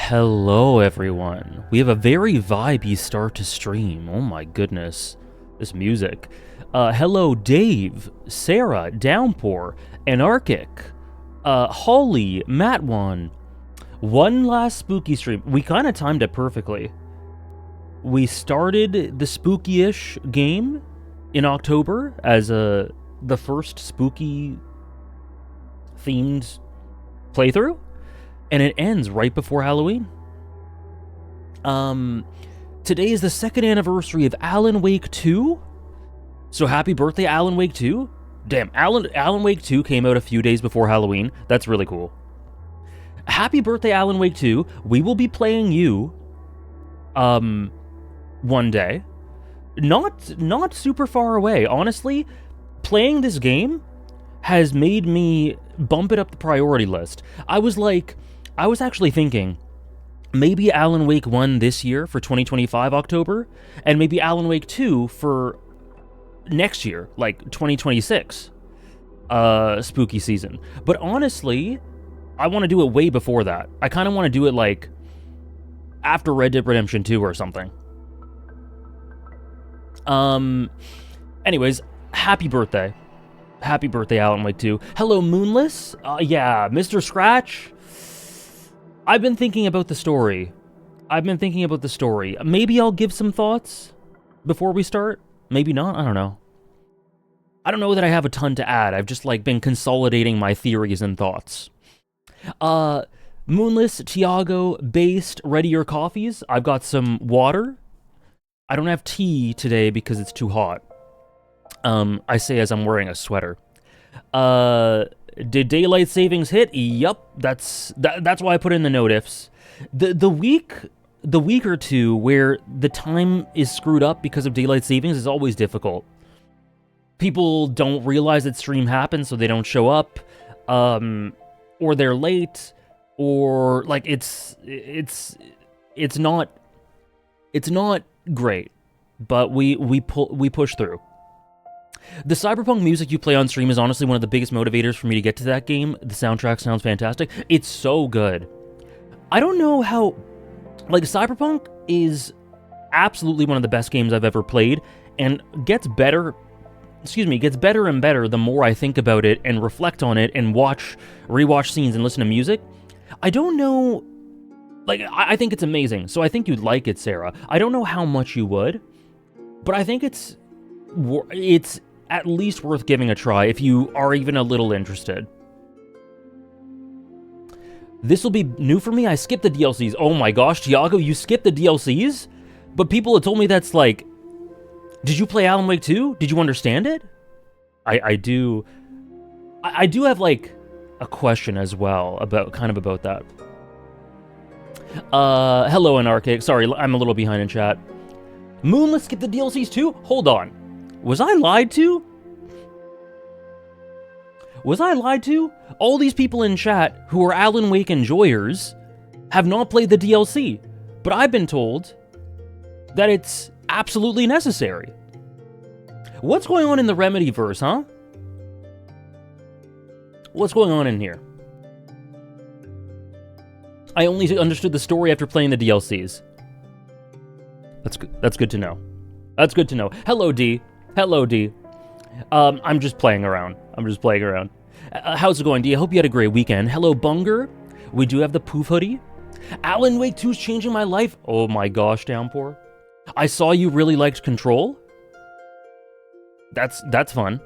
Hello, everyone. We have a very vibey start to stream. Oh my goodness, this music. Hello, Dave, Sarah, Downpour, Anarchic, Holly, Matwan. One last spooky stream. We kind of timed it perfectly. We started the spooky-ish game in October as the first spooky themed playthrough, and it ends right before Halloween. Today is the second anniversary of Alan Wake 2. So happy birthday, Alan Wake 2. Damn, Alan Wake 2 came out a few days before Halloween. That's really cool. Happy birthday, Alan Wake 2. We will be playing you one day. Not super far away. Honestly, playing this game has made me bump it up the priority list. I was actually thinking maybe Alan Wake 1 this year for 2025 October, and maybe Alan Wake 2 for next year, like 2026 spooky season. But honestly, I want to do it way before that. I kind of want to do it like after Red Dead Redemption 2 or something. Anyways, happy birthday. Happy birthday, Alan Wake 2. Hello, Moonless. Yeah, Mr. Scratch. I've been thinking about the story. Maybe I'll give some thoughts before we start. Maybe not. I don't know. I don't know that I have a ton to add. I've just been consolidating my theories and thoughts. Moonless, Tiago, Based, ready your coffees. I've got some water. I don't have tea today because it's too hot. I say as I'm wearing a sweater. Did daylight savings hit? Yup. That's why I put in the note ifs. The week or two where the time is screwed up because of daylight savings is always difficult. People don't realize that stream happens, so they don't show up, or they're late, or it's not great, but we push through. The cyberpunk music you play on stream is honestly one of the biggest motivators for me to get to that game. The soundtrack sounds fantastic. It's so good. I don't know how... Cyberpunk is absolutely one of the best games I've ever played, and gets better excuse me, gets better and better the more I think about it and reflect on it and rewatch scenes and listen to music. I don't know, like, I think it's amazing, so I think you'd like it, Sarah. I don't know how much you would, but I think it's at least worth giving a try if you are even a little interested. This will be new for me. I skipped the DLCs. Oh my gosh, Tiago, you skipped the DLCs? But people have told me that's like... Did you play Alan Wake 2? Did you understand it? I do have, like, a question as well about that. Hello, Anarchic. Sorry, I'm a little behind in chat. Moonless skipped the DLCs too? Hold on. Was I lied to? Was I lied to? All these people in chat who are Alan Wake enjoyers have not played the DLC, but I've been told that it's absolutely necessary. What's going on in the Remedyverse, huh? What's going on in here? I only understood the story after playing the DLCs. That's good. That's good to know. That's good to know. Hello, D. Hello, D. I'm just playing around. How's it going, D? I hope you had a great weekend. Hello, Bunger. We do have the poof hoodie. Alan Wake 2 is changing my life. Oh my gosh, Downpour. I saw you really liked Control. That's fun.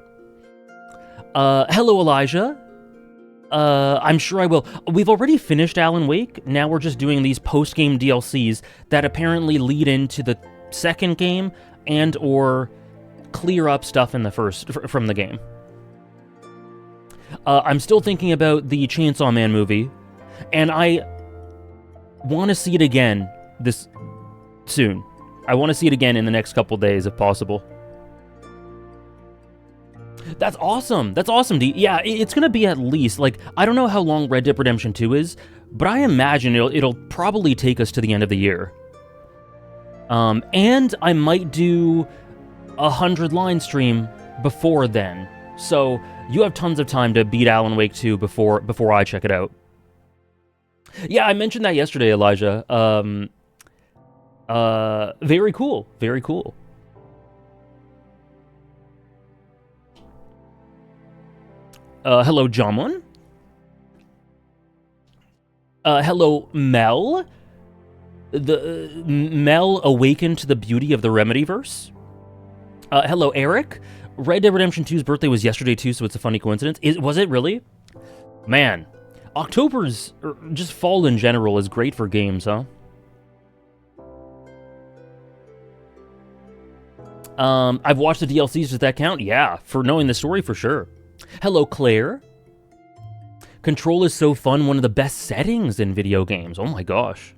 Hello, Elijah. I'm sure I will. We've already finished Alan Wake. Now we're just doing these post-game DLCs that apparently lead into the second game and or clear up stuff in the from the game. I'm still thinking about the Chainsaw Man movie, and I want to see it again this soon. I want to see it again in the next couple days if possible. That's awesome. That's awesome, D. Yeah, it's going to be at least, like, I don't know how long Red Dead Redemption 2 is, but I imagine it'll probably take us to the end of the year. And I might do a 100-line stream before then. So you have tons of time to beat Alan Wake 2 before I check it out. Yeah, I mentioned that yesterday, Elijah. Very cool. Very cool. Hello, Jamon. Hello, Mel. Mel awakened to the beauty of the Remedyverse. Hello, Eric. Red Dead Redemption 2's birthday was yesterday too, so it's a funny coincidence. Was it really? Man, October's, or just fall in general, is great for games, huh? I've watched the DLCs. Does that count? Yeah, for knowing the story for sure. Hello, Claire. Control is so fun, one of the best settings in video games. Oh my gosh.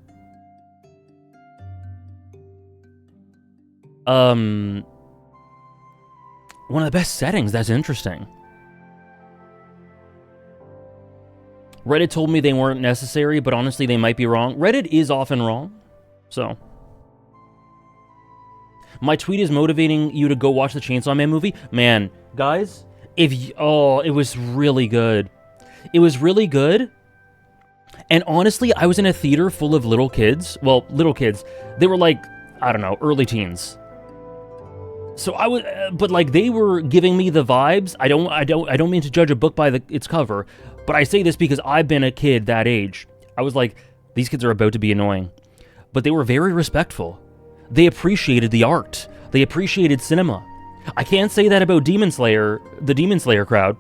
One of the best settings, that's interesting. Reddit told me they weren't necessary, but honestly, they might be wrong. Reddit is often wrong, so. My tweet is motivating you to go watch the Chainsaw Man movie. Man, guys, it was really good. It was really good. And honestly, I was in a theater full of little kids. Well, little kids. They were like, I don't know, early teens. So I was, but like they were giving me the vibes. I don't mean to judge a book by its cover, but I say this because I've been a kid that age. I was like, these kids are about to be annoying, but they were very respectful. They appreciated the art. They appreciated cinema. I can't say that about Demon Slayer, the Demon Slayer crowd.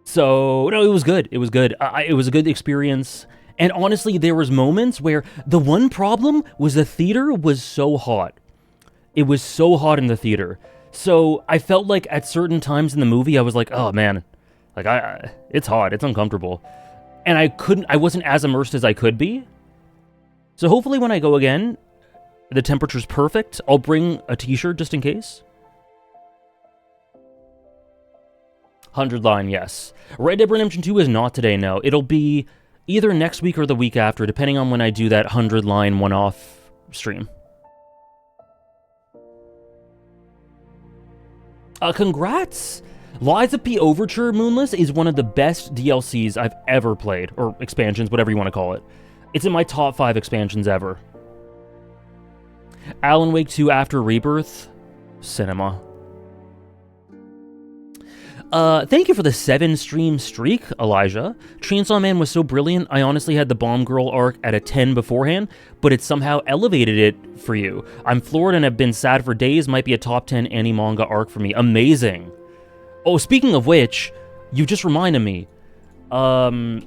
So no, it was good. It was good. It was a good experience. And honestly, there was moments where the one problem was the theater was so hot. It was so hot in the theater. So I felt like at certain times in the movie, I was like, oh man, like it's hot, it's uncomfortable. And I wasn't as immersed as I could be. So hopefully when I go again, the temperature's perfect. I'll bring a t-shirt just in case. 100 line, yes. Red Dead Redemption 2 is not today, no. It'll be either next week or the week after, depending on when I do that 100 line one-off stream. Congrats! Lies of P Overture Moonless is one of the best DLCs I've ever played, or expansions, whatever you want to call it. It's in my top 5 expansions ever. Alan Wake 2 After Rebirth. cinema. Thank you for the 7-stream streak, Elijah. Chainsaw Man was so brilliant, I honestly had the Bomb Girl arc at a 10 beforehand, but it somehow elevated it for you. I'm floored and have been sad for days, might be a top 10 anime-manga arc for me. Amazing. Oh, speaking of which, you just reminded me. I'm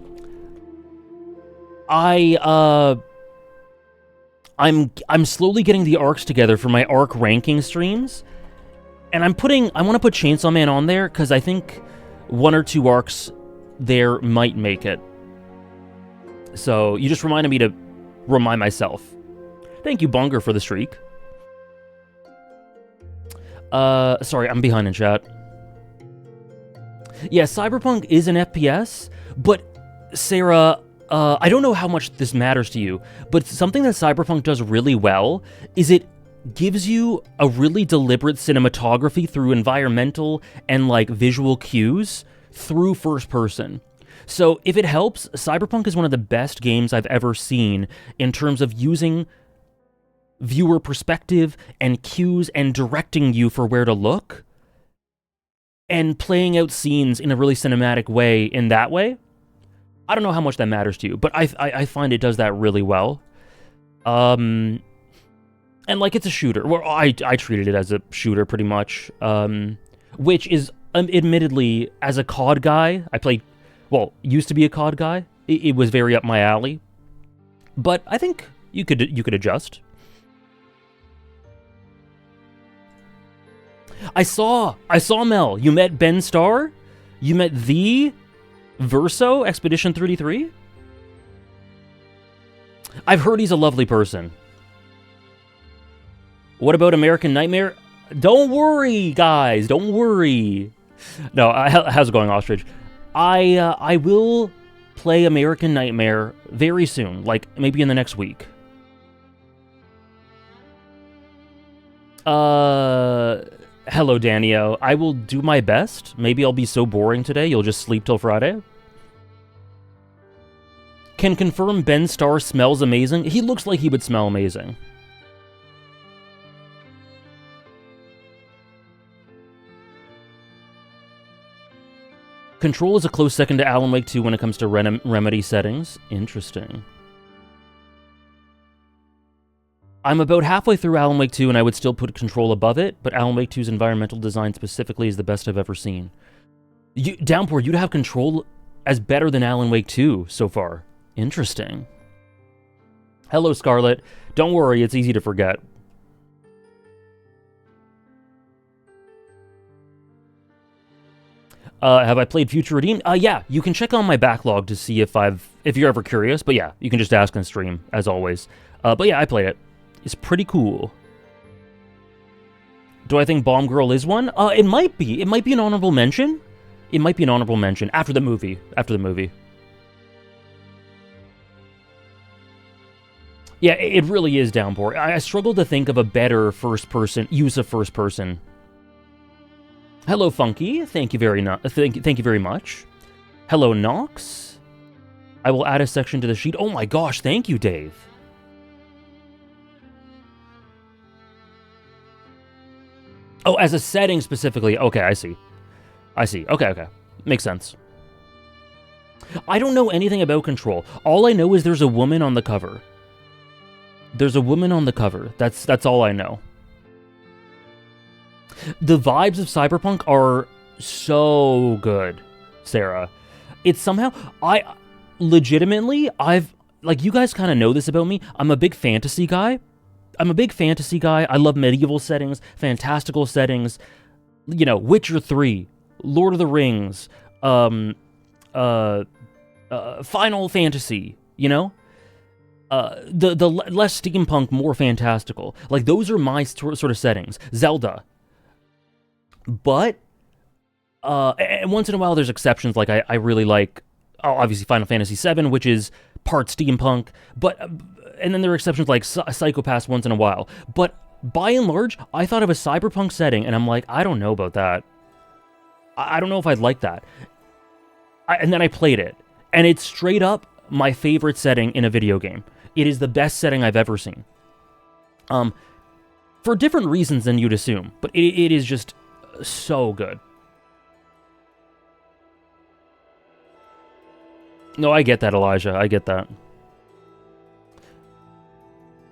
slowly getting the arcs together for my arc ranking streams. And I want to put Chainsaw Man on there, because I think 1 or 2 arcs there might make it. So, you just reminded me to remind myself. Thank you, Bonger, for the streak. Sorry, I'm behind in chat. Yeah, Cyberpunk is an FPS, but, Sarah, I don't know how much this matters to you, but something that Cyberpunk does really well is it gives you a really deliberate cinematography through environmental and, like, visual cues through first person. So, if it helps, Cyberpunk is one of the best games I've ever seen in terms of using viewer perspective and cues and directing you for where to look and playing out scenes in a really cinematic way in that way. I don't know how much that matters to you, but I find it does that really well. And, like, it's a shooter. Well, I treated it as a shooter, pretty much. Which is, admittedly, as a COD guy, used to be a COD guy. It was very up my alley. But I think you could adjust. I saw Mel. You met Ben Starr? You met the Verso, Expedition 33? I've heard he's a lovely person. What about American Nightmare? Don't worry, guys. Don't worry. No, how's it going, Ostrich? I will play American Nightmare very soon, like maybe in the next week. Hello, Danio. I will do my best. Maybe I'll be so boring today, you'll just sleep till Friday. Can confirm Ben Starr smells amazing. He looks like he would smell amazing. Control is a close second to Alan Wake 2 when it comes to Remedy settings. Interesting. I'm about halfway through Alan Wake 2 and I would still put Control above it, but Alan Wake 2's environmental design specifically is the best I've ever seen. Downpour, you'd have Control as better than Alan Wake 2 so far. Interesting. Hello, Scarlet. Don't worry, it's easy to forget. Have I played Future Redeemed? Yeah, you can check on my backlog to see if you're ever curious, but yeah, you can just ask on stream, as always. But yeah, I played it. It's pretty cool. Do I think Bomb Girl is one? It might be. It might be an honorable mention. It might be an honorable mention after the movie. After the movie. Yeah, it really is, Downpour. I struggle to think of a better use of first person. Hello, Funky. Thank you very much. Hello, Nox. I will add a section to the sheet. Oh my gosh, thank you, Dave. Oh, as a setting specifically. Okay, I see. Okay. Makes sense. I don't know anything about Control. All I know is there's a woman on the cover. There's a woman on the cover. That's all I know. The vibes of Cyberpunk are so good, Sarah. It's somehow... Like, you guys kind of know this about me. I'm a big fantasy guy. I love medieval settings, fantastical settings. You know, Witcher 3, Lord of the Rings, Final Fantasy, you know? The less steampunk, more fantastical. Like, those are my sort of settings. Zelda. But, and once in a while there's exceptions, like I really like, obviously, Final Fantasy VII, which is part steampunk, but, and then there are exceptions like Psycho-Pass once in a while. But, by and large, I thought of a cyberpunk setting, and I'm like, I don't know about that. I don't know if I'd like that. And then I played it, and it's straight up my favorite setting in a video game. It is the best setting I've ever seen. For different reasons than you'd assume, but it is just so good. No, I get that, Elijah. I get that.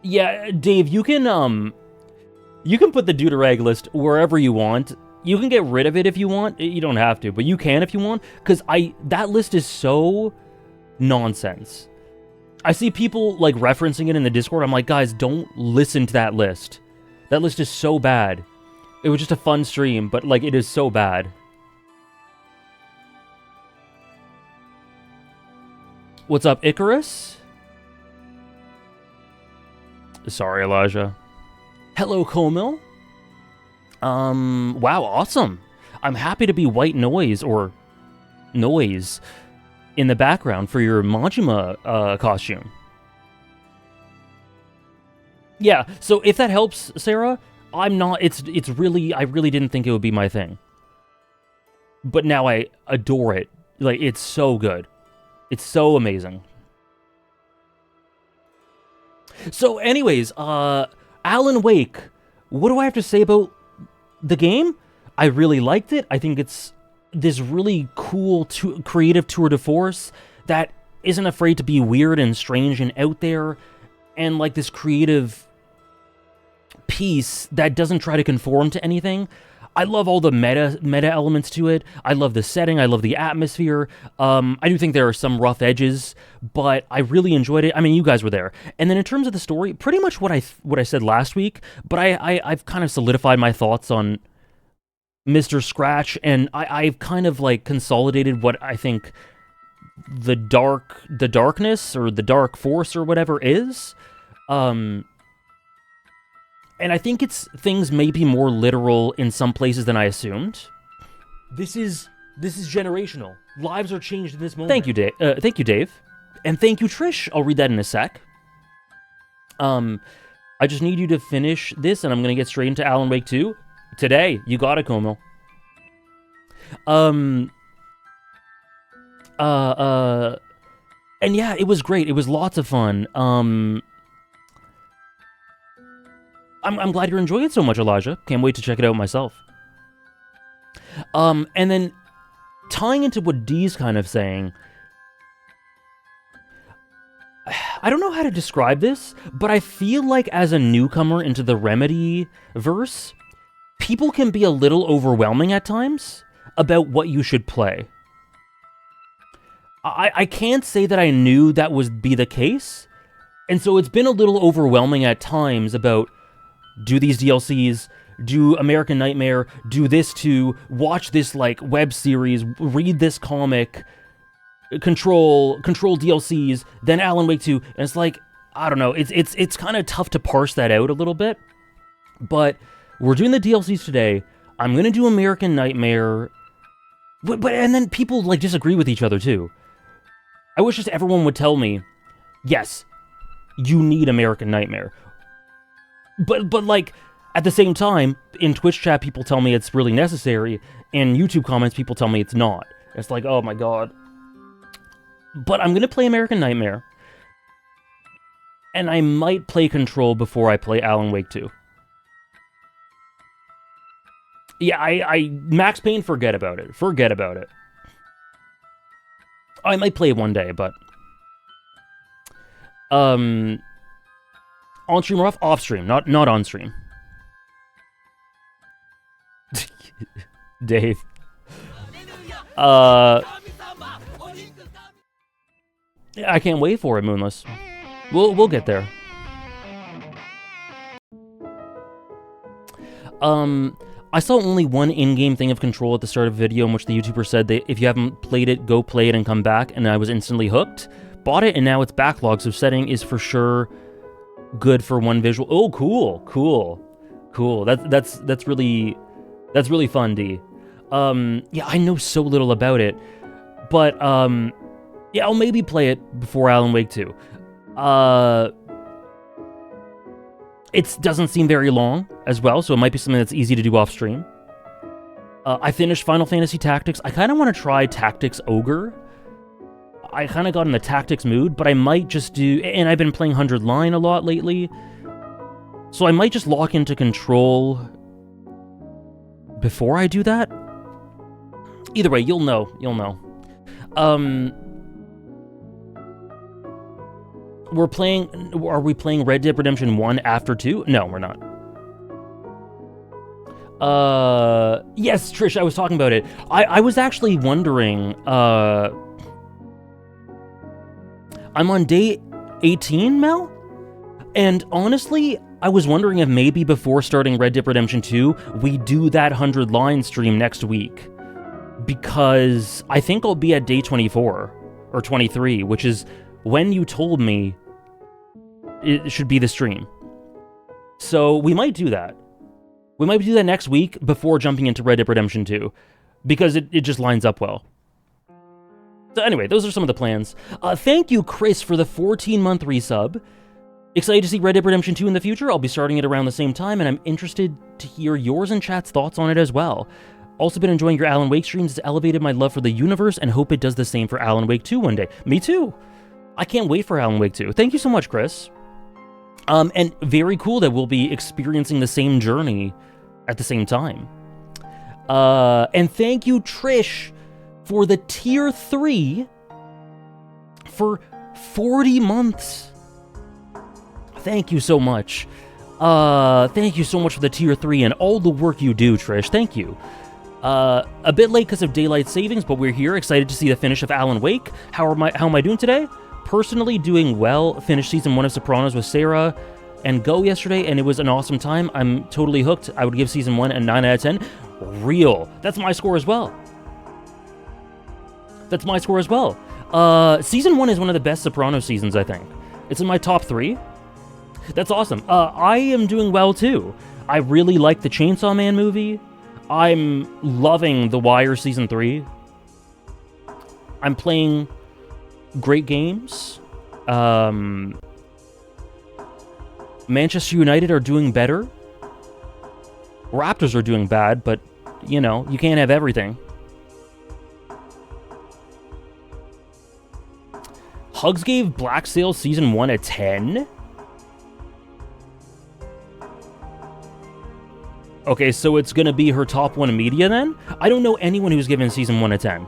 Yeah, Dave, you can put the Deuterag list wherever you want. You can get rid of it if you want. You don't have to, but you can if you want, because that list is so nonsense. I see people, like, referencing it in the Discord. I'm like, guys, don't listen to that list. That list is so bad. It was just a fun stream, but, like, it is so bad. What's up, Icarus? Sorry, Elijah. Hello, Comil. Wow, awesome. I'm happy to be white noise, or noise, in the background for your Majima costume. Yeah, so if that helps, Sarah, I'm not, it's really, I really didn't think it would be my thing. But now I adore it. Like, it's so good. It's so amazing. So anyways, Alan Wake, what do I have to say about the game? I really liked it. I think it's this really cool, creative tour de force that isn't afraid to be weird and strange and out there, and like this creative piece that doesn't try to conform to anything. I love all the meta elements to it. I love the setting. I love the atmosphere. I do think there are some rough edges, but I really enjoyed it. I mean, you guys were there. And then in terms of the story, pretty much what I said last week, but I've kind of solidified my thoughts on Mr. Scratch, and I've kind of like consolidated what I think the darkness or the dark force or whatever is. And I think things may be more literal in some places than I assumed. This is generational. Lives are changed in this moment. Thank you, Dave. And thank you, Trish. I'll read that in a sec. I just need you to finish this, and I'm gonna get straight into Alan Wake 2 today. You got it, Como. And yeah, it was great. It was lots of fun. I'm glad you're enjoying it so much, Elijah. Can't wait to check it out myself. And then tying into what Dee's kind of saying, I don't know how to describe this, but I feel like as a newcomer into the Remedy verse, people can be a little overwhelming at times about what you should play. I can't say that I knew that would be the case, and so it's been a little overwhelming at times about do these DLCs, do American Nightmare, do this too, watch this, like, web series, read this comic, control DLCs, then Alan Wake 2, and it's like, I don't know, it's kind of tough to parse that out a little bit, but we're doing the DLCs today. I'm gonna do American Nightmare, but and then people, like, disagree with each other, too. I wish just everyone would tell me, yes, you need American Nightmare. But like, at the same time, in Twitch chat, people tell me it's really necessary. In YouTube comments, people tell me it's not. It's like, oh my god. But I'm going to play American Nightmare. And I might play Control before I play Alan Wake 2. Yeah, Max Payne, forget about it. Forget about it. I might play it one day, but... On stream or off? Off stream, not on stream. Dave. I can't wait for it, Moonless. We'll get there. I saw only one in-game thing of Control at the start of the video in which the YouTuber said that if you haven't played it, go play it and come back, and I was instantly hooked. Bought it, and now it's backlogged, so setting is for sure good for one visual. Oh, cool. That's really fun, D. Yeah, I know so little about it, but yeah, I'll maybe play it before Alan Wake 2. It doesn't seem very long as well, so it might be something that's easy to do off stream. I finished Final Fantasy Tactics. I kind of want to try Tactics Ogre. I kind of got in the Tactics mood, but I might just do... And I've been playing 100 Line a lot lately. So I might just lock into Control before I do that. Either way, you'll know. You'll know. We're playing... Are we playing Red Dead Redemption 1 after 2? No, we're not. Yes, Trish, I was talking about it. I was actually wondering, I'm on day 18, Mel? And honestly, I was wondering if maybe before starting Red Dead Redemption 2, we do that 100-line stream next week. Because I think I'll be at day 24, or 23, which is when you told me it should be the stream. So we might do that. We might do that next week before jumping into Red Dead Redemption 2, because it just lines up well. So anyway, those are some of the plans. Thank you, Chris, for the 14-month resub. Excited to see Red Dead Redemption 2 in the future. I'll be starting it around the same time, and I'm interested to hear yours and chat's thoughts on it as well. Also been enjoying your Alan Wake streams. It's elevated my love for the universe, and hope it does the same for Alan Wake 2 one day. Me too! I can't wait for Alan Wake 2. Thank you so much, Chris. And very cool that we'll be experiencing the same journey at the same time. And thank you, Trish, for the tier 3 for 40 months. Thank you so much. Thank you so much for the tier 3 and all the work you do, Trish. Thank you. A bit late because of daylight savings, but we're here, excited to see the finish of Alan Wake. How am I doing today? Personally doing well. Finished season 1 of Sopranos with Sarah and Go yesterday, and it was an awesome time. I'm totally hooked. I would give season 1 a 9 out of 10. Real. That's my score as well. That's my score as well. Season 1 is one of the best Sopranos seasons, I think. It's in my top 3. That's awesome. I am doing well, too. I really like the Chainsaw Man movie. I'm loving The Wire Season 3. I'm playing great games. Manchester United are doing better. Raptors are doing bad, but, you know, you can't have everything. Hugs gave Black Sail Season 1 a 10? Okay, so it's gonna be her top 1 media then? I don't know anyone who's given Season 1 a 10.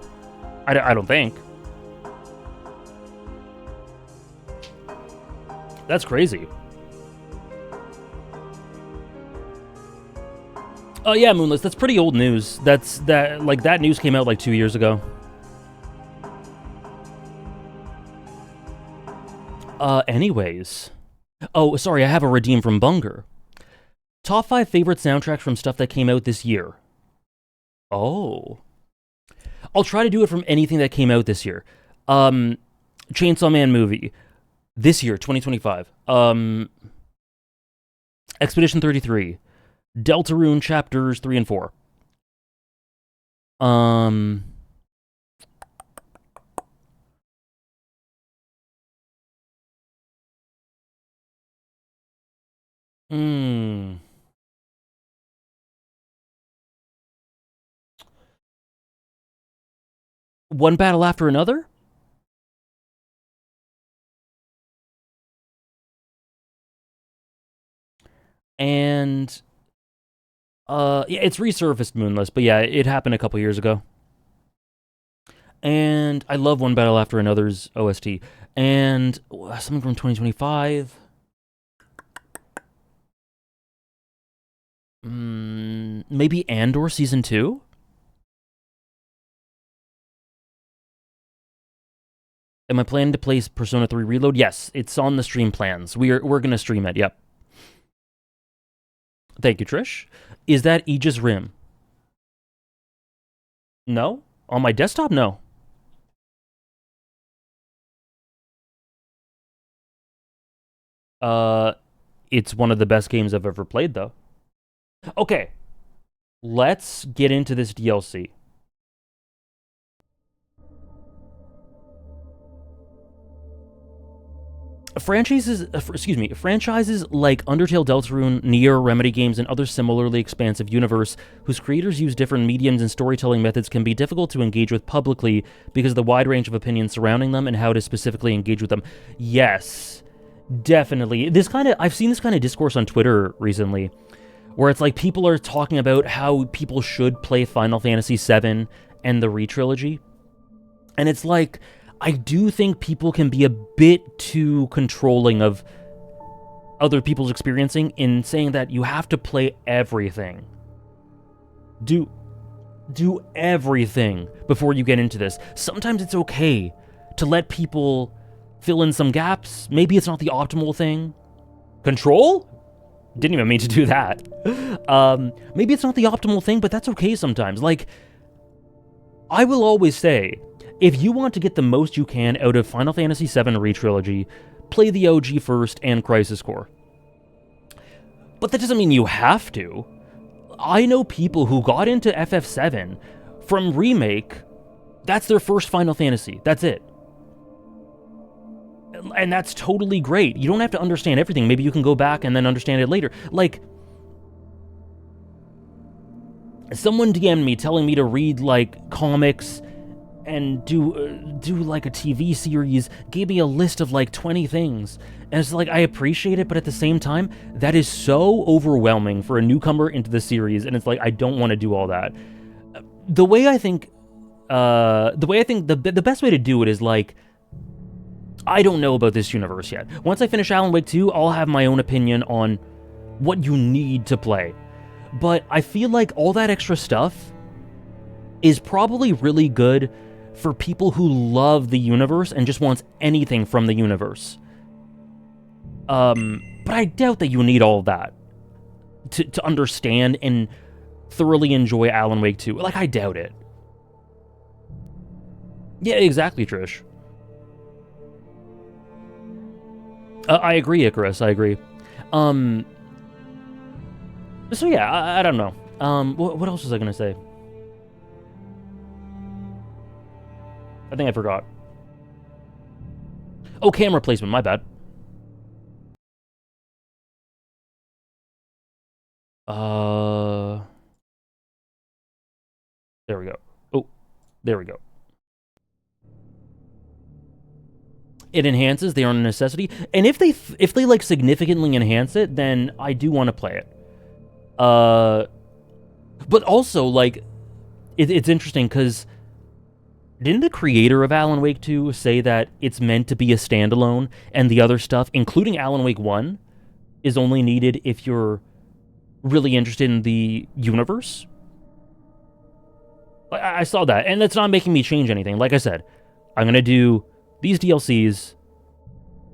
I don't think. That's crazy. Oh yeah, Moonless, that's pretty old news. That news came out like 2 years ago. Anyways. Oh, sorry, I have a redeem from Bunger. Top 5 favorite soundtracks from stuff that came out this year. Oh. I'll try to do it from anything that came out this year. Chainsaw Man movie. This year, 2025. Expedition 33. Deltarune chapters 3 and 4. One battle after another? And yeah, it's resurfaced Moonless, but yeah, it happened a couple years ago. And I love One Battle After Another's OST. And something from 2025. Maybe Andor Season 2? Am I planning to play Persona 3 Reload? Yes, it's on the stream plans. We're gonna stream it, yep. Thank you, Trish. Is that Aegis Rim? No? On my desktop? No. It's one of the best games I've ever played, though. Okay. Let's get into this DLC. Franchises like Undertale, Deltarune, Nier, Remedy games, and other similarly expansive universe whose creators use different mediums and storytelling methods can be difficult to engage with publicly because of the wide range of opinions surrounding them and how to specifically engage with them. Yes. Definitely. I've seen this kind of discourse on Twitter recently, where it's like people are talking about how people should play Final Fantasy VII and the Re-Trilogy. And it's like, I do think people can be a bit too controlling of other people's experiencing in saying that you have to play everything. Do everything before you get into this. Sometimes it's okay to let people fill in some gaps. Maybe it's not the optimal thing. Control? Didn't even mean to do that. Maybe it's not the optimal thing, but that's okay sometimes. Like, I will always say, if you want to get the most you can out of Final Fantasy VII Re-Trilogy, play the OG first and Crisis Core. But that doesn't mean you have to. I know people who got into FF7 from Remake. That's their first Final Fantasy. That's it. And that's totally great. You don't have to understand everything. Maybe you can go back and then understand it later. Like, someone DM'd me telling me to read, like, comics and do like a TV series, gave me a list of, like, 20 things. And it's like, I appreciate it, but at the same time, that is so overwhelming for a newcomer into the series, and it's like, I don't want to do all that. The best way to do it is, like, I don't know about this universe yet. Once I finish Alan Wake 2, I'll have my own opinion on what you need to play. But I feel like all that extra stuff is probably really good for people who love the universe and just wants anything from the universe. But I doubt that you need all of that to understand and thoroughly enjoy Alan Wake 2. Like, I doubt it. Yeah, exactly, Trish. I agree, Icarus, I agree. So yeah, I don't know. What else was I gonna say? I think I forgot. Oh, camera placement, my bad. There we go. Oh, there we go. It enhances, they aren't a necessity. And if they like significantly enhance it, then I do want to play it. But also, like, it's interesting because didn't the creator of Alan Wake 2 say that it's meant to be a standalone and the other stuff, including Alan Wake 1, is only needed if you're really interested in the universe? I saw that, and that's not making me change anything. Like I said, I'm going to do these DLCs,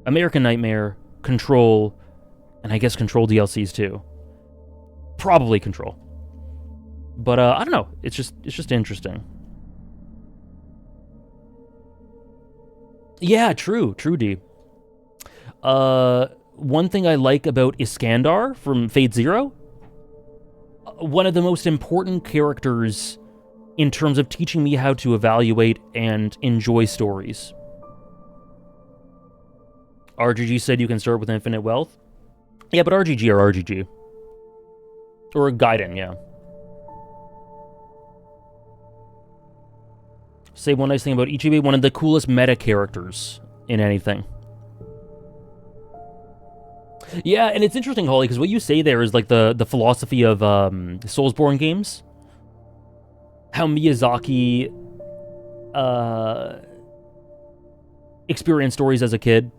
American Nightmare, Control, and I guess Control DLCs too. Probably Control. But I don't know. It's just interesting. Yeah, true, D. One thing I like about Iskandar from Fate Zero, one of the most important characters in terms of teaching me how to evaluate and enjoy stories. RGG said you can start with infinite wealth. Yeah, but RGG or RGG. Or Gaiden, yeah. Say one nice thing about Ichibe, one of the coolest meta characters in anything. Yeah, and it's interesting, Holly, because what you say there is like the philosophy of Soulsborne games. How Miyazaki experienced stories as a kid.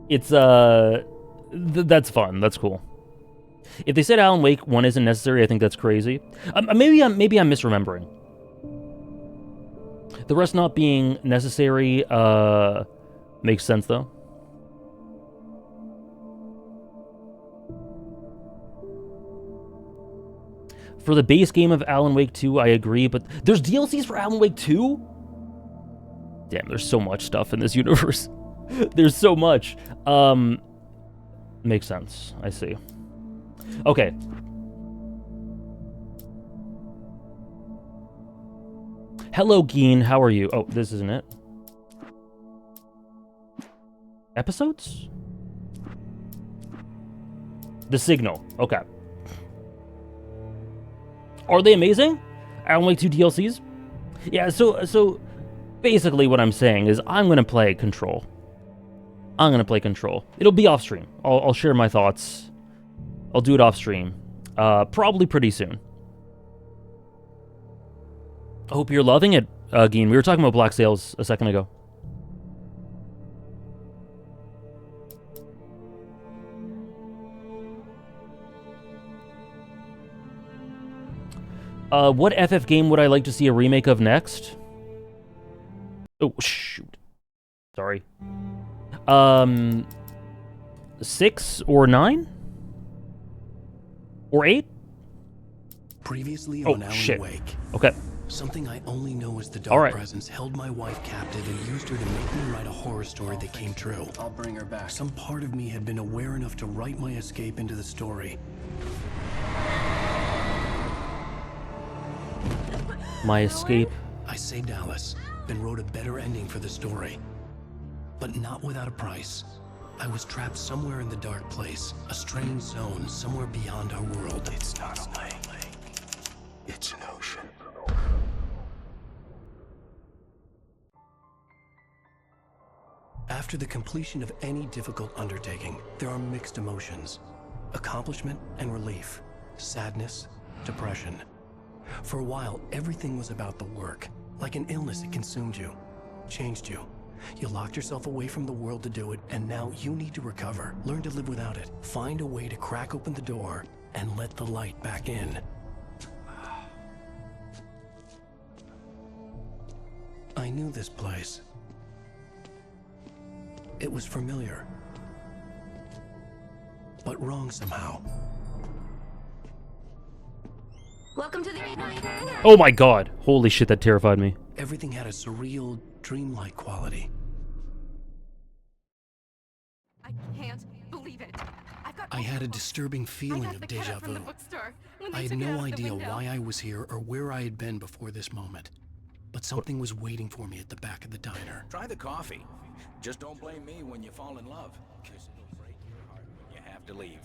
It's that's fun. That's cool. If they said Alan Wake 1 isn't necessary, I think that's crazy. Maybe I'm misremembering. The rest not being necessary makes sense though. For the base game of Alan Wake 2, I agree, but there's DLCs for Alan Wake 2? Damn, there's so much stuff in this universe. There's so much. Makes sense. I see. Okay. Hello, Geen. How are you? Oh, this isn't it. Episodes? The Signal. Okay. Are they amazing? Alan Wake 2 DLCs? Yeah, so Basically, what I'm saying is I'm going to play Control. I'm going to play Control. It'll be off stream. I'll share my thoughts. I'll do it off stream. Probably pretty soon. I hope you're loving it, Geen. We were talking about Black Sails a second ago. What FF game would I like to see a remake of next? Oh, shoot. Sorry. 6 or 9? Or 8? Previously on shit. Alan Wake. Okay. Something I only know as the Dark Alright. Presence held my wife captive and used her to make me write a horror story that came true. I'll bring her back. Some part of me had been aware enough to write my escape into the story. My escape. I saved Alice, and wrote a better ending for the story. But not without a price. I was trapped somewhere in the dark place, a strange zone somewhere beyond our world. It's not a lake. It's an ocean. After the completion of any difficult undertaking, there are mixed emotions. Accomplishment and relief. Sadness, depression. For a while, everything was about the work. Like an illness, it consumed you, changed you. You locked yourself away from the world to do it, and now you need to recover. Learn to live without it. Find a way to crack open the door and let the light back in. I knew this place. It was familiar, but wrong somehow. Welcome to the... Oh my god. Holy shit, that terrified me. Everything had a surreal, dreamlike quality. I can't believe it. I had a disturbing feeling of deja vu. I had no idea why I was here or where I had been before this moment. But something was waiting for me at the back of the diner. Try the coffee. Just don't blame me when you fall in love, because it'll break your heart when you have to leave.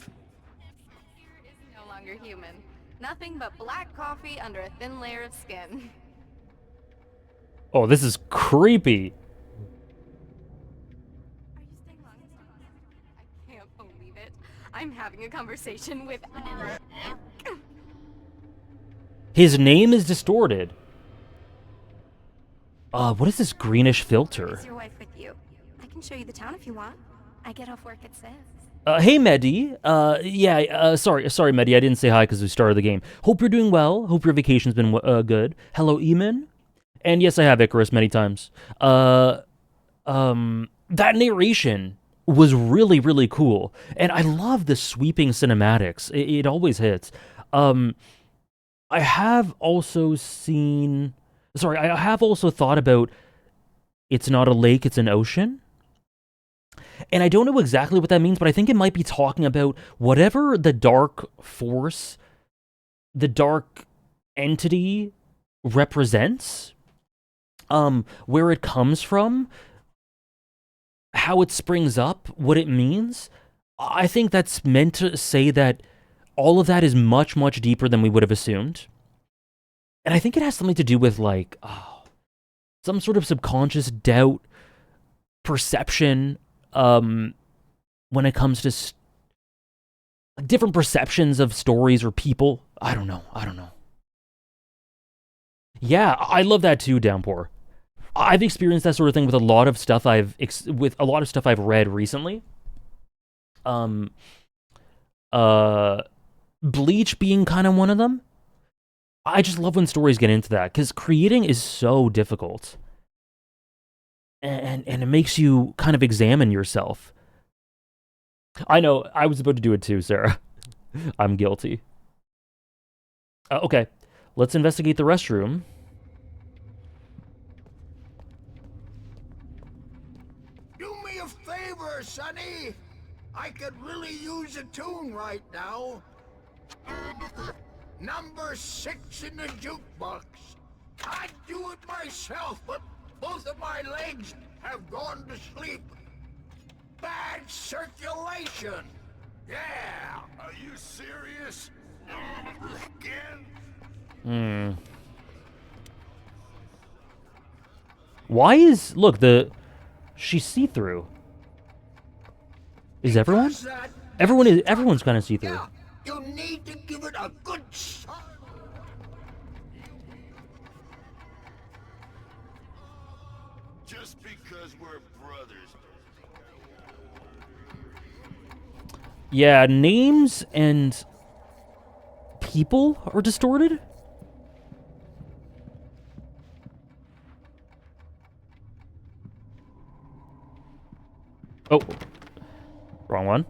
Spirit is no longer human. Nothing but black coffee under a thin layer of skin. Oh, this is creepy. Are you staying long? I can't believe it. I'm having a conversation with... His name is distorted. What is this greenish filter? Is your wife with you? I can show you the town if you want. I get off work at 6. Hey, Medi. Sorry, Medi. I didn't say hi because we started the game. Hope you're doing well. Hope your vacation's been good. Hello, Eamon. And yes, I have Icarus many times. That narration was really, really cool. And I love the sweeping cinematics. It always hits. I have also seen... Sorry, I have also thought about it's not a lake, it's an ocean. And I don't know exactly what that means, but I think it might be talking about whatever the dark force, the dark entity represents, where it comes from, how it springs up, what it means. I think that's meant to say that all of that is much, much deeper than we would have assumed. And I think it has something to do with, like, some sort of subconscious doubt, perception, when it comes to different perceptions of stories or people. I don't know. Yeah, I love that too, Downpour. I've experienced that sort of thing with a lot of stuff I've read recently. Bleach being kind of one of them. I just love when stories get into that, because creating is so difficult. And it makes you kind of examine yourself. I know, I was about to do it too, Sarah. I'm guilty. Okay, let's investigate the restroom. Do me a favor, Sonny. I could really use a tune right now. Number 6 in the jukebox. I'd do it myself, but both of my legs have gone to sleep. Bad circulation. Yeah. Are you serious? Again? Why is... Look, she's see-through. Is everyone? Everyone's kind of see-through. Yeah, you need to give it a good shot. Just because we're brothers. Yeah, names and people are distorted? Oh. Wrong one.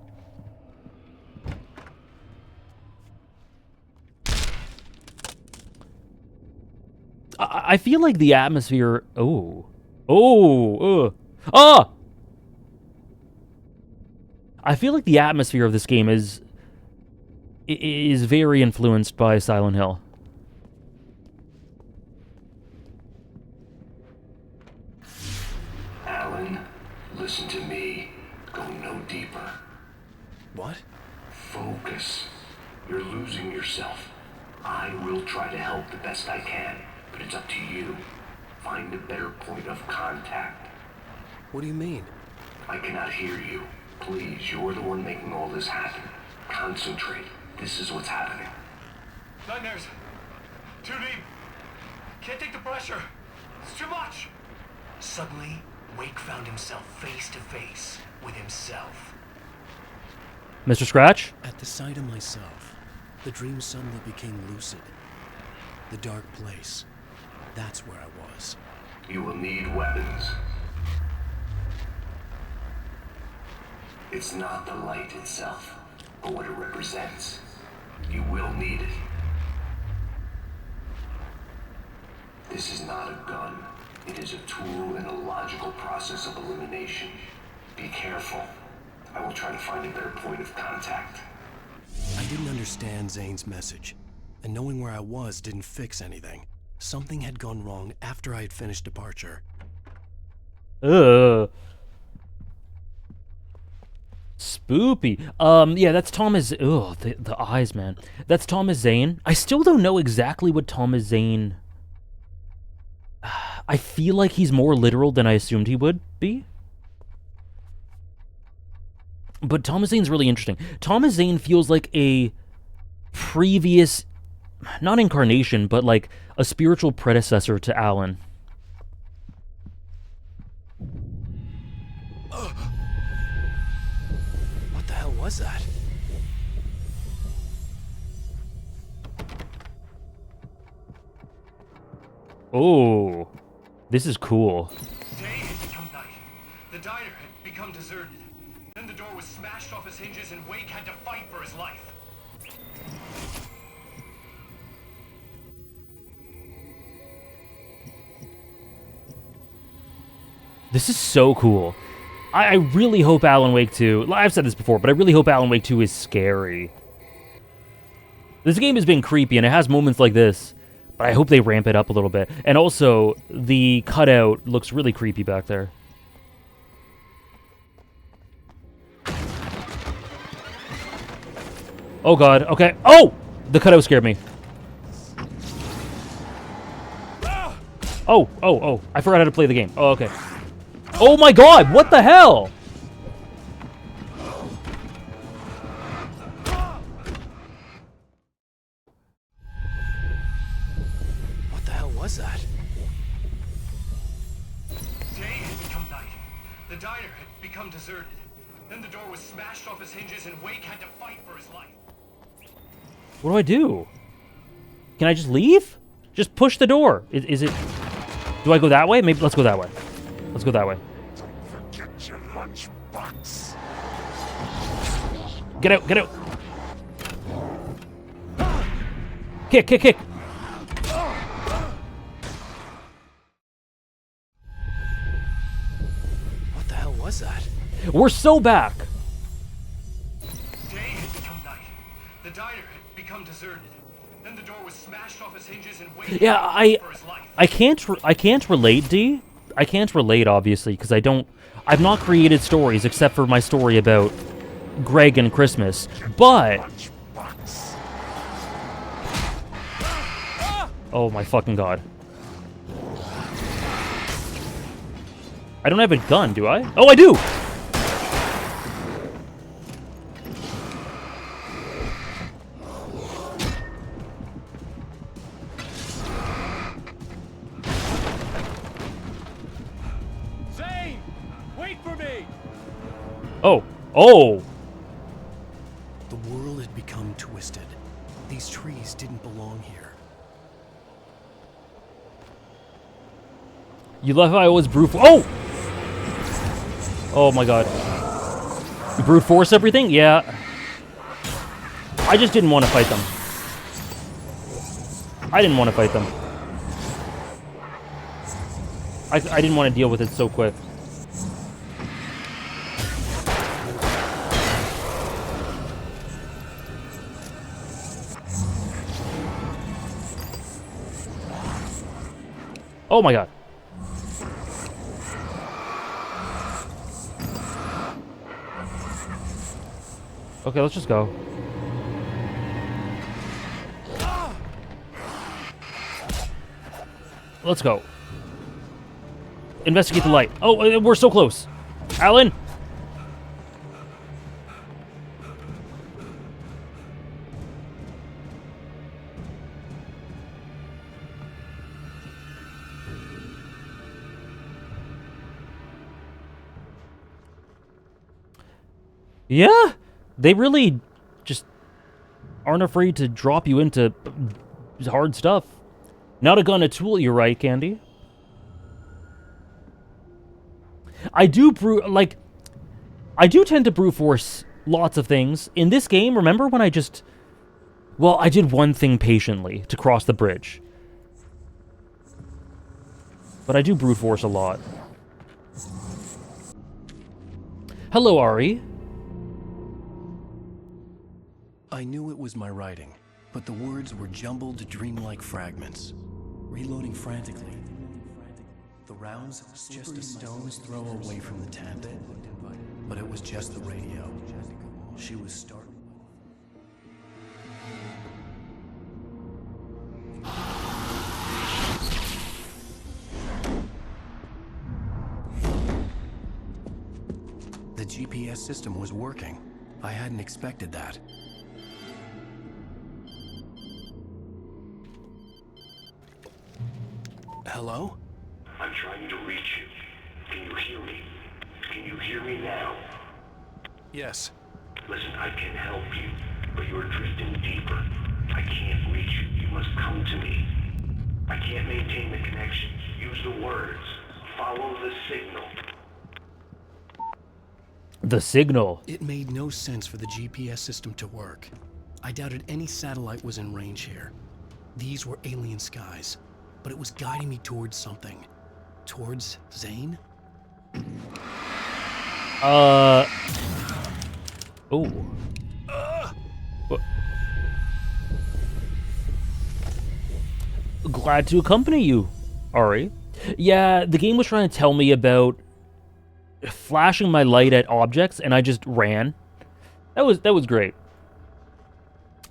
I feel like the atmosphere... Oh. Oh. Ah! I feel like the atmosphere of this game is very influenced by Silent Hill. Alan, listen to me. Go no deeper. What? Focus. You're losing yourself. I will try to help the best I can, but it's up to you. Find a better point of contact. What do you mean? I cannot hear you. Please, you're the one making all this happen. Concentrate. This is what's happening. Nightmares. Too deep. Can't take the pressure. It's too much. Suddenly, Wake found himself face to face with himself. Mr. Scratch? At the sight of myself, the dream suddenly became lucid. The dark place. That's where I was. You will need weapons. It's not the light itself, but what it represents. You will need it. This is not a gun. It is a tool in a logical process of elimination. Be careful. I will try to find a better point of contact. I didn't understand Zane's message, and knowing where I was didn't fix anything. Something had gone wrong after I had finished departure. Ugh. Spoopy. Yeah, that's Thomas... Ugh, the eyes, man. That's Thomas Zane. I still don't know exactly what Thomas Zane... I feel like he's more literal than I assumed he would be. But Thomas Zane's really interesting. Thomas Zane feels like a previous... Not incarnation, but like a spiritual predecessor to Alan. What the hell was that? Oh, this is cool. Day had become night. The diner had become deserted. Then the door was smashed off its hinges and Wake had to fight for his life. This is so cool. I really hope Alan Wake 2... I've said this before, but I really hope Alan Wake 2 is scary. This game has been creepy, and it has moments like this. But I hope they ramp it up a little bit. And also, the cutout looks really creepy back there. Oh god, okay. Oh! The cutout scared me. Oh. I forgot how to play the game. Oh, okay. Oh my god, what the hell? What the hell was that? Day had become night. The diner had become deserted. Then the door was smashed off its hinges and Wake had to fight for his life. What do I do? Can I just leave? Just push the door. Is it... Do I go that way? Maybe let's go that way. Let's go that way. Forget your lunchbox. Get out, get out. Kick. What the hell was that? We're so back. Day had become night. The diner had become deserted. Then the door was smashed off its hinges and Wake Yeah, had to fight for his life. I can't relate, D. I can't relate, obviously, because I've not created stories except for my story about Greg and Christmas. But... Oh my fucking god. I don't have a gun, do I? Oh, I do! Zane! Wait for me! Oh. Oh! The world had become twisted. These trees didn't belong here. You left I was brute Oh! Oh my god. You brute force everything? Yeah. I just didn't want to fight them. I didn't want to fight them. I didn't want to deal with it so quick. Oh my god. Okay, let's just go. Let's go. Investigate the light. Oh, we're so close. Alan? Yeah, they really just aren't afraid to drop you into hard stuff. Not a gun, a tool, you're right, Candy. I do tend to brute force lots of things. In this game, remember when I did one thing patiently to cross the bridge. But I do brute force a lot. Hello, Ari. I knew it was my writing, but the words were jumbled, dreamlike fragments. Reloading frantically. The rounds just a stone's throw away from the tent. But it was just the radio. She was starting. The GPS system was working. I hadn't expected that. Hello? I'm trying to reach you. Can you hear me? Can you hear me now? Yes. Listen, I can help you, but you're drifting deeper. I can't reach you. You must come to me. I can't maintain the connection. Use the words. Follow the signal. The signal. It made no sense for the GPS system to work. I doubted any satellite was in range here. These were alien skies, but it was guiding me towards something. Towards Zane? Oh. Glad to accompany you, Ari. Yeah, the game was trying to tell me about flashing my light at objects, and I just ran. That was great.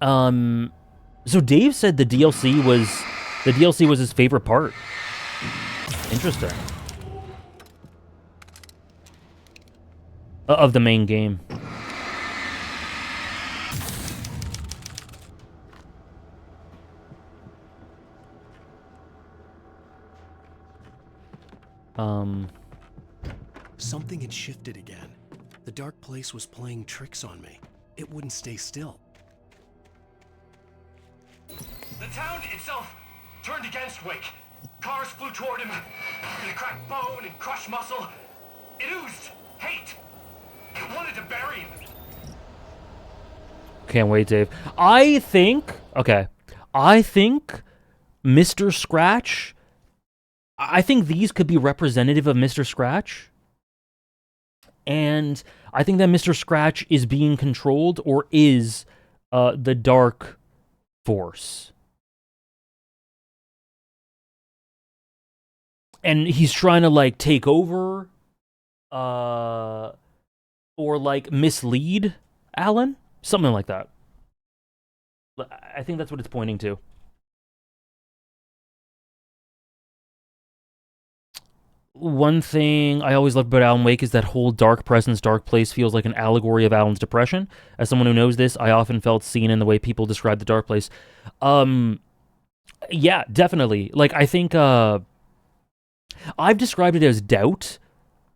So Dave said the DLC was his favorite part. Interesting. Of the main game. Something had shifted again. The dark place was playing tricks on me. It wouldn't stay still. The town itself turned against Wake. Cars flew toward him. They cracked bone and crushed muscle. It oozed hate. It wanted to bury him. Can't wait, Dave. I think Mr. Scratch, I think these could be representative of Mr. Scratch. And I think that Mr. Scratch is being controlled or is the Dark Force. And he's trying to, like, take over or, like, mislead Alan? Something like that. I think that's what it's pointing to. one thing I always loved about Alan Wake is that whole dark presence, dark place feels like an allegory of Alan's depression. As someone who knows this, I often felt seen in the way people describe the dark place. Yeah, definitely. Like, I think I've described it as doubt,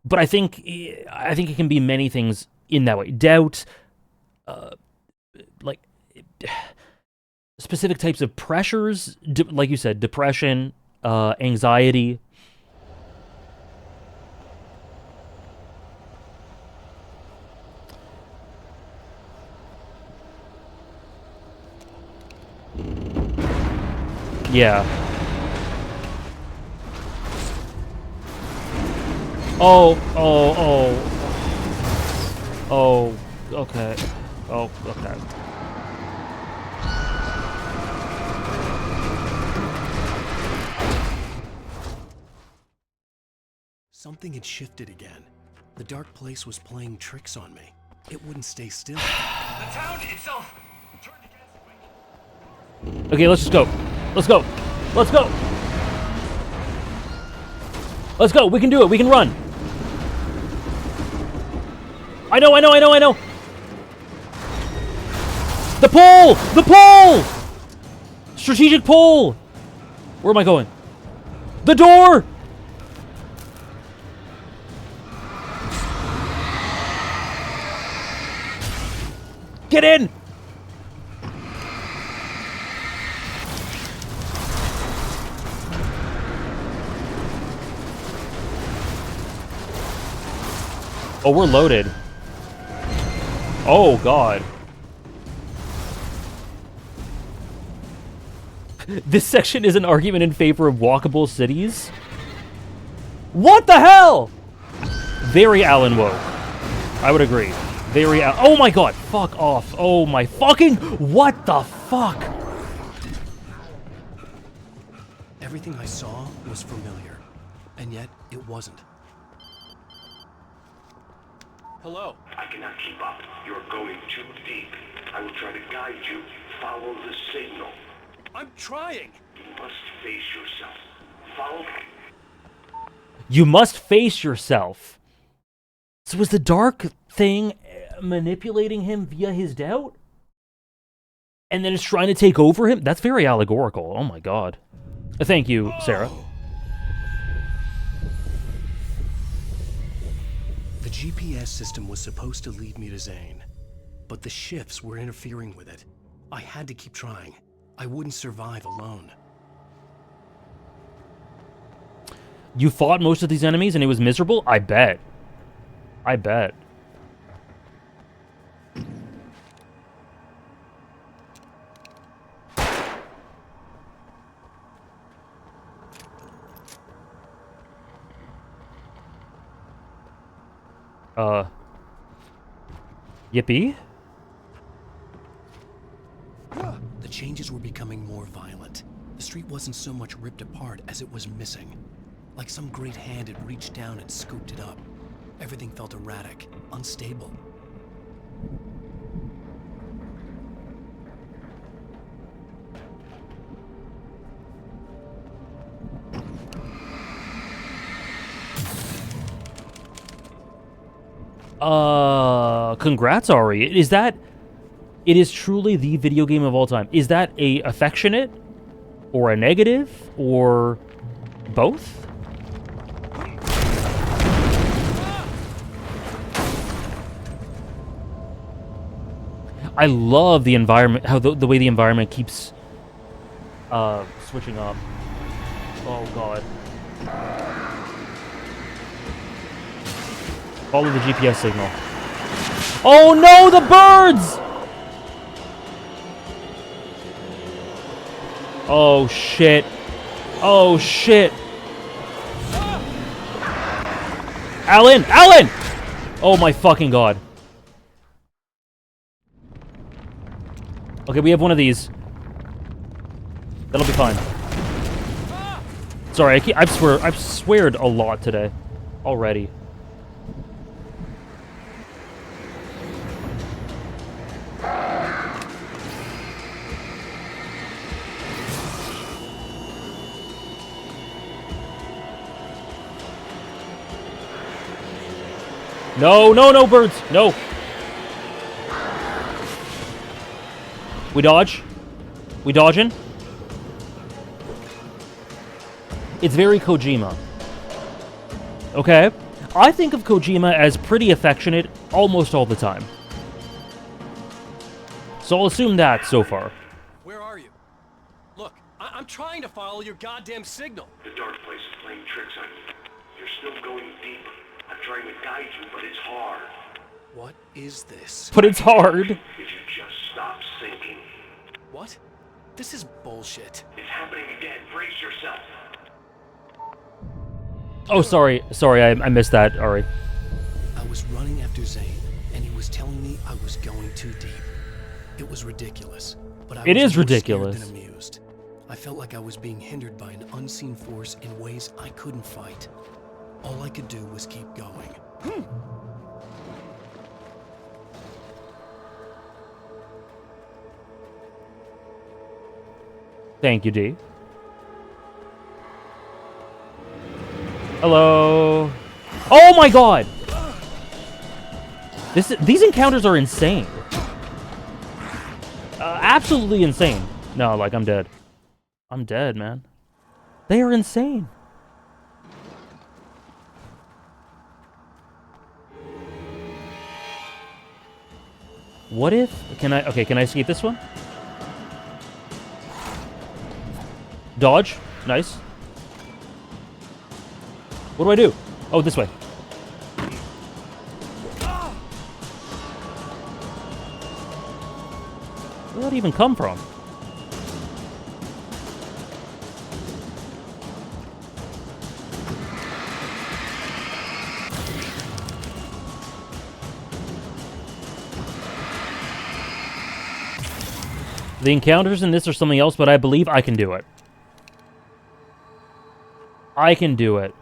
but I think it can be many things in that way. Doubt, like specific types of pressures, like you said, depression, anxiety. Yeah. Oh, okay. Oh, okay. Something had shifted again. The dark place was playing tricks on me. It wouldn't stay still. The town itself turned against Wake. Okay, let's just go. Let's go. Let's go. Let's go. We can do it. We can run. I know. The pole! The pole! Strategic pole! Where am I going? The door! Get in! Oh, we're loaded. Oh, God. This section is an argument in favor of walkable cities. What the hell? Very Alan Woke. I would agree. Very oh my God. Fuck off. Oh my fucking... What the fuck? Everything I saw was familiar, and yet it wasn't. Hello. I cannot keep up. You're going too deep. I will try to guide you. Follow the signal. I'm trying. You must face yourself. Follow. You must face yourself. So was the dark thing manipulating him via his doubt? And then it's trying to take over him? That's very allegorical. Oh my God. Thank you, Sarah. The GPS system was supposed to lead me to Zane, but the shifts were interfering with it. I had to keep trying. I wouldn't survive alone. You fought most of these enemies and it was miserable? I bet. I bet. Yippee? The changes were becoming more violent. The street wasn't so much ripped apart as it was missing. Like some great hand had reached down and scooped it up. Everything felt erratic, unstable. Congrats, Ari. Is that... It is truly the video game of all time. Is that a affectionate? Or a negative? Or both? I love the environment, how the way the environment keeps switching up. Oh, God. Follow the GPS signal. Oh no, the birds! Oh shit. Oh shit. Alan! Alan! Oh my fucking God. Okay, we have one of these. That'll be fine. Sorry, I've sweared a lot today. Already. No, no, no, birds. No. We dodge. We dodging. It's very Kojima. Okay. I think of Kojima as pretty affectionate almost all the time. So I'll assume that so far. Where are you? Look, I'm trying to follow your goddamn signal. The dark place is playing tricks on you. You're still going deeper. I'm trying to guide you, but it's hard. What is this? But it's hard. If you just stop sinking. What? This is bullshit. It's happening again. Brace yourself. Oh, sorry. Sorry, I missed that, Ari. I was running after Zane, and he was telling me I was going too deep. It was ridiculous, but I It was is more ridiculous. scared than amused. I felt like I was being hindered by an unseen force in ways I couldn't fight. All I could do was keep going. Thank you, D. Hello. Oh my god! These encounters are insane. Absolutely insane. No, like, I'm dead. I'm dead, man. They are insane. What if... Can I... Okay, can I escape this one? Dodge. Nice. What do I do? Oh, this way. Where did that even come from? The encounters in this are something else, but I believe I can do it. I can do it.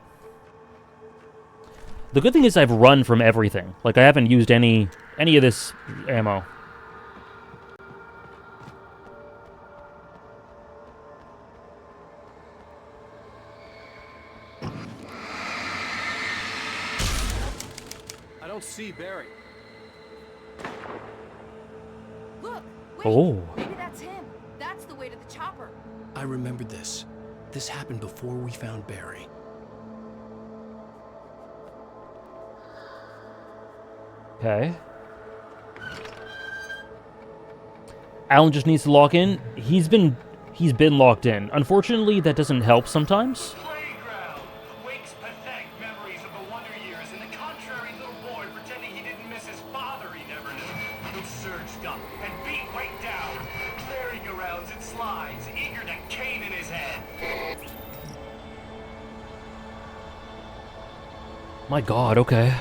The good thing is I've run from everything. Like, I haven't used any of this ammo. I don't see Barry. Look! Wait! Oh. Maybe that's him. That's the way to the chopper. I remembered this. This happened before we found Barry. Okay. Alan just needs to lock in. He's been locked in. Unfortunately, that doesn't help sometimes. Playground. Wake's pathetic memories of the Wonder Years and the contrary little boy pretending he didn't miss his father he never knew. Who surged up and beat Wake down. Merry-go-rounds and slides, eager to cane in his head. My god, okay.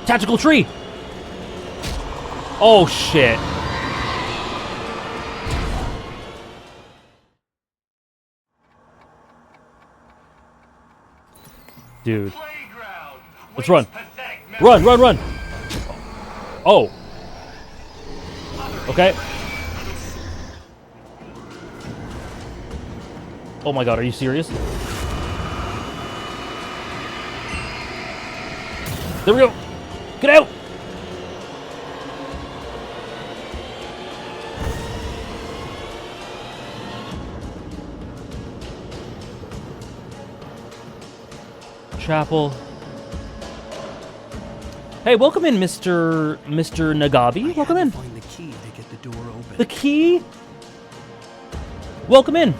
Tactical tree! Oh, shit. Dude. Playground. Let's run. Wake's pathetic Run, run, run! Oh. Okay. Oh my god, are you serious? There we go! Get out! Chapel. Hey, welcome in, Mr. Nagabi. Welcome in. Find the key to get the door open. The key? Welcome in.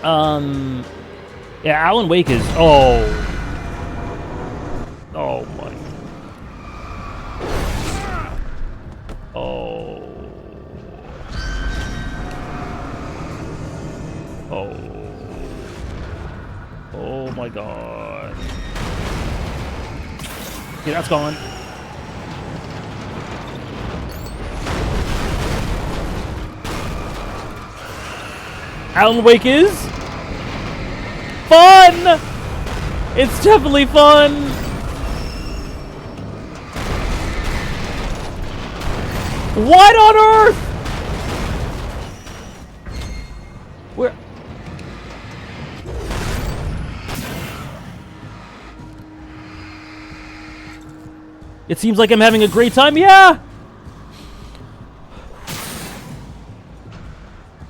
Yeah, Alan Wake is... Oh. Oh, my. Oh. Oh. Oh, my God. Okay, that's gone. Alan Wake is... fun! It's definitely fun! What on earth?! Where... It seems like I'm having a great time, yeah!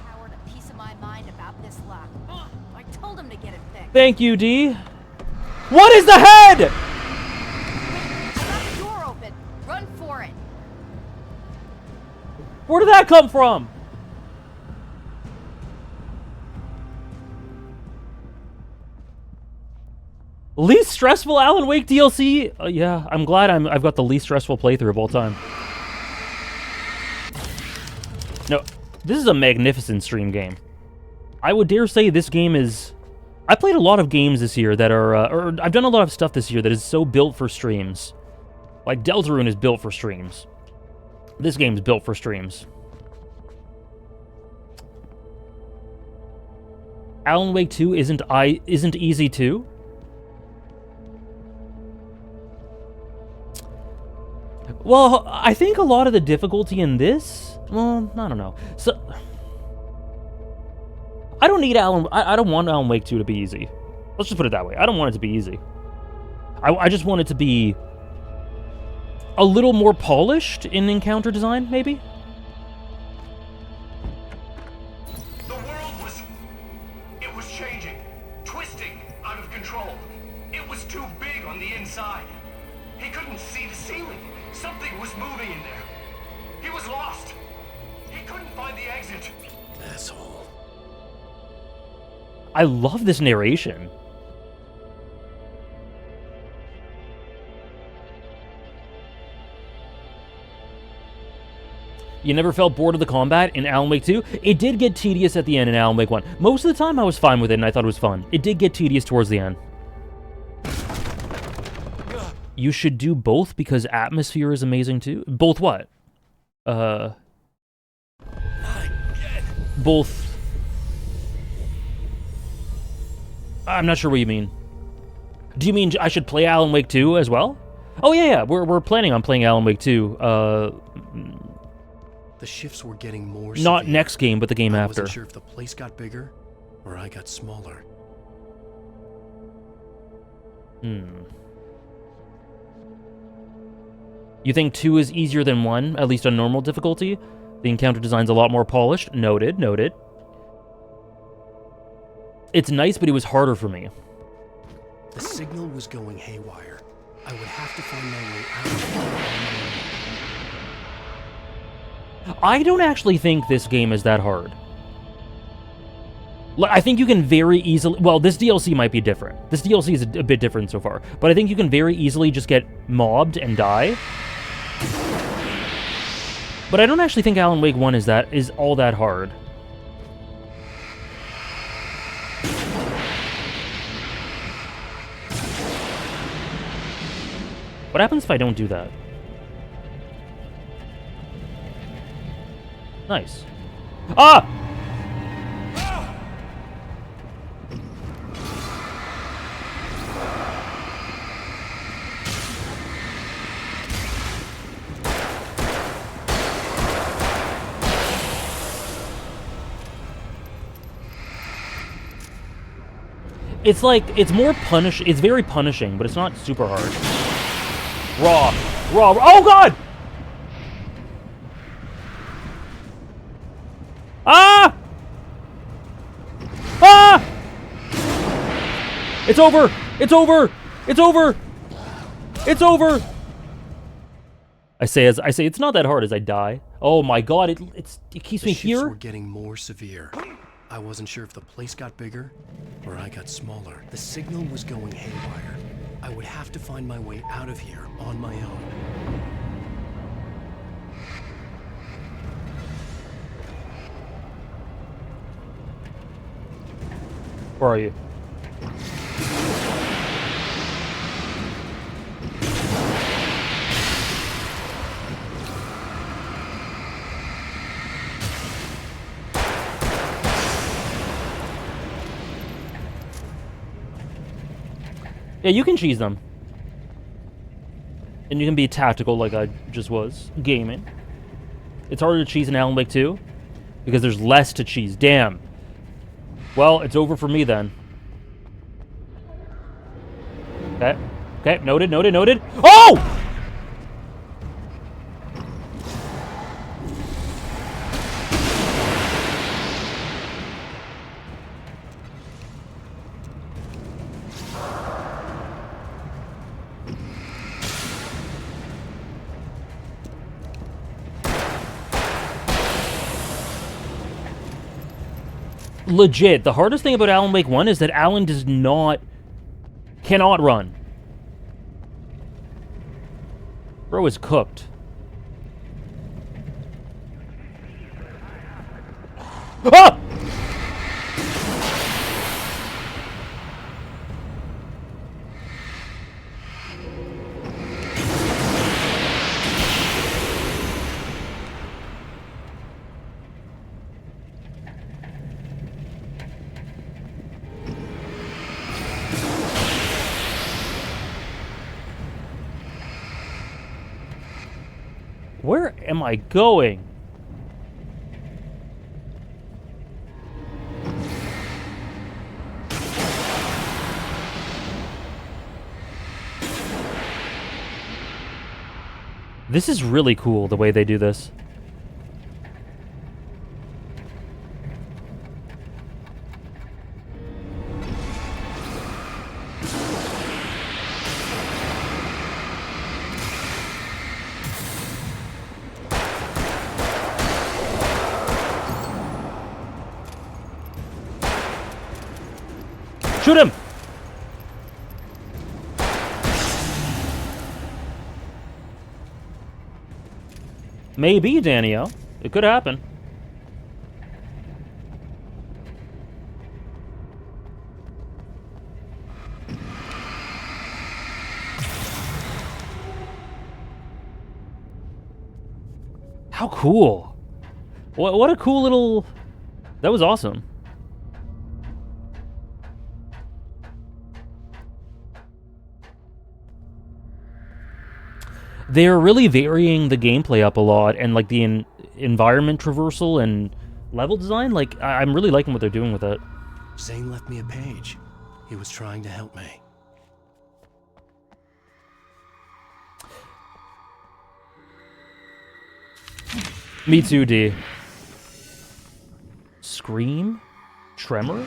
Howard a piece of my mind about this lock. I told him to get it fixed. Thank you, D. What is the head?! I got the door open. Run for it. Where did that come from? Least stressful Alan Wake DLC? Yeah, I'm glad I've got the least stressful playthrough of all time. No, this is a magnificent stream game. I would dare say this game is... I played a lot of games this year that are... or I've done a lot of stuff this year that is so built for streams. Like, Deltarune is built for streams. This game's built for streams. Alan Wake 2 isn't easy too? Well, I think a lot of the difficulty in this... Well, I don't know. So... I don't need I don't want Alan Wake 2 to be easy. Let's just put it that way. I don't want it to be easy. I just want it to be... a little more polished in encounter design, maybe? The world was... it was changing, twisting, out of control. It was too big on the inside. He couldn't see the ceiling. Something was moving in there. He was lost. He couldn't find the exit. Asshole. I love this narration. You never felt bored of the combat in Alan Wake 2? It did get tedious at the end in Alan Wake 1. Most of the time I was fine with it and I thought it was fun. It did get tedious towards the end. You should do both because atmosphere is amazing too. Both what? Both. I'm not sure what you mean. Do you mean I should play Alan Wake 2 as well? Oh yeah, we're planning on playing Alan Wake 2. The shifts were getting more not severe. next game, but the game I after. wasn't sure if the place got bigger or I got smaller. You think 2 is easier than 1, at least on normal difficulty? The encounter design's a lot more polished. Noted, noted. It's nice, but it was harder for me. The signal was going haywire. I would have to find my way out of here. I don't actually think this game is that hard. I think you can very easily... Well, this DLC might be different. This DLC is a bit different so far. But I think you can very easily just get mobbed and die. But I don't actually think Alan Wake 1 is all that hard. What happens if I don't do that? Nice. Ah! It's like, it's very punishing, but it's not super hard. Raw. Oh god! Ah! Ah! It's over! It's over! It's over! It's over! I say it's not that hard as I die. Oh my god, it keeps me here. The shifts were getting more severe. I wasn't sure if the place got bigger or I got smaller. The signal was going haywire. I would have to find my way out of here on my own. Where are you? Yeah, you can cheese them. And you can be tactical like I just was. Gaming. It's harder to cheese in Alan Wake 2 because there's less to cheese. Damn. Well, it's over for me then. Okay. Okay, noted, noted, noted. Oh! Legit, the hardest thing about Alan Wake 1 is that Alan cannot run. Bro is cooked. Ah! Where am I going? This is really cool, the way they do this. Shoot him! Maybe, Danielle. It could happen. How cool. What a cool little... That was awesome. They're really varying the gameplay up a lot, and like the environment traversal and level design. Like, I'm really liking what they're doing with it. Zane left me a page. He was trying to help me. Me too, D. Scream? Tremor?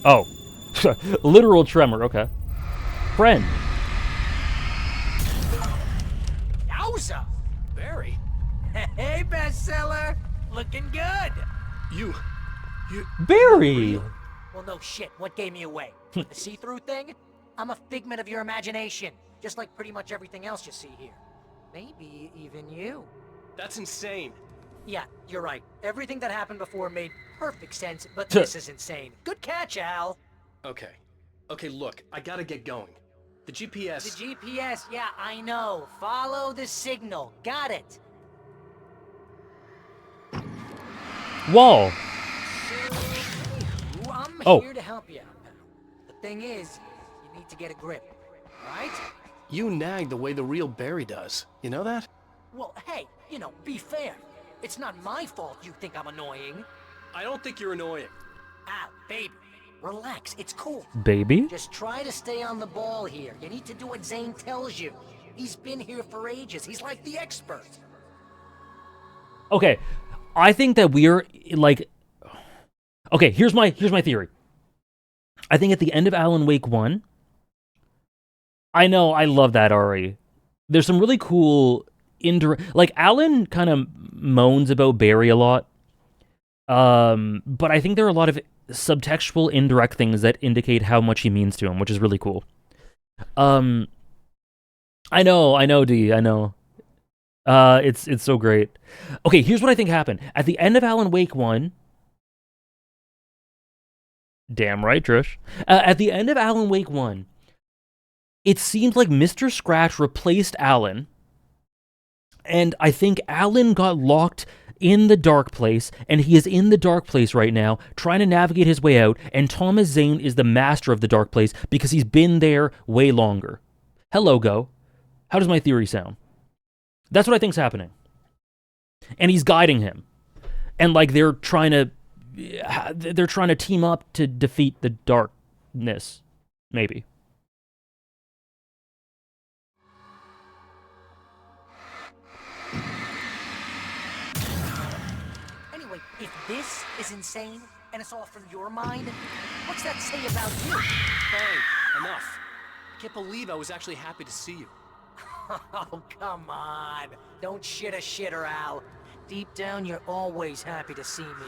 Oh. Literal tremor, okay. Friend. Yowza! Barry. Hey, bestseller! Looking good! You... Barry! Well, no shit. What gave me away? The see-through thing? I'm a figment of your imagination, just like pretty much everything else you see here. Maybe even you. That's insane. Yeah, you're right. Everything that happened before made perfect sense, but this is insane. Good catch, Al. Okay. Okay, look, I gotta get going. The GPS... The GPS, yeah, I know. Follow the signal. Got it. Wall. So, I'm Oh. here to help you out, pal. The thing is, you need to get a grip, right? You nag the way the real Barry does. You know that? Well, hey, you know, be fair. It's not my fault you think I'm annoying. I don't think you're annoying. Al, baby, relax, it's cool. Baby? Just try to stay on the ball here. You need to do what Zane tells you. He's been here for ages. He's like the expert. Okay. I think that we're like... Okay, here's my theory. I think at the end of Alan Wake 1... I know, I love that, Ari. There's some really cool... Like, Alan kind of moans about Barry a lot. But I think there are a lot of subtextual, indirect things that indicate how much he means to him, which is really cool. I know, D, I know. It's so great. Okay, here's what I think happened. At the end of Alan Wake 1... Damn right, Trish. At the end of Alan Wake 1, it seemed like Mr. Scratch replaced Alan, and I think Alan got locked in the dark place, and he is in the dark place right now, trying to navigate his way out, and Thomas Zane is the master of the dark place because he's been there way longer. Hello, Go. How does my theory sound? That's what I think's happening. And he's guiding him. And like they're trying to team up to defeat the darkness. Maybe. Anyway, if this is insane and it's all from your mind, what's that say about you? Fine, enough. I can't believe I was actually happy to see you. Oh, come on. Don't shit a shitter, Al. Deep down, you're always happy to see me.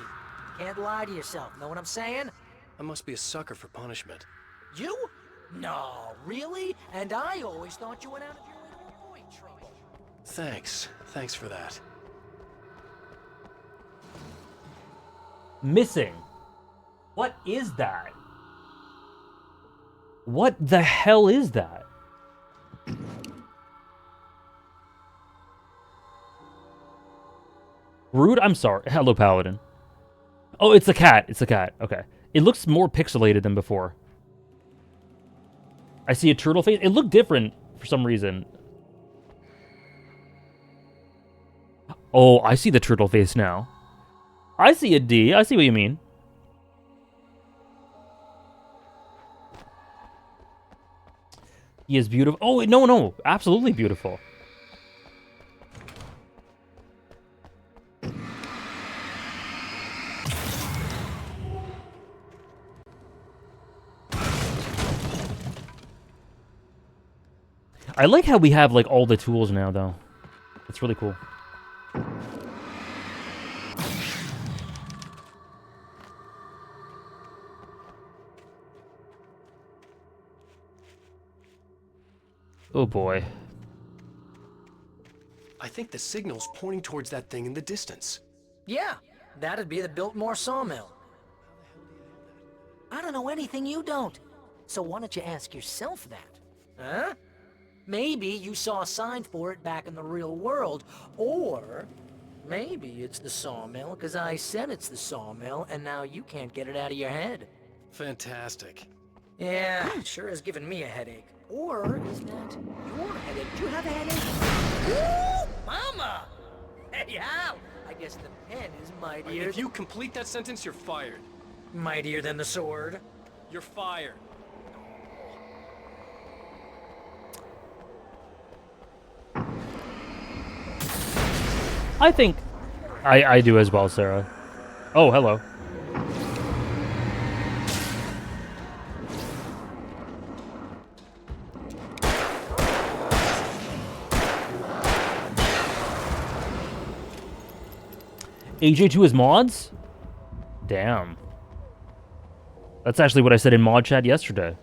Can't lie to yourself, know what I'm saying? I must be a sucker for punishment. You? No, really? And I always thought you went out of your way to avoid trouble. Thanks. Thanks for that. Missing. What is that? What the hell is that? Rude? I'm sorry. Hello, Paladin. Oh, it's a cat. It's a cat. Okay. It looks more pixelated than before. I see a turtle face. It looked different for some reason. Oh, I see the turtle face now. I see a D. I see what you mean. He is beautiful. Oh, no. Absolutely beautiful. I like how we have, like, all the tools now, though. It's really cool. Oh, boy. I think the signal's pointing towards that thing in the distance. Yeah, that'd be the Biltmore sawmill. I don't know anything you don't. So why don't you ask yourself that? Huh? Maybe you saw a sign for it back in the real world, or maybe it's the sawmill because I said it's the sawmill and now you can't get it out of your head. Fantastic. Yeah, it sure has given me a headache. Or is that your headache? Do you have a headache? Woo! Mama! Hey, how? I guess the pen is mightier. If you complete that sentence, you're fired. Mightier than the sword? You're fired. I think I do as well, Sarah. Oh, hello. AJ to his mods? Damn. That's actually what I said in mod chat yesterday.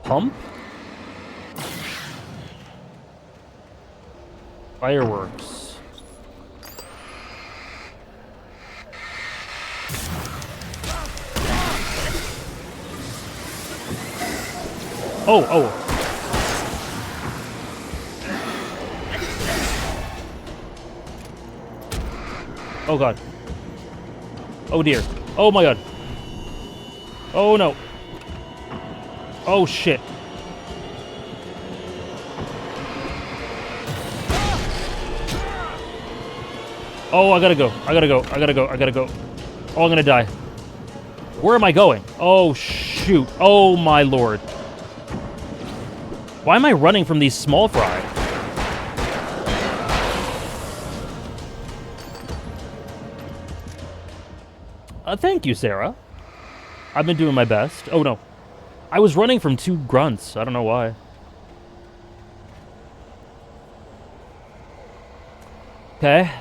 Pump? Fireworks. Oh. Oh god. Oh dear. Oh my god. Oh no. Oh shit. Oh, I gotta go. Oh, I'm gonna die. Where am I going? Oh, shoot. Oh, my lord. Why am I running from these small fry? Thank you, Sarah. I've been doing my best. Oh, no. I was running from 2 grunts. I don't know why. Okay.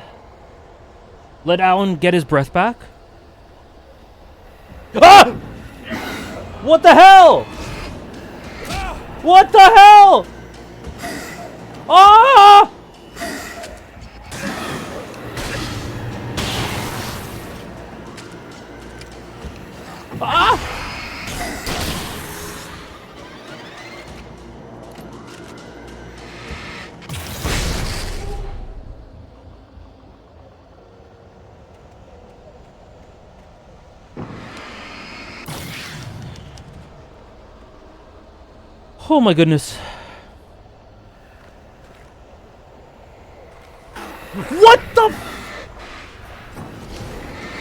Let Alan get his breath back. Ah! What the hell? What the hell? Ah! Ah! Oh my goodness. What the?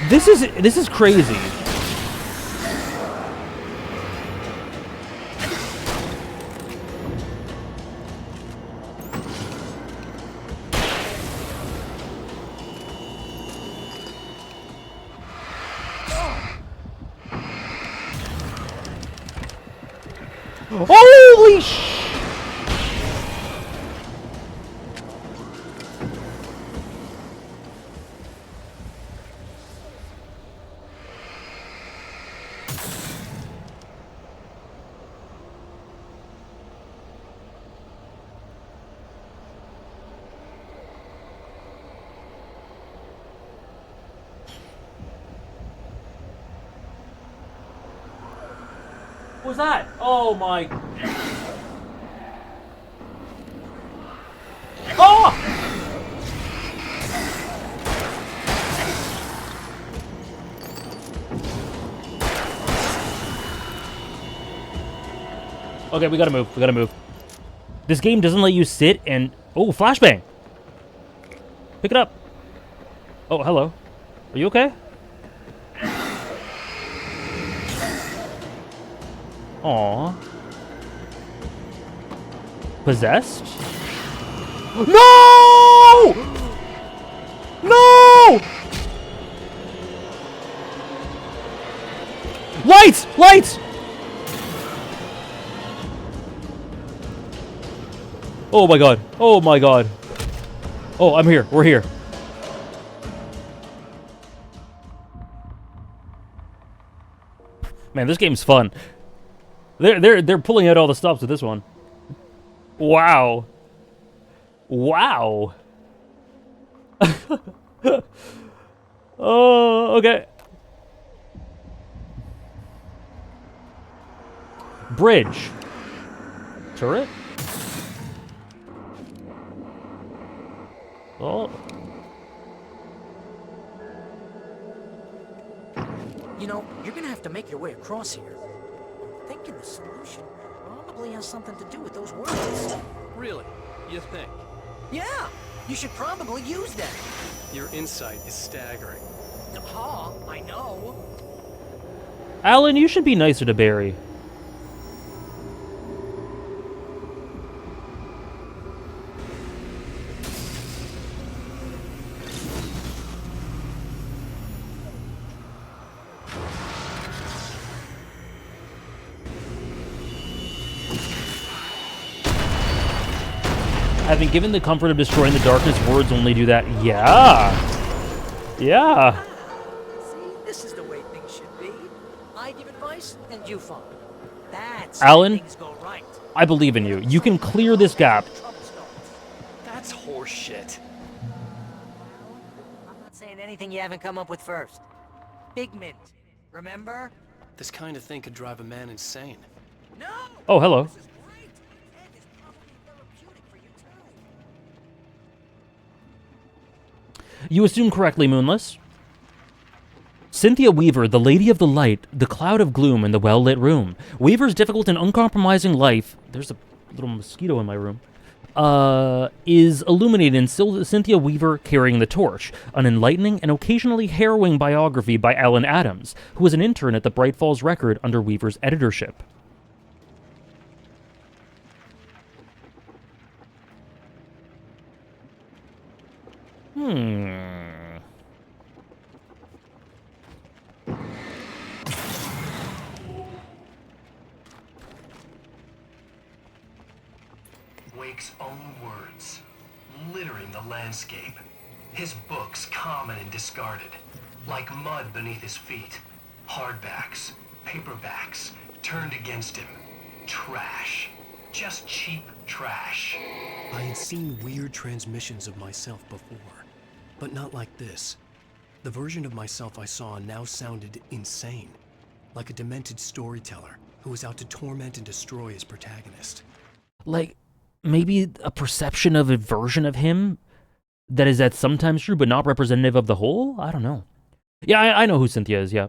This is crazy. Holy sh! What was that? Oh my... Oh! Okay, we gotta move. We gotta move. This game doesn't let you sit and... Oh, flashbang! Pick it up. Oh, hello. Are you okay? Aww. Possessed? No! No! Lights! Lights! Oh my god. Oh my god. Oh, I'm here. We're here. Man, this game's fun. They're pulling out all the stops with this one. Wow. Wow. Oh, okay. Bridge. Turret? Oh. You know, you're gonna have to make your way across here. I'm thinking the solution probably has something to do with those words. Really? You think? Yeah! You should probably use that. Your insight is staggering. Ha! I know. Alan, you should be nicer to Barry. Having given the comfort of destroying the darkness, words only do that. Yeah. Yeah. See, this is the way things should be. I give advice, and you follow. That's Alan, how things go right. I believe in you. You can clear this gap. That's horseshit. I'm not saying anything you haven't come up with first. Figment, remember? This kind of thing could drive a man insane. No! Oh, hello. You assume correctly, Moonless. Cynthia Weaver, the Lady of the Light, the cloud of gloom in the well-lit room. Weaver's difficult and uncompromising life... There's a little mosquito in my room. Is illuminated in Cynthia Weaver Carrying the Torch, an enlightening and occasionally harrowing biography by Alan Adams, who was an intern at the Bright Falls Record under Weaver's editorship. Wake's own words, littering the landscape. His books common and discarded, like mud beneath his feet. Hardbacks, paperbacks, turned against him. Trash. Just cheap trash. I had seen weird transmissions of myself before, but not like this. The version of myself I saw now sounded insane, like a demented storyteller who was out to torment and destroy his protagonist. Like, maybe a perception of a version of him that is at sometimes true, but not representative of the whole? I don't know. Yeah, I know who Cynthia is, yeah.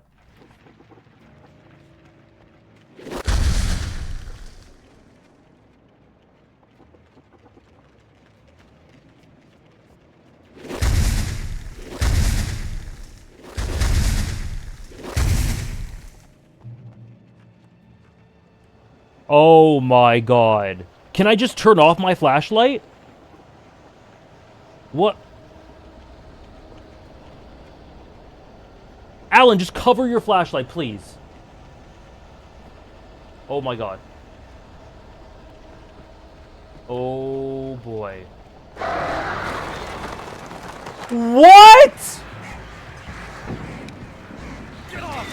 Oh my god. Can I just turn off my flashlight? What? Alan, just cover your flashlight, please. Oh my god. Oh boy. What? Get off!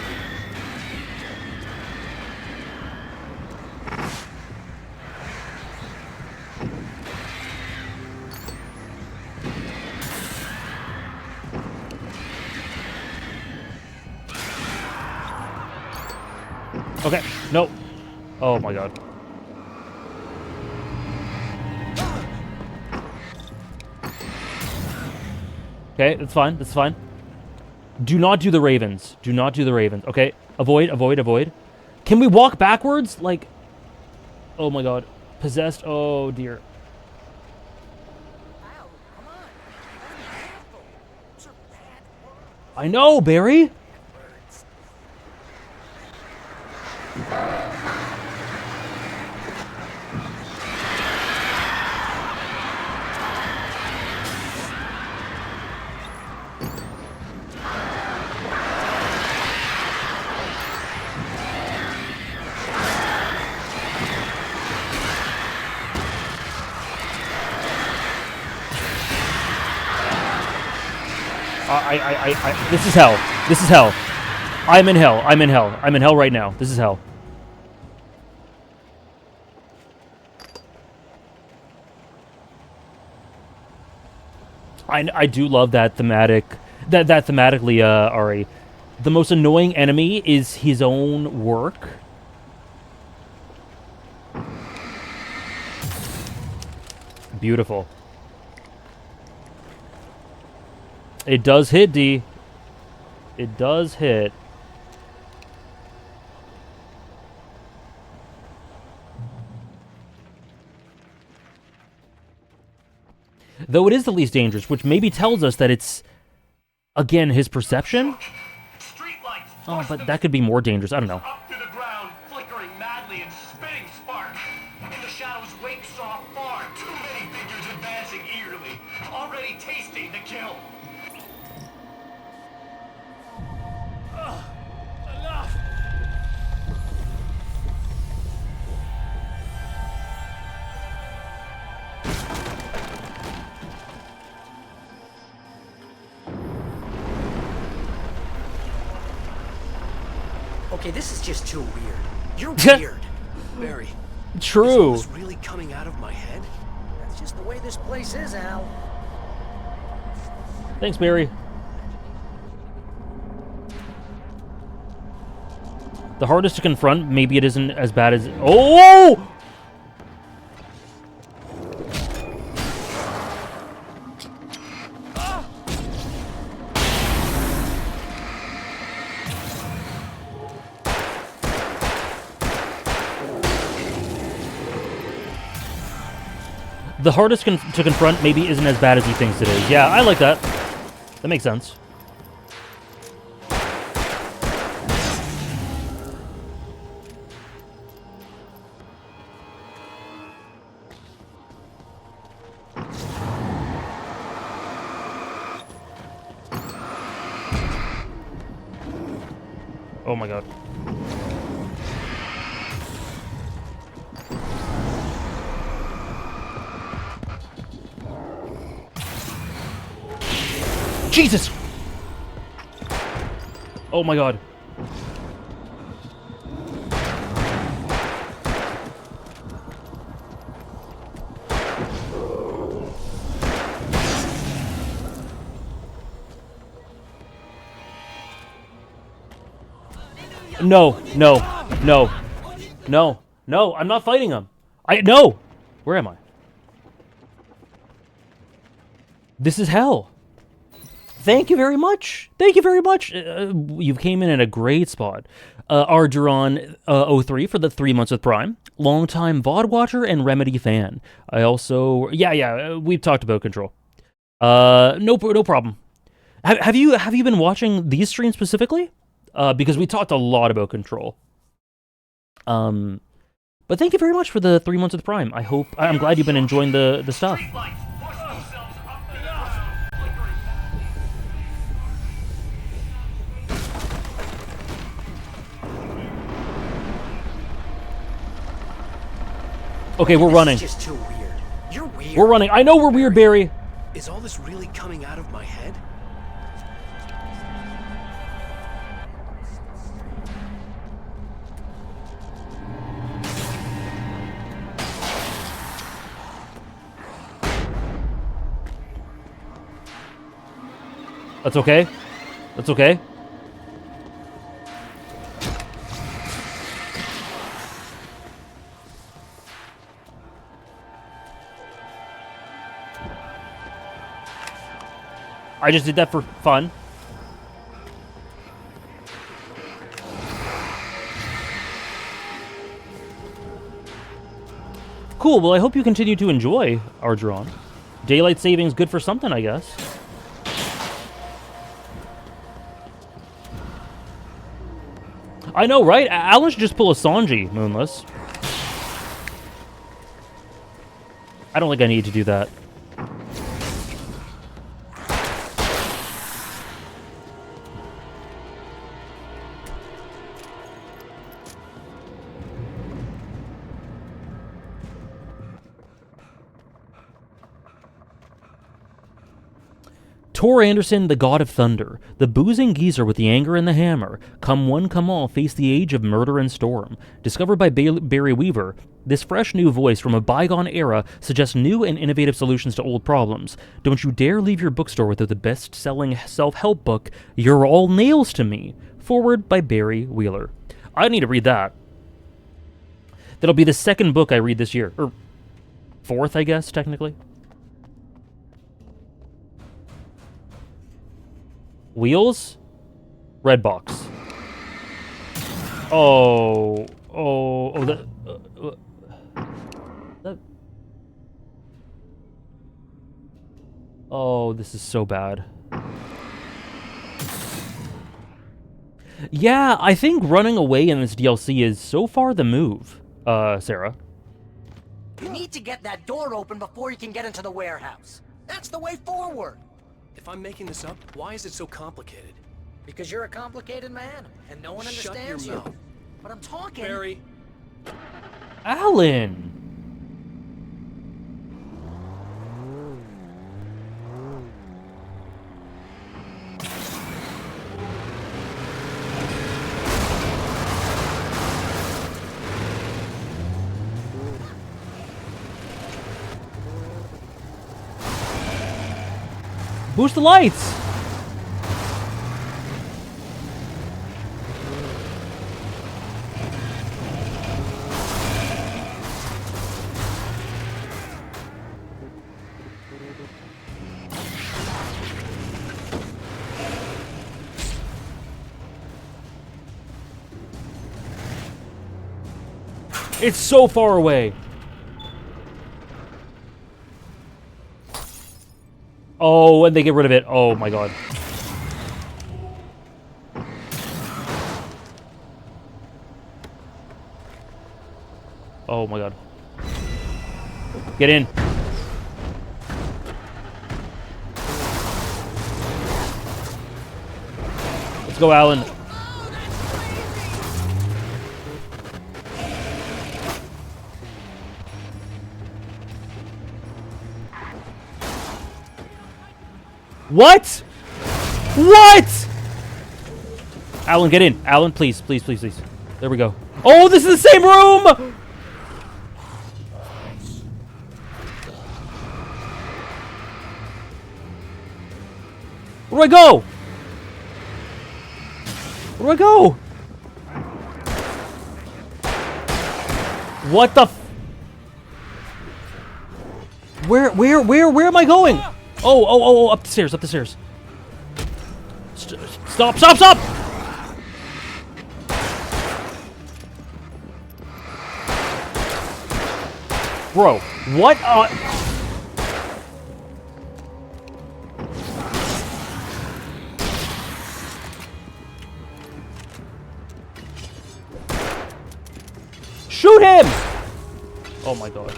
Okay, no. Oh my god. Okay, that's fine, that's fine. Do not do the ravens. Do not do the ravens. Okay, avoid, avoid, avoid. Can we walk backwards? Like, oh my god. Possessed, oh dear. I know, Barry. This is hell. This is hell. I'm in hell. I'm in hell. I'm in hell right now. This is hell. I do love that thematic, that thematically, Ari. The most annoying enemy is his own work. Beautiful. It does hit, D. It does hit. Though it is the least dangerous, which maybe tells us that it's, again, his perception? Oh, but that could be more dangerous. I don't know. Up to the ground, flickering madly and spitting sparks. In the shadows, Wake saw far too many figures advancing eagerly, already tasting the kill. Enough! Okay, this is just too weird. You're weird. Barry. True. Is all this really coming out of my head? That's just the way this place is, Al. Thanks, Barry. The hardest to confront, maybe it isn't as bad as... Oh! The hardest to confront maybe isn't as bad as he thinks it is. Yeah, I like that. That makes sense. Oh my god. Jesus! Oh my god. No, no, no, no, no, I'm not fighting him. No! Where am I? This is hell. Thank you very much. Thank you very much. You came in a great spot. Argeron 03 for the 3 months with Prime. Longtime VOD watcher and Remedy fan. I also... Yeah, we've talked about Control. No problem. Have you been watching these streams specifically? Because we talked a lot about Control. But thank you very much for the 3 months with Prime. I'm glad you've been enjoying the stuff. Okay, we're running. This is just too weird. You're weird. We're running. I know we're weird, Barry. Is all this really coming out of my head? That's okay. That's okay. I just did that for fun. Cool, well I hope you continue to enjoy Argeron. Daylight savings good for something, I guess. I know, right? Alan should just pull a Sanji, Moonless. I don't think I need to do that. Tor Anderson, the god of thunder, the boozing geezer with the anger and the hammer, come one, come all, face the age of murder and storm. Discovered by Barry Weaver, this fresh new voice from a bygone era suggests new and innovative solutions to old problems. Don't you dare leave your bookstore without the best-selling self-help book, You're All Nails to Me, forward by Barry Wheeler. I need to read that. That'll be the second book I read this year. Or fourth, I guess, technically. Wheels? Redbox. Oh, this is so bad. Yeah, I think running away in this DLC is so far the move, Sarah. You need to get that door open before you can get into the warehouse. That's the way forward. If I'm making this up, why is it so complicated? Because you're a complicated man, and no one understands your you. mouth. But I'm talking. Barry. Alan! Boost the lights! It's so far away. Oh, and they get rid of it. Oh my god. Oh my god. Get in. Let's go, Alan. What? What? Alan, get in. Alan, please, please, please, please. There we go. Oh, this is the same room! Where do I go? Where do I go? What the f- Where am I going? Oh, up the stairs, up the stairs. Stop, stop, stop! Bro, what Shoot him! Oh my god.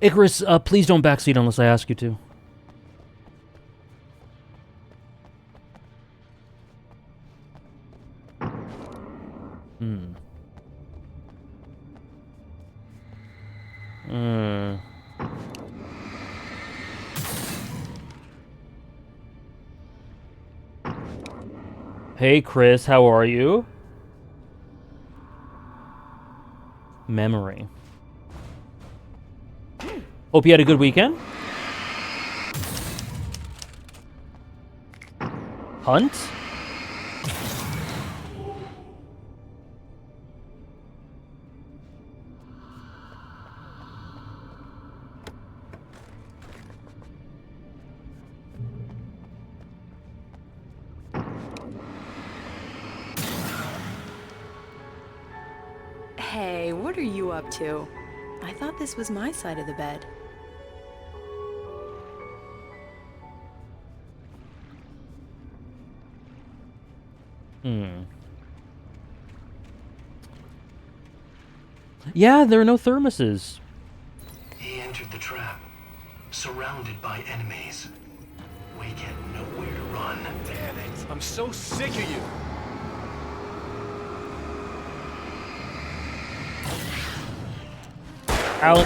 Icarus, please don't backseat unless I ask you to. Hey, Chris, how are you? Memory. Hope you had a good weekend. Hunt? Hey, what are you up to? I thought this was my side of the bed. Yeah, there are no thermoses. He entered the trap, surrounded by enemies. Wake had nowhere to run. Damn it! I'm so sick of you! Alan.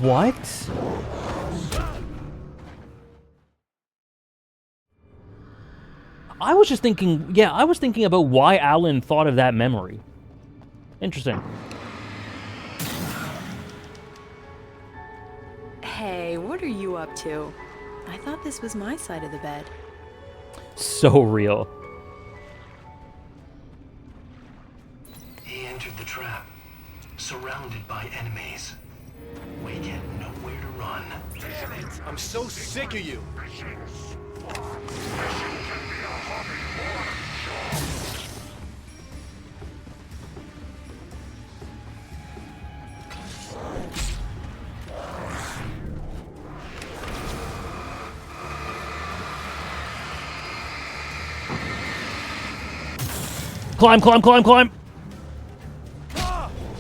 What? I was just thinking, yeah, I was thinking about why Alan thought of that memory. Interesting. Hey, what are you up to? I thought this was my side of the bed. So real. He entered the trap, surrounded by enemies. Wake had nowhere to run. Damn it! I'm so sick of you! Climb, climb, climb, climb!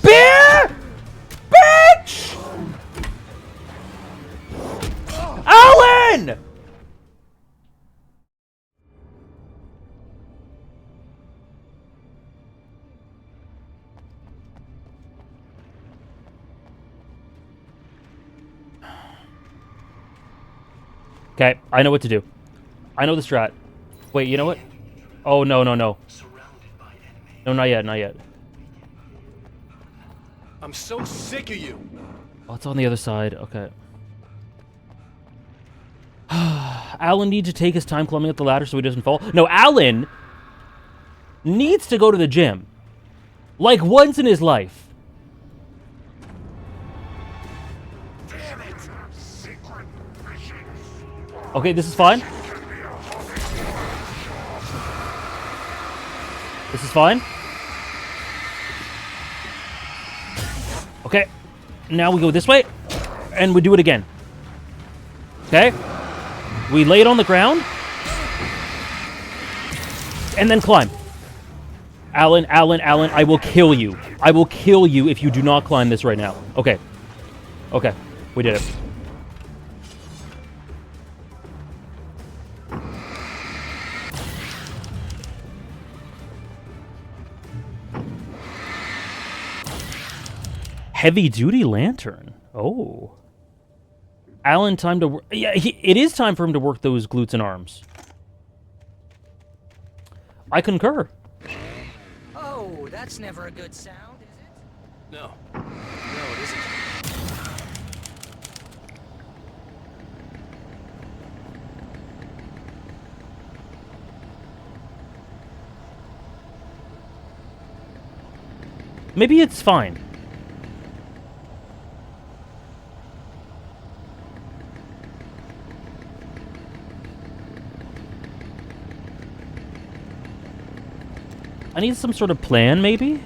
Bear! Bitch! Alan! Okay, I know what to do. I know the strat. Wait, you know what? Oh, no, no, no. No, not yet, not yet. I'm so sick of you! Oh, it's on the other side. Okay. Alan needs to take his time climbing up the ladder so he doesn't fall. No, Alan needs to go to the gym. Like once in his life. Okay, this is fine. This is fine. Okay. Now we go this way. And we do it again. Okay. We lay it on the ground. And then climb. Alan, I will kill you. I will kill you if you do not climb this right now. Okay. Okay. We did it. Heavy-duty lantern. Oh. Alan, time to work. Yeah, it is time for him to work those glutes and arms. I concur. Oh, that's never a good sound, is it? No. No, it isn't. Maybe it's fine. I need some sort of plan, maybe?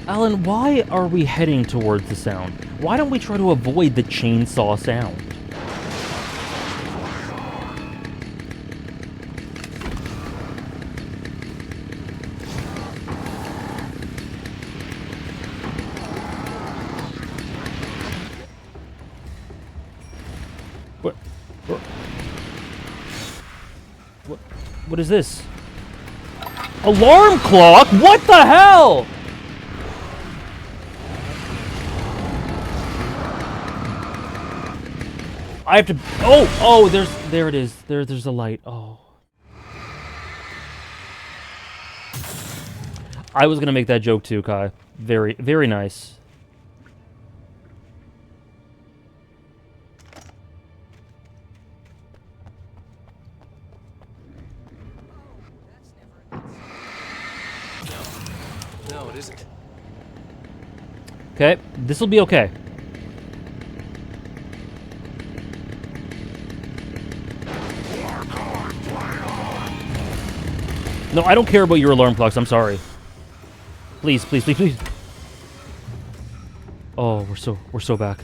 Alan, why are we heading towards the sound? Why don't we try to avoid the chainsaw sound? What is this? Alarm clock? What the hell? I have to. Oh, there it is. There's a light. Oh. I was gonna make that joke too, Kai. Very, very nice. No, it isn't. Okay, this will be okay. No, I don't care about your alarm clocks. I'm sorry. Please, please, please, please. Oh, we're so back.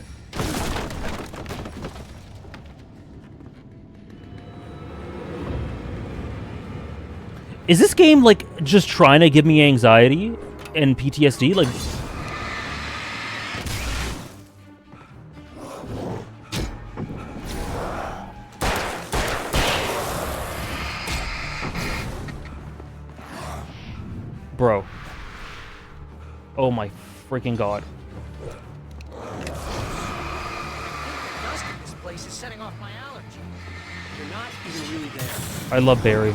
Is this game like just trying to give me anxiety and PTSD? Like, bro. Oh my freaking god. This place is setting off my allergy. You're not even really there. I love Barry.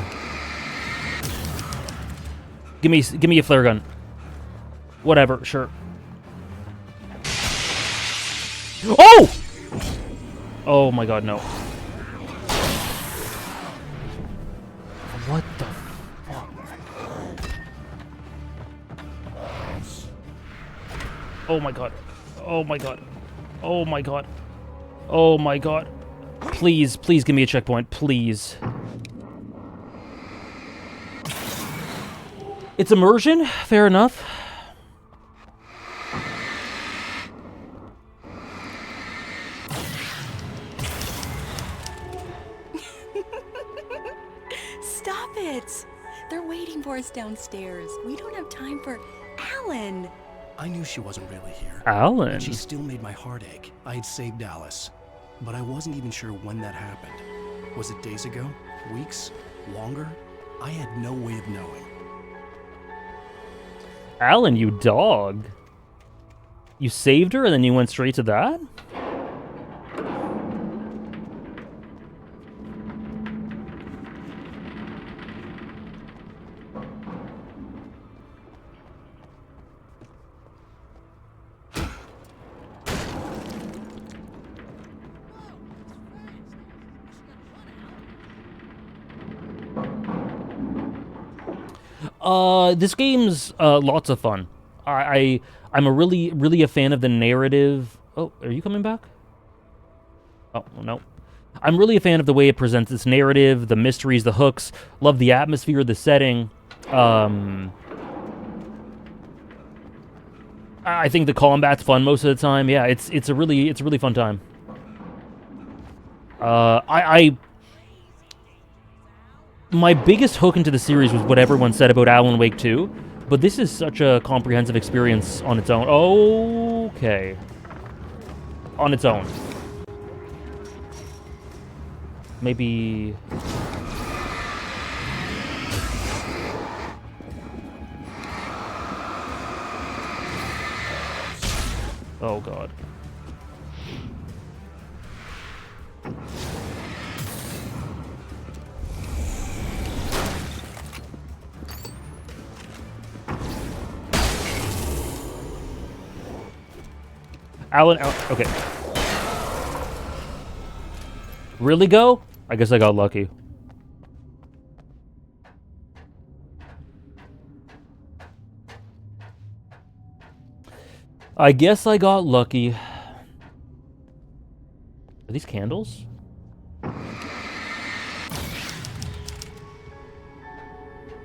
Give me a flare gun. Whatever, sure. Oh! Oh my god, no. What the fuck? Oh my god. Oh my god. Oh my god. Oh my god. Please, please give me a checkpoint, please. It's immersion, fair enough. Stop it! They're waiting for us downstairs. We don't have time for Alan. I knew she wasn't really here. Alan? And she still made my heart ache. I had saved Alice, but I wasn't even sure when that happened. Was it days ago? Weeks? Longer? I had no way of knowing. Alan, you dog. You saved her and then you went straight to that? This game's lots of fun. I'm really a fan of the narrative. Oh, are you coming back? Oh, no. I'm really a fan of the way it presents its narrative, the mysteries, the hooks. Love the atmosphere, the setting. I think the combat's fun most of the time. Yeah, it's a really fun time. My biggest hook into the series was what everyone said about Alan Wake 2, but this is such a comprehensive experience on its own. Okay. On its own. Maybe... Oh, God. Alan, okay. Really go? I guess I got lucky. I guess I got lucky. Are these candles?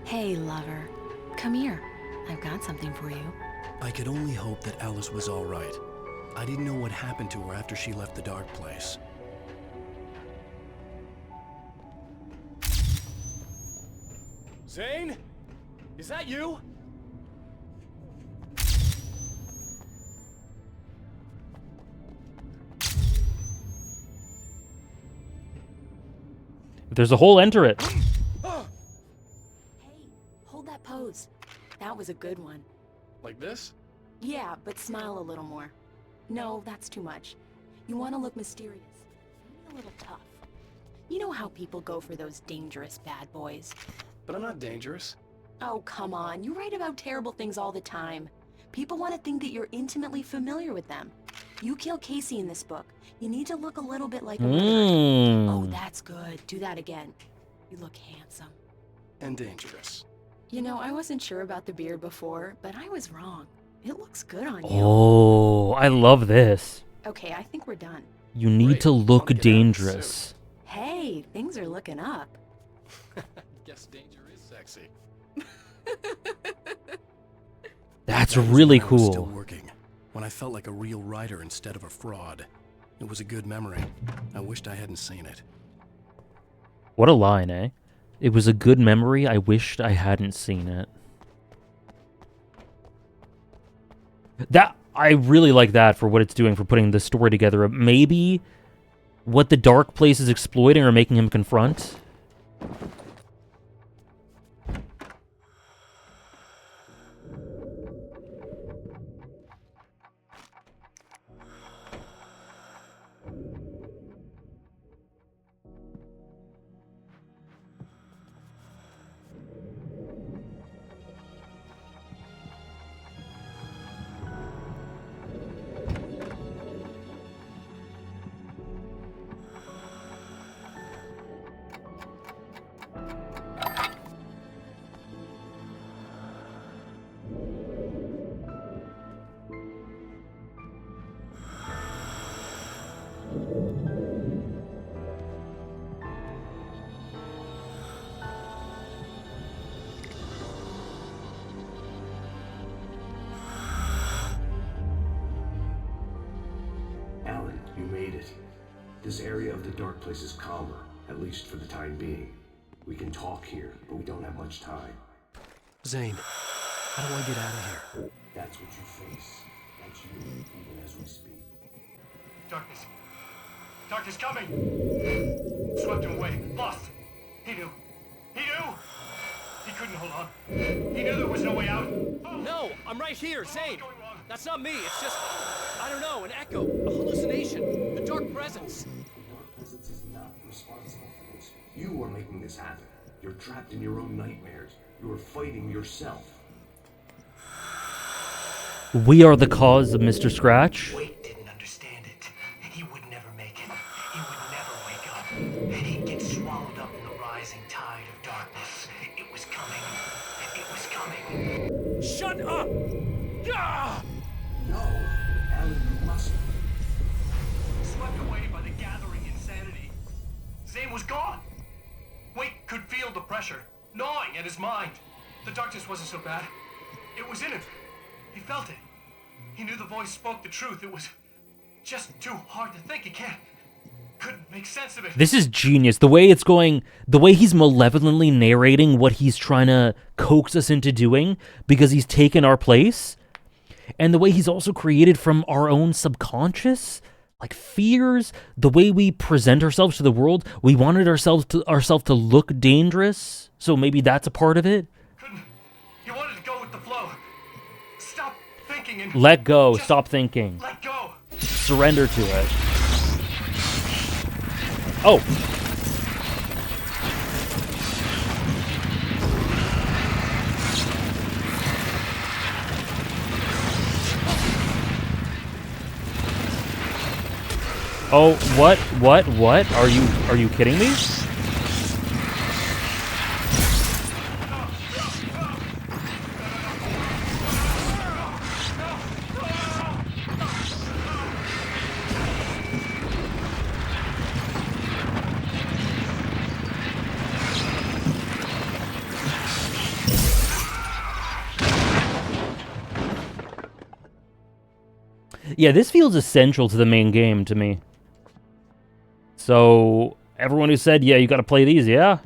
Hey, lover. Come here. I've got something for you. I could only hope that Alice was all right. I didn't know what happened to her after she left the dark place. Zane? Is that you? If there's a hole, enter it. Hey, hold that pose. That was a good one. Like this? Yeah, but smile a little more. No, that's too much. You want to look mysterious. Maybe a little tough. You know how people go for those dangerous bad boys. But I'm not dangerous. Oh, come on. You write about terrible things all the time. People want to think that you're intimately familiar with them. You kill Casey in this book. You need to look a little bit like a murderer. Oh, that's good. Do that again. You look handsome. And dangerous. You know, I wasn't sure about the beard before, but I was wrong. It looks good on you. Oh, I love this. Okay, I think we're done. You need to look dangerous. Hey, things are looking up. Guess danger is sexy. That's really When I was still cool. working, when I felt like a real writer instead of a fraud. It was a good memory. I wished I hadn't seen it. What a line, eh? It was a good memory. I wished I hadn't seen it. I really like that for what it's doing, for putting the story together. Maybe what the dark place is exploiting or making him confront. Alan, you made it. This area of the dark place is calmer, at least for the time being. We can talk here, but we don't have much time. Zane, how do I get out of here? That's what you face. That's you, even as we speak. Darkness. Darkness coming! Swept him away. Lost. He knew. He knew! He couldn't hold on. He knew there was no way out. No, I'm right here, Zane. That's not me. It's just, I don't know, an echo, a hallucination, the dark presence. The dark presence is not responsible for this. You are making this happen. You're trapped in your own nightmares. You are fighting yourself. We are the cause of Mr. Scratch. Wake didn't understand it. He would never make it. He would never wake up. He'd get swallowed up in the rising tide of darkness. It was coming. It was coming. Shut up! Ah! No, Alan, you mustn't. Swept away by the gathering insanity. Zane was gone. Wake could feel the pressure, gnawing at his mind. The darkness wasn't so bad. It was in him. He felt it. He knew the voice spoke the truth. It was just too hard to think. Couldn't make sense of it. This is genius. The way it's going, the way he's malevolently narrating what he's trying to coax us into doing because he's taken our place, and the way he's also created from our own subconscious, like fears, the way we present ourselves to the world. We wanted ourselves to look dangerous, so maybe that's a part of it. You wanted to go with the flow. Stop thinking and Let go. Stop thinking. let go. Surrender to it. Oh. Oh, what? Are you kidding me? Yeah, this feels essential to the main game to me. So, everyone who said, yeah, you gotta play these, yeah,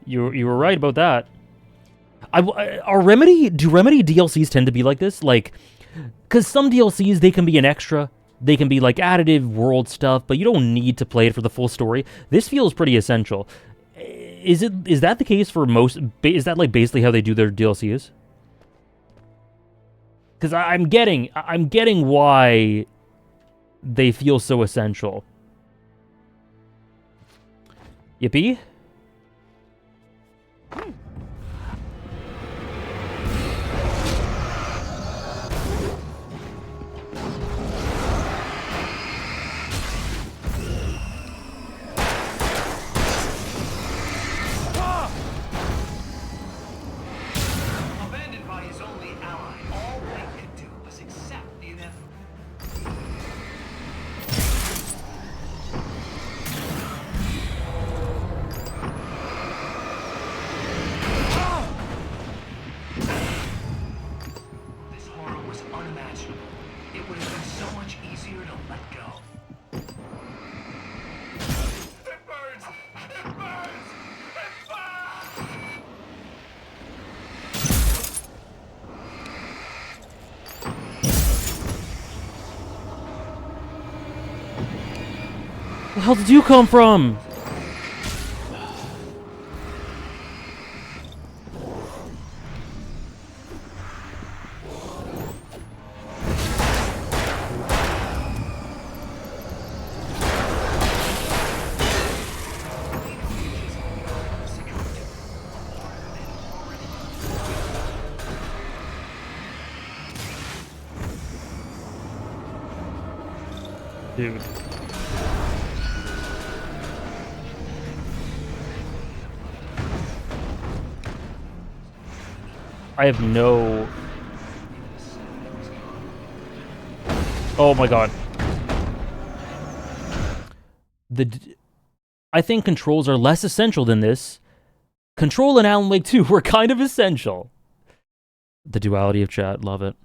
you were right about that. Do Remedy DLCs tend to be like this? Like, because some DLCs, they can be an extra, they can be like additive world stuff, but you don't need to play it for the full story. This feels pretty essential. Is that the case for most, is that like basically how they do their DLCs? Because I'm getting why they feel so essential. Yippee. Abandoned by his only ally, all Wake could do was accept the inevitable. This horror was unimaginable. It would have been so much easier to let go. It burns! It burns! It burns! Where the hell did you come from? Dude. I have no... Oh my god. I think controls are less essential than this. Control and Alan Wake 2 were kind of essential. The duality of chat, love it.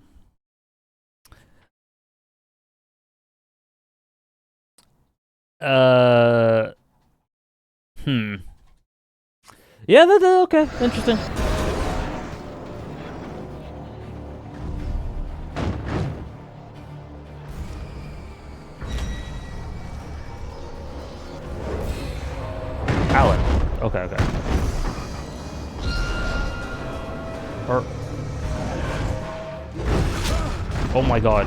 Yeah, okay, interesting. Alan. Okay. Oh my god.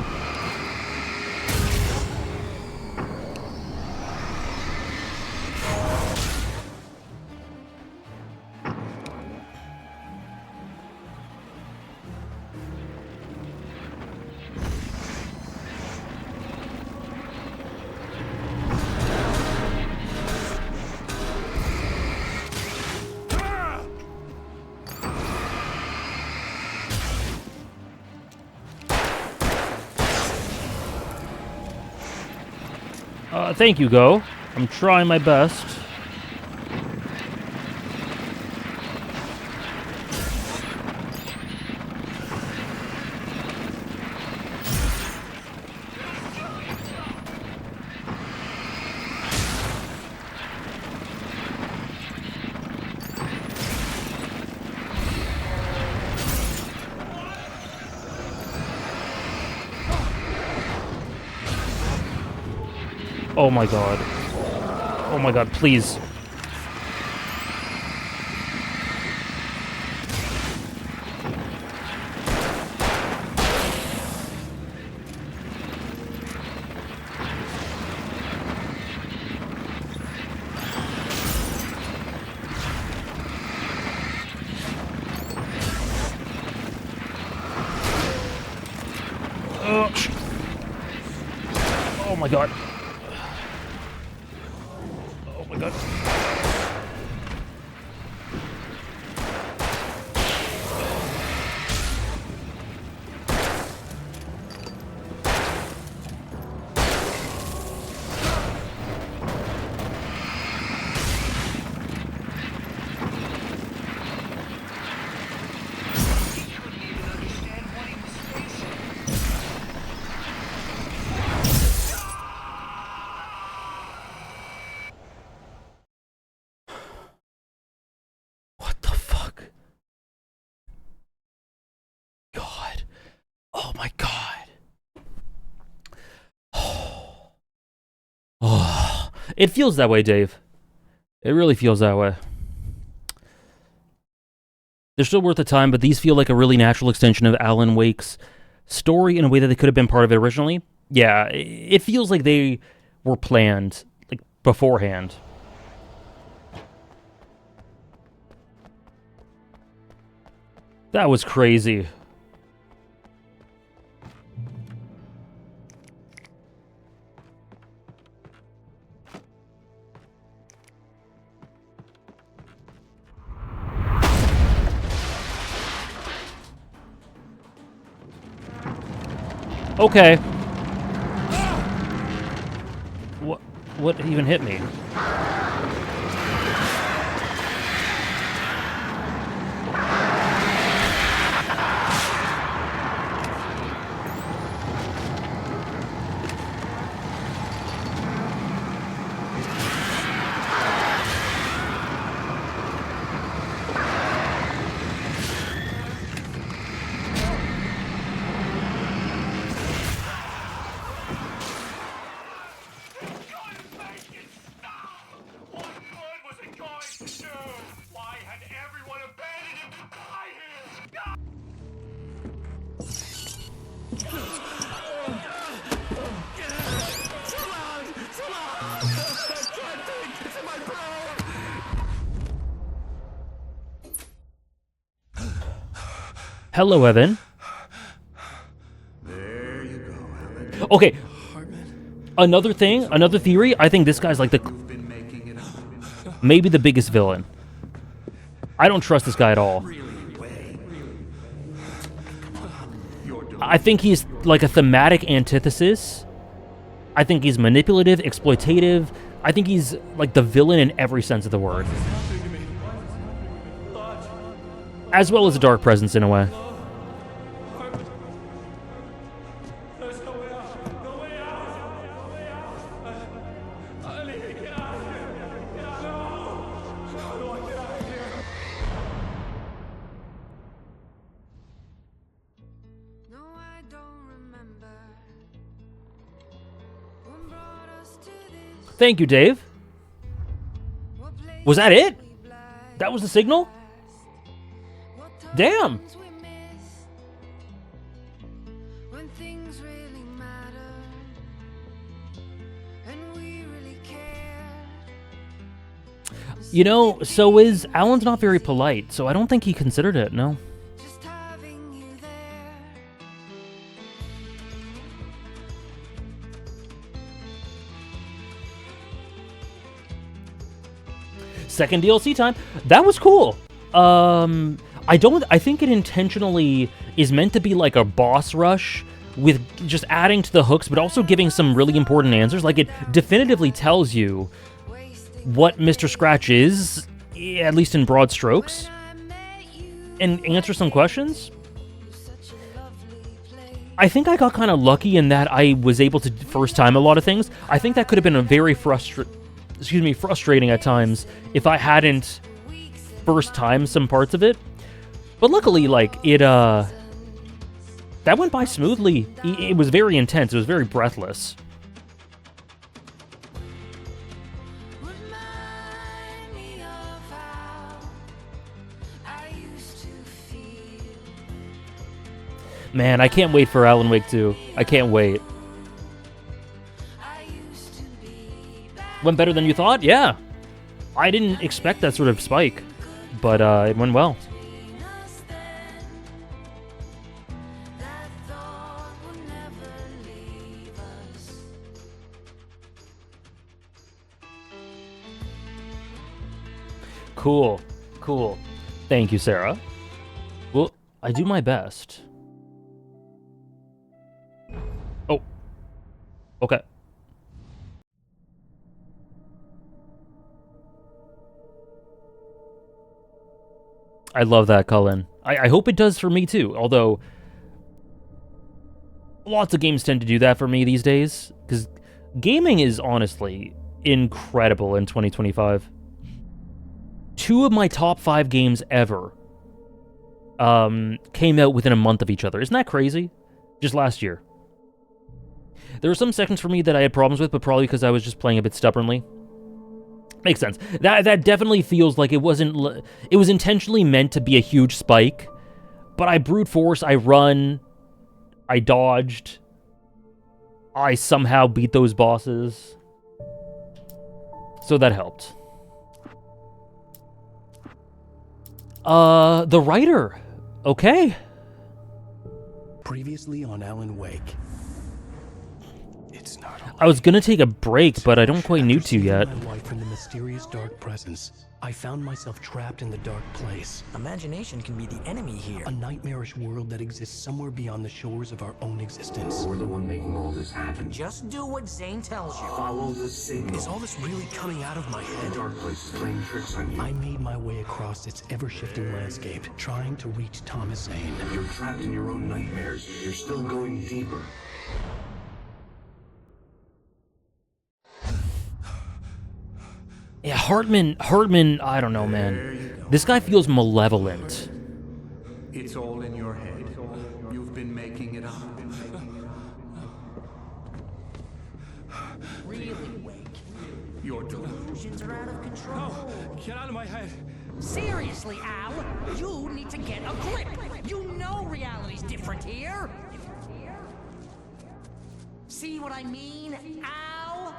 Thank you, Go. I'm trying my best. Oh my god. Oh my god, please. Oh my god. Oh my god. What the fuck? God. Oh my god. Oh, it feels that way, Dave. It really feels that way. They're still worth the time, but these feel like a really natural extension of Alan Wake's story in a way that they could have been part of it originally. Yeah, it feels like they were planned, like, beforehand. That was crazy. Okay. What even hit me? Hello, Evan. There you go, Alan. Okay. Another thing, another theory, I think this guy's like maybe the biggest villain. I don't trust this guy at all. I think he's like a thematic antithesis. I think he's manipulative, exploitative. I think he's like the villain in every sense of the word. As well as a dark presence in a way. Thank you, Dave. Was that it? That was the signal? Damn. You know, so is Alan's not very polite, so I don't think he considered it, no. Second DLC time. That was cool. I think it intentionally is meant to be like a boss rush with just adding to the hooks, but also giving some really important answers. Like, it definitively tells you what Mr. Scratch is, at least in broad strokes, and answer some questions. I think I got kind of lucky in that I was able to first time a lot of things. I think that could have been a very frustrating at times if I hadn't first time some parts of it. But luckily, like, it, that went by smoothly. It was very intense. It was very breathless. Man, I can't wait for Alan Wake 2. I can't wait. Went better than you thought? Yeah. I didn't expect that sort of spike, but it went well. Cool. Cool. Thank you, Sarah. Well, I do my best. Oh. Okay. I love that, Cullen. I hope it does for me, too. Although, lots of games tend to do that for me these days. Because gaming is honestly incredible in 2025. 2 of my top 5 games ever came out within a month of each other. Isn't that crazy? Just last year. There were some sections for me that I had problems with, but probably because I was just playing a bit stubbornly. Makes sense. That definitely feels like it wasn't... It was intentionally meant to be a huge spike, but I brute force, I run, I dodged, I somehow beat those bosses. So that helped. The writer. Okay. Previously on Alan Wake. It's not. I was gonna take a break, but I don't quite need to yet. My wife from the mysterious dark presence. I found myself trapped in the dark place. Imagination can be the enemy here. A nightmarish world that exists somewhere beyond the shores of our own existence. We're the one making all this happen. Just do what Zane tells you. Follow the signal. Is all this really coming out of my head? The dark place is playing tricks on you. I made my way across its ever-shifting landscape, trying to reach Thomas Zane. You're trapped in your own nightmares. You're still going deeper. Yeah, Hartman, I don't know, man. This guy feels malevolent. It's all in your head. You've been making it up. Really, Wake? Your delusions are out of control. No, get out of my head. Seriously, Al, you need to get a grip. You know reality's different here. See what I mean, Al?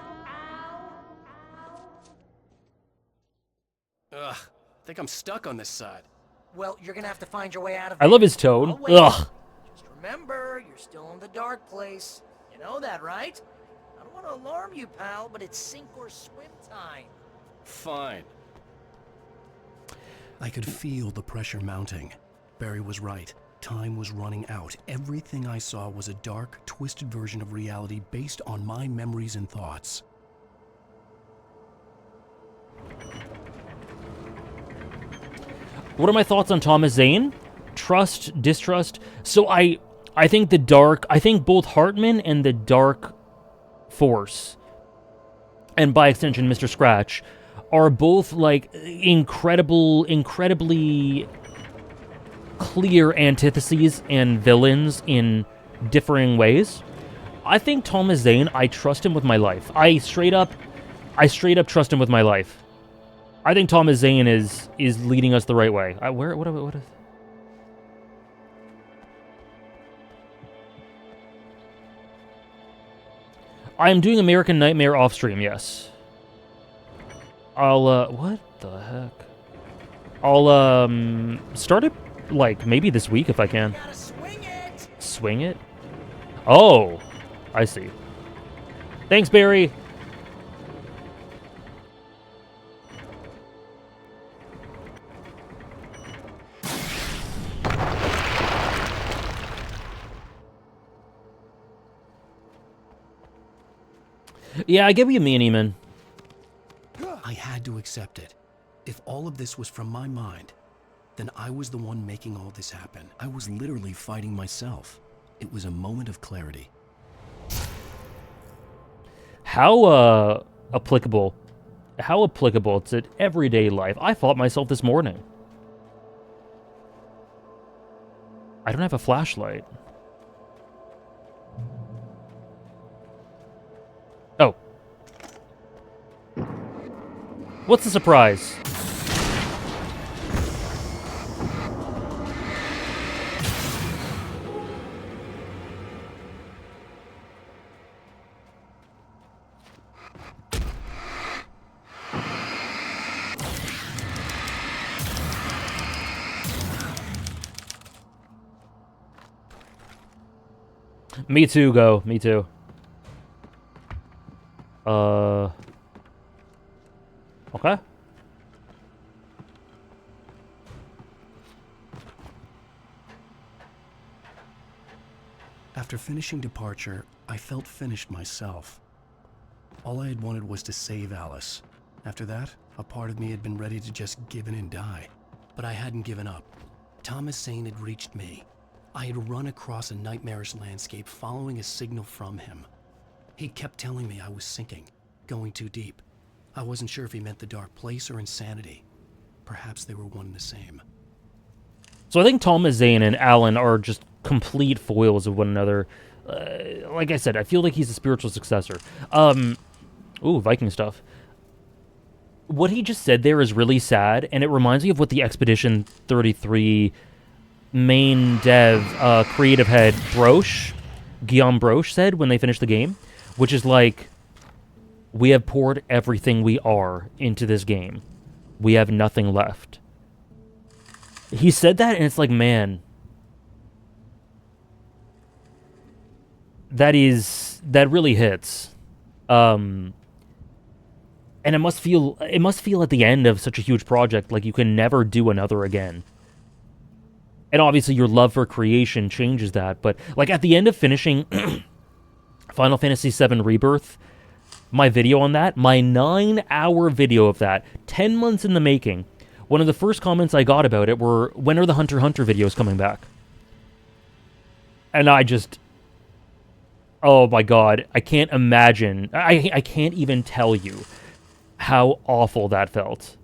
Ugh, I think I'm stuck on this side. Well, you're gonna have to find your way out of I love his tone. Ugh. Just remember, you're still in the dark place. You know that, right? I don't want to alarm you, pal, but it's sink or swim time. Fine. I could feel the pressure mounting. Barry was right. Time was running out. Everything I saw was a dark, twisted version of reality based on my memories and thoughts. What are my thoughts on Thomas Zane? Trust, distrust. So I think I think both Hartman and the Dark Force, and by extension Mr. Scratch, are both like incredibly clear antitheses and villains in differing ways. I think Thomas Zane, I trust him with my life. I straight up trust him with my life. I think Thomas Zane is leading us the right way. What? I am doing American Nightmare off stream. Yes. I'll what the heck? I'll start it like maybe this week if I can. Swing it? Oh, I see. Thanks, Barry. Yeah, I get what you mean, Eamon. I had to accept it. If all of this was from my mind, then I was the one making all this happen. I was literally fighting myself. It was a moment of clarity. How applicable to everyday life. I fought myself this morning. I don't have a flashlight. Oh. What's the surprise? Me too, Go. Me too. Okay. After finishing Departure, I felt finished myself. All I had wanted was to save Alice. After that, a part of me had been ready to just give in and die. But I hadn't given up. Thomas Zane had reached me. I had run across a nightmarish landscape following a signal from him. He kept telling me I was sinking, going too deep. I wasn't sure if he meant the dark place or insanity. Perhaps they were one and the same. So I think Thomas Zane and Alan are just complete foils of one another. Like I said, I feel like he's a spiritual successor. Ooh, Viking stuff. What he just said there is really sad, and it reminds me of what the Expedition 33 main dev, creative head, Guillaume Broche, said when they finished the game, which is like, we have poured everything we are into this game. We have nothing left. He said that, and it's like, man, that really hits. And it must feel at the end of such a huge project like you can never do another again. And obviously your love for creation changes that, but like at the end of finishing Final Fantasy VII Rebirth, my video on that, my 9-hour video of that, 10 months in the making, one of the first comments I got about it were, when are the Hunter x Hunter videos coming back? And I just, oh my god, I can't imagine, I can't even tell you how awful that felt.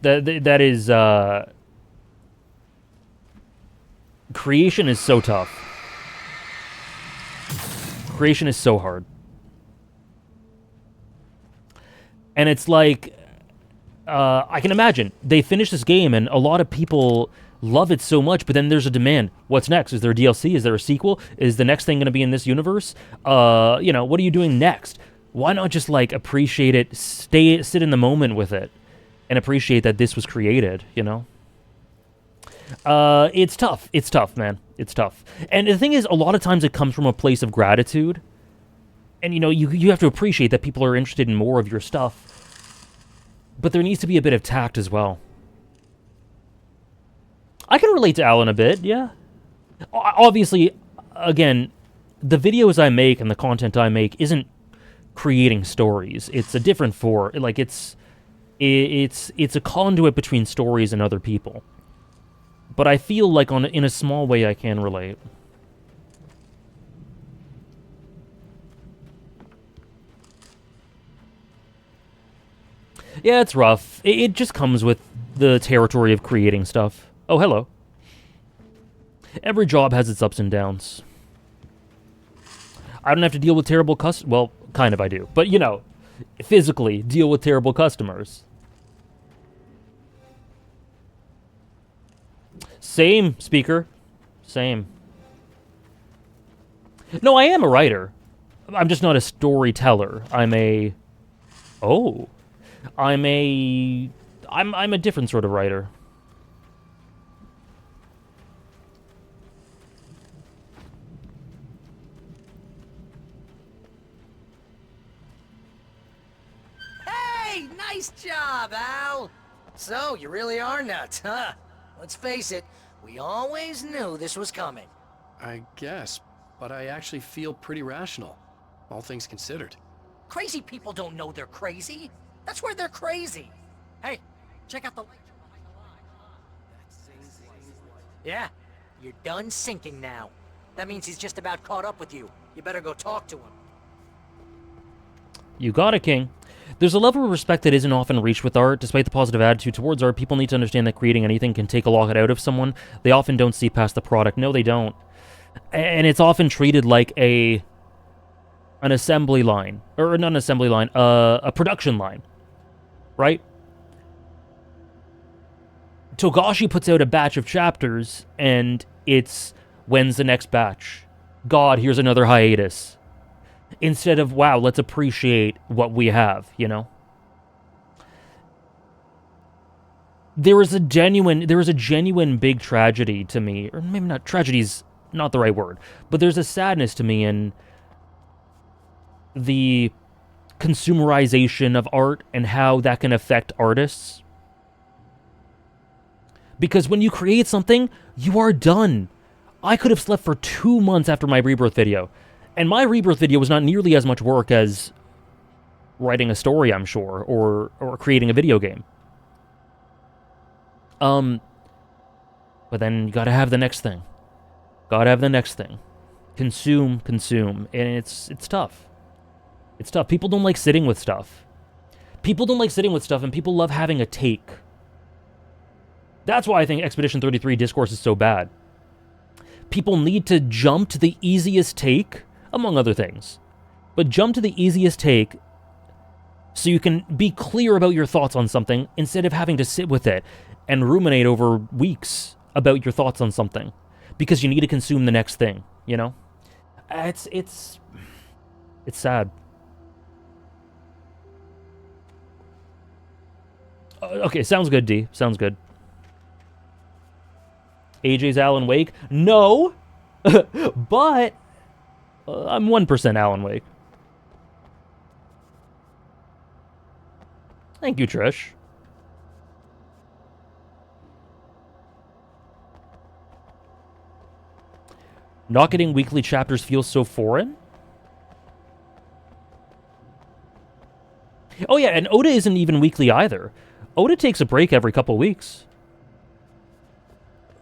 That is, creation is so tough. Creation is so hard. And it's like, I can imagine, they finish this game and a lot of people love it so much, but then there's a demand. What's next? Is there a DLC? Is there a sequel? Is the next thing going to be in this universe? You know, what are you doing next? Why not just, like, appreciate it, sit in the moment with it, and appreciate that this was created, you know? It's tough. It's tough, man. It's tough. And the thing is, a lot of times it comes from a place of gratitude. And, you know, you have to appreciate that people are interested in more of your stuff. But there needs to be a bit of tact as well. I can relate to Alan a bit, yeah. Obviously, again, the videos I make and the content I make isn't creating stories. It's a different like, it's a conduit between stories and other people. But I feel like in a small way I can relate. Yeah, it's rough. It just comes with the territory of creating stuff. Oh, hello. Every job has its ups and downs. I don't have to deal with terrible well, kind of I do. But, you know, physically deal with terrible customers. Same, speaker. Same. No, I am a writer. I'm just not a storyteller. I'm a different sort of writer. Hey, nice job, Al. So, you really are nuts, huh? Let's face it, we always knew this was coming. I guess, but I actually feel pretty rational, all things considered. Crazy people don't know they're crazy. That's where they're crazy. Hey, check out the light behind the line. Yeah, you're done sinking now. That means he's just about caught up with you. You better go talk to him. You got it, King. There's a level of respect that isn't often reached with art. Despite the positive attitude towards art, people need to understand that creating anything can take a lot out of someone. They often don't see past the product. No, they don't. And it's often treated like an assembly line. Or not an assembly line, a production line. Right? Togashi puts out a batch of chapters, and it's, when's the next batch? God, here's another hiatus. Instead of, wow, let's appreciate what we have, you know? there is a genuine big tragedy to me, or maybe not, tragedy's not the right word, but there's a sadness to me in the consumerization of art and how that can affect artists. Because when you create something, you are done. I could have slept for 2 months after my Rebirth video, and my Rebirth video was not nearly as much work as writing a story, I'm sure, or creating a video game. But then you gotta have the next thing. Gotta have the next thing. Consume, and it's tough. It's tough. People don't like sitting with stuff. People don't like sitting with stuff, and people love having a take. That's why I think Expedition 33 Discourse is so bad. People need to jump to the easiest take, among other things. But jump to the easiest take so you can be clear about your thoughts on something instead of having to sit with it and ruminate over weeks about your thoughts on something. Because you need to consume the next thing, you know? It's sad. Okay, sounds good, D. Sounds good. AJ's Alan Wake? No! But I'm 1% Alan Wake. Thank you, Trish. Not getting weekly chapters feels so foreign? Oh yeah, and Oda isn't even weekly either. Oda takes a break every couple weeks.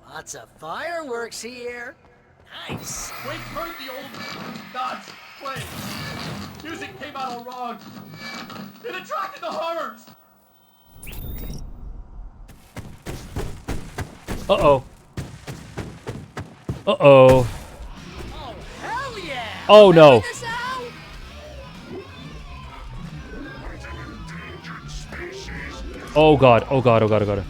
Lots of fireworks here. Nice. Wake heard the old gods play. Music came out all wrong. It attracted the horrors. Uh-oh. Uh-oh. Oh, hell yeah! Oh, no. Oh, God. Oh, God. Oh, God. Oh, God.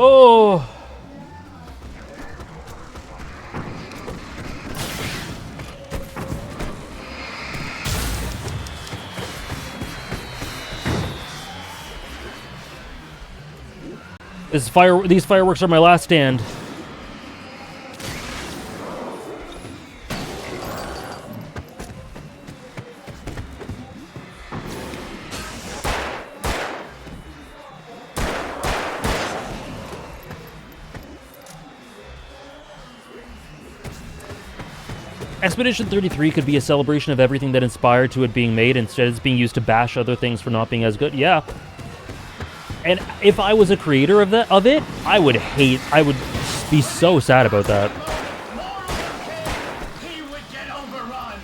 Oh! These fireworks are my last stand. Expedition 33 could be a celebration of everything that inspired to it being made. Instead, it's being used to bash other things for not being as good. Yeah. And if I was a creator of it, I would be so sad about that. He would get overrun.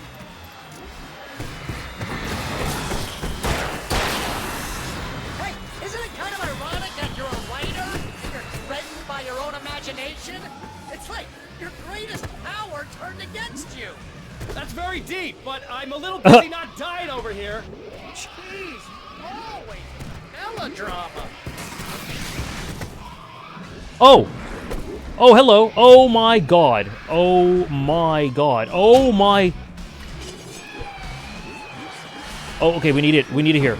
Hey, isn't it kind of ironic that you're a writer? You're threatened by your own imagination? It's like your greatest power turned against you. That's very deep, but I'm a little busy not dying over here. Jeez, always melodrama. Oh! Oh, hello. Oh my god. Oh my god. Oh my... Oh, okay, we need it. We need it here.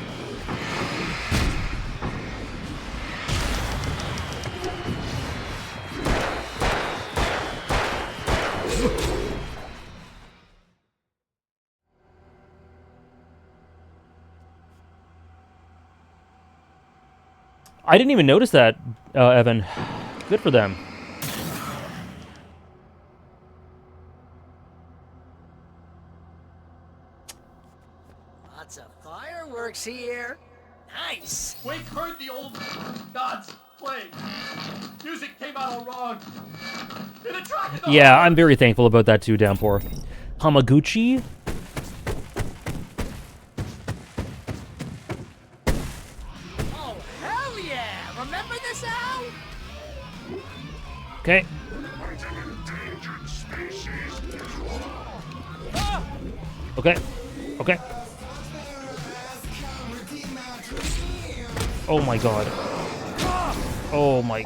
I didn't even notice that, Evan. Good for them. Lots of fireworks here. Nice. Wake heard the old gods play. Music came out all wrong. It attracted the Yeah, I'm very thankful about that too, Downpour. Hamaguchi? Okay. Okay. Okay. Oh my god. Oh my.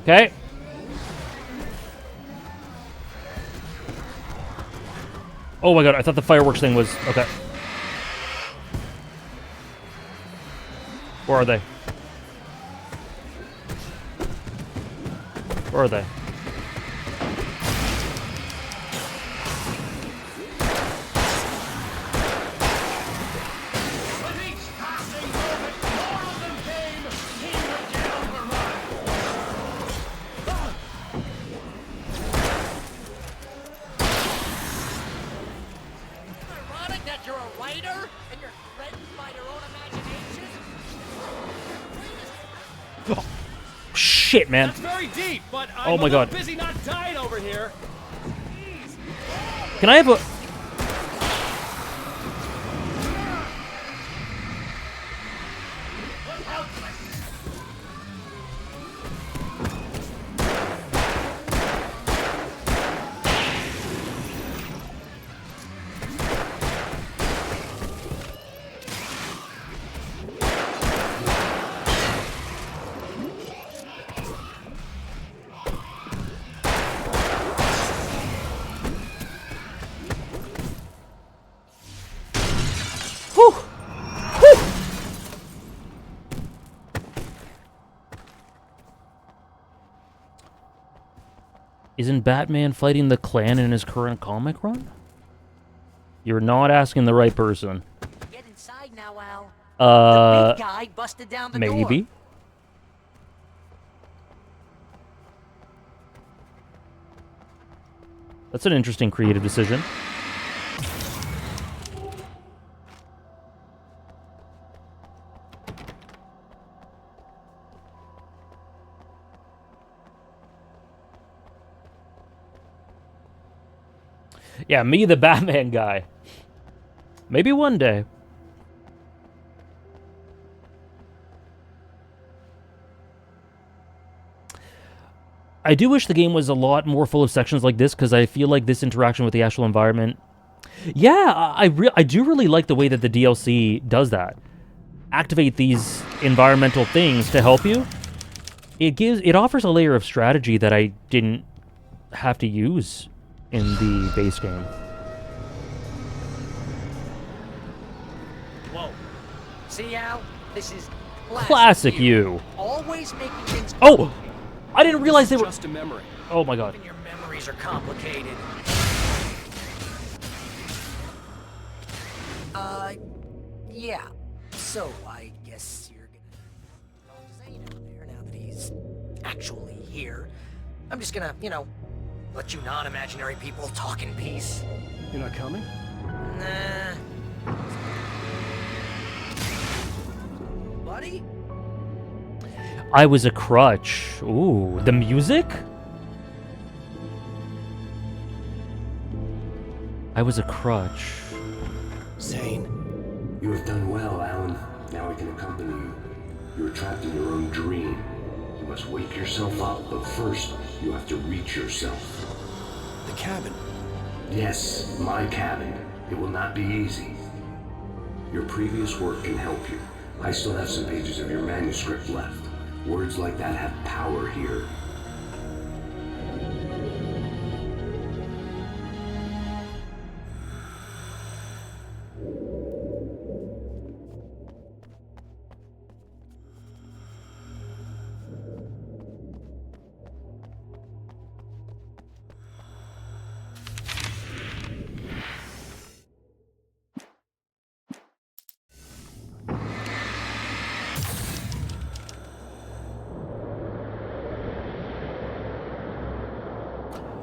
Okay. Oh my god, I thought the fireworks thing was... Okay. Where are they? Where are they? Ironic that you're a writer and you're threatened by your own imagination. Shit, man. That's very deep, but I'm Oh my god. busy not dying over here. Can I have a... Whew. Whew. Isn't Batman fighting the Klan in his current comic run? You're not asking the right person. Get inside now, Al. The big guy busted down the door. Maybe. That's an interesting creative decision. Yeah, me, the Batman guy. Maybe one day. I do wish the game was a lot more full of sections like this, because I feel like this interaction with the actual environment... Yeah, I do really like the way that the DLC does that. Activate these environmental things to help you. It offers a layer of strategy that I didn't have to use in the base game. Whoa. See, Al? This is Classic you. Always making things... Oh! I didn't realize they were... Just a memory. Oh my god. Even your memories are complicated. Yeah. So, I guess you're gonna throw Zane out there now that he's actually here. I'm just gonna, let you non-imaginary people talk in peace. You're not coming? Nah. Buddy? I was a crutch. Ooh, the music? I was a crutch. Zane. You have done well, Alan. Now I can accompany you. You are trapped in your own dream. You must wake yourself up, but first, you have to reach yourself. The cabin. Yes, my cabin. It will not be easy. Your previous work can help you. I still have some pages of your manuscript left. Words like that have power here.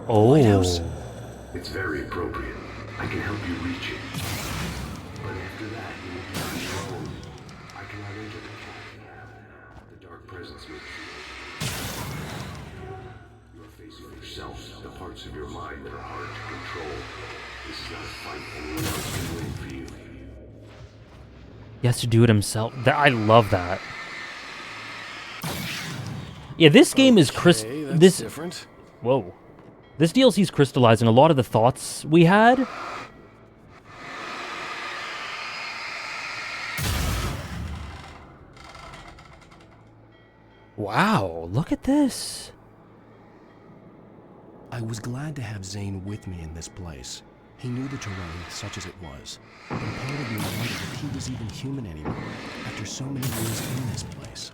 Oh. It's very appropriate. I can help you reach it. But after that, you will be on your own. I cannot enter the cave. The dark presence makes you are facing yourself, the parts of your mind that are hard to control. This is not a fight anyone else can win for you. He has to do it himself. I love that. Yeah, this game is different. Whoa. This DLC's crystallizing a lot of the thoughts we had. Wow, look at this. I was glad to have Zane with me in this place. He knew the terrain, such as it was. But a part of me wondered if he was even human anymore, after so many years in this place.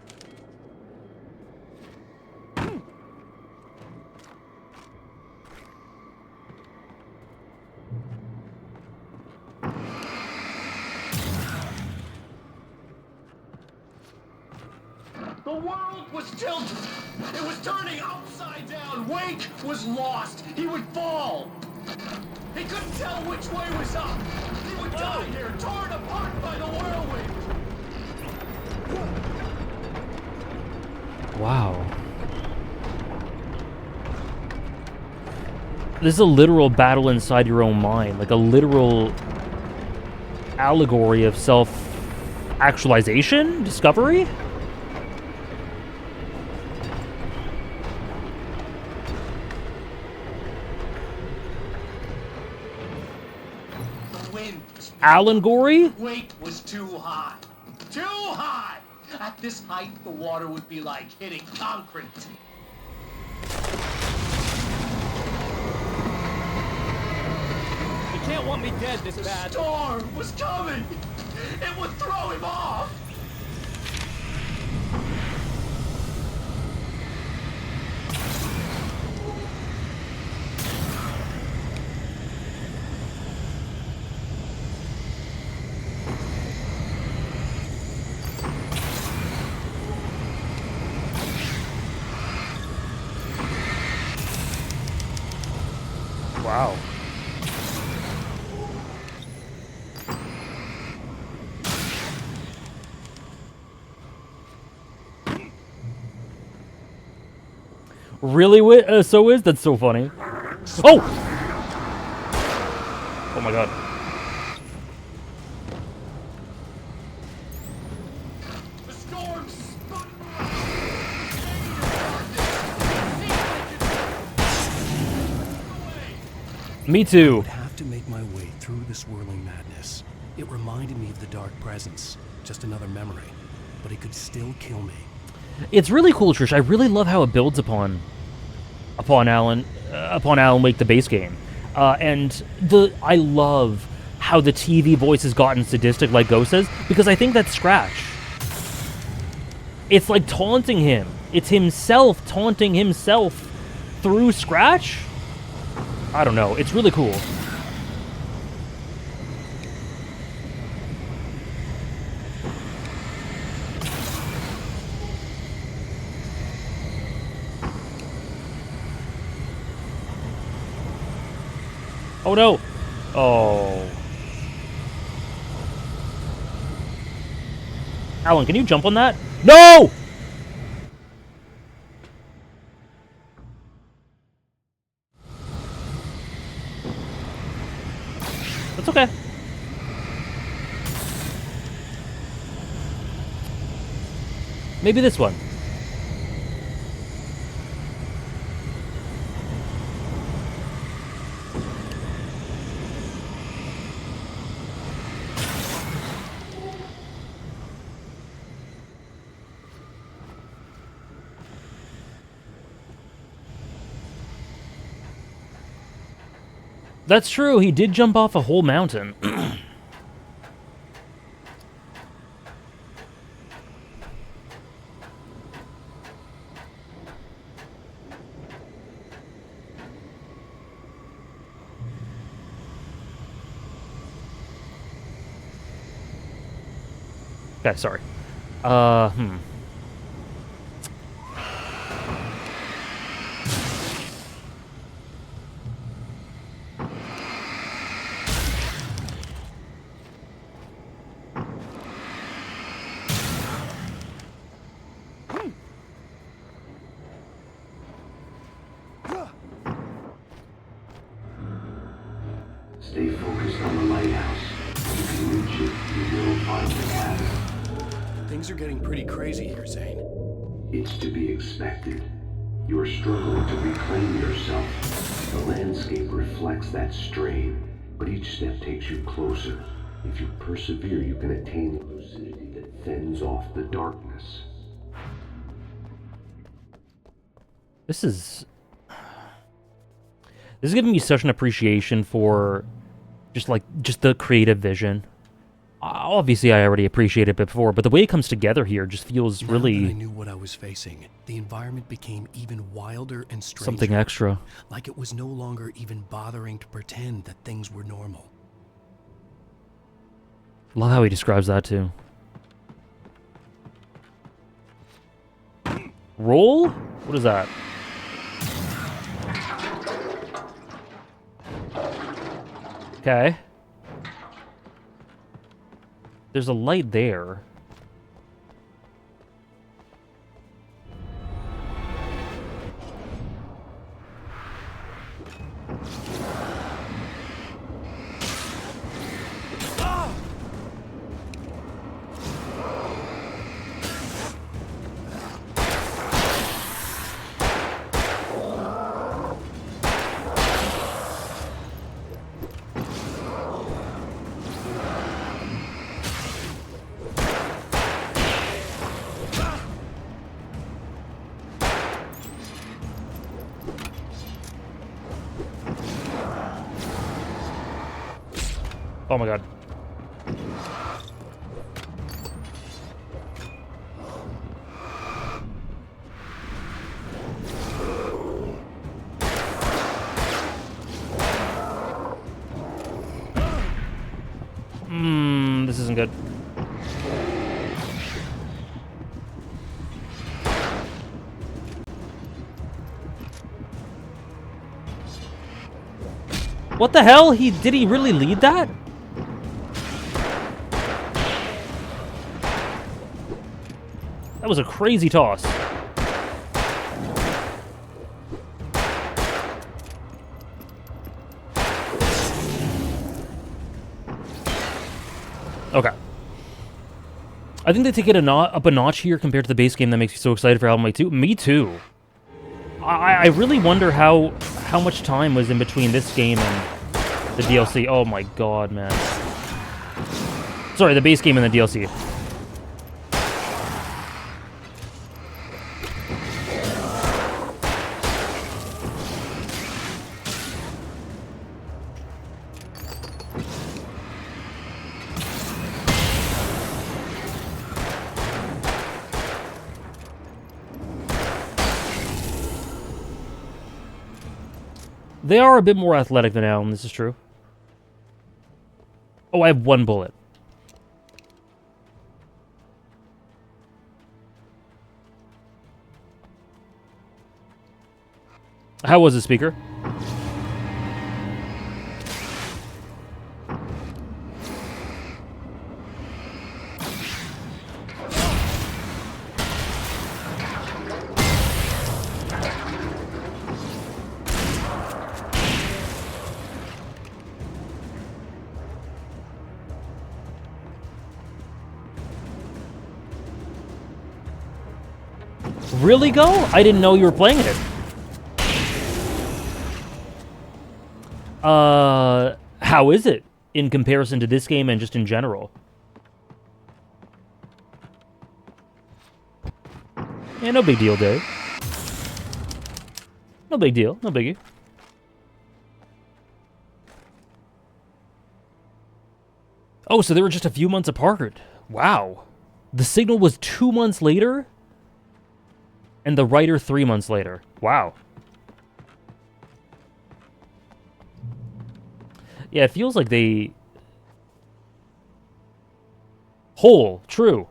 The world was tilted. It was turning upside down. Wake was lost. He would fall. He couldn't tell which way was up. He would die here, torn apart by the whirlwind. Wow. This is a literal battle inside your own mind, like a literal allegory of self-actualization, discovery. Allegory? Weight was too high. Too high! At this height, the water would be like hitting concrete. You can't want me dead this bad. The storm was coming! It would throw him off! Wow. Really? So is? That's so funny. Oh! Oh my god. The storm spun. Me too. I would have to make my way through the swirling madness. It reminded me of the dark presence, just another memory, but it could still kill me. It's really cool, Trish. I really love how it builds upon Alan Wake, the base game, and I love how the TV voice has gotten sadistic, like Go says, because I think that's Scratch. It's like taunting him. It's himself taunting himself through Scratch. I don't know. It's really cool. Oh no! Oh. Alan, can you jump on that? No! That's okay. Maybe this one. That's true, he did jump off a whole mountain. Okay, sorry. on the lighthouse. You can reach it, you will find the ladder. Things are getting pretty crazy here, Zane. It's to be expected. You are struggling to reclaim yourself. The landscape reflects that strain, but each step takes you closer. If you persevere, you can attain the lucidity that fends off the darkness. This is giving me such an appreciation for just the creative vision. Obviously, I already appreciated it before, but the way it comes together here just feels really... Now that I knew what I was facing, the environment became even wilder and stranger. Something extra. Like it was no longer even bothering to pretend that things were normal. Love how he describes that, too. Roll? What is that? Okay. There's a light there. Oh my god. This isn't good. What the hell? Did he really lead that? That was a crazy toss. Okay. I think they take it up a notch here compared to the base game that makes me so excited for Alan Wake 2. Me too. I really wonder how much time was in between this game and the DLC. Oh my god, man. Sorry, the base game and the DLC. They are a bit more athletic than Alan, this is true. Oh, I have one bullet. How was the speaker? Really, Go? I didn't know you were playing it. How is it in comparison to this game and just in general? Yeah, no big deal, Dave. No big deal, no biggie. Oh, so they were just a few months apart. Wow. The Signal was 2 months later? And the writer 3 months later. Wow. Yeah, it feels like they... Whole, true.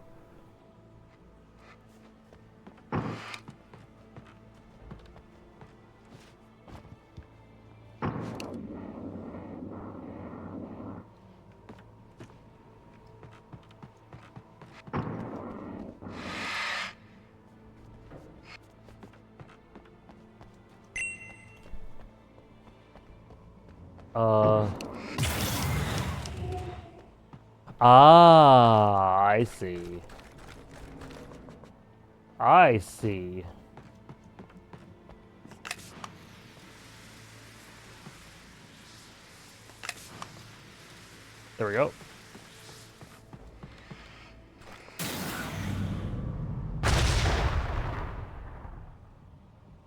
Ah, I see. I see. There we go.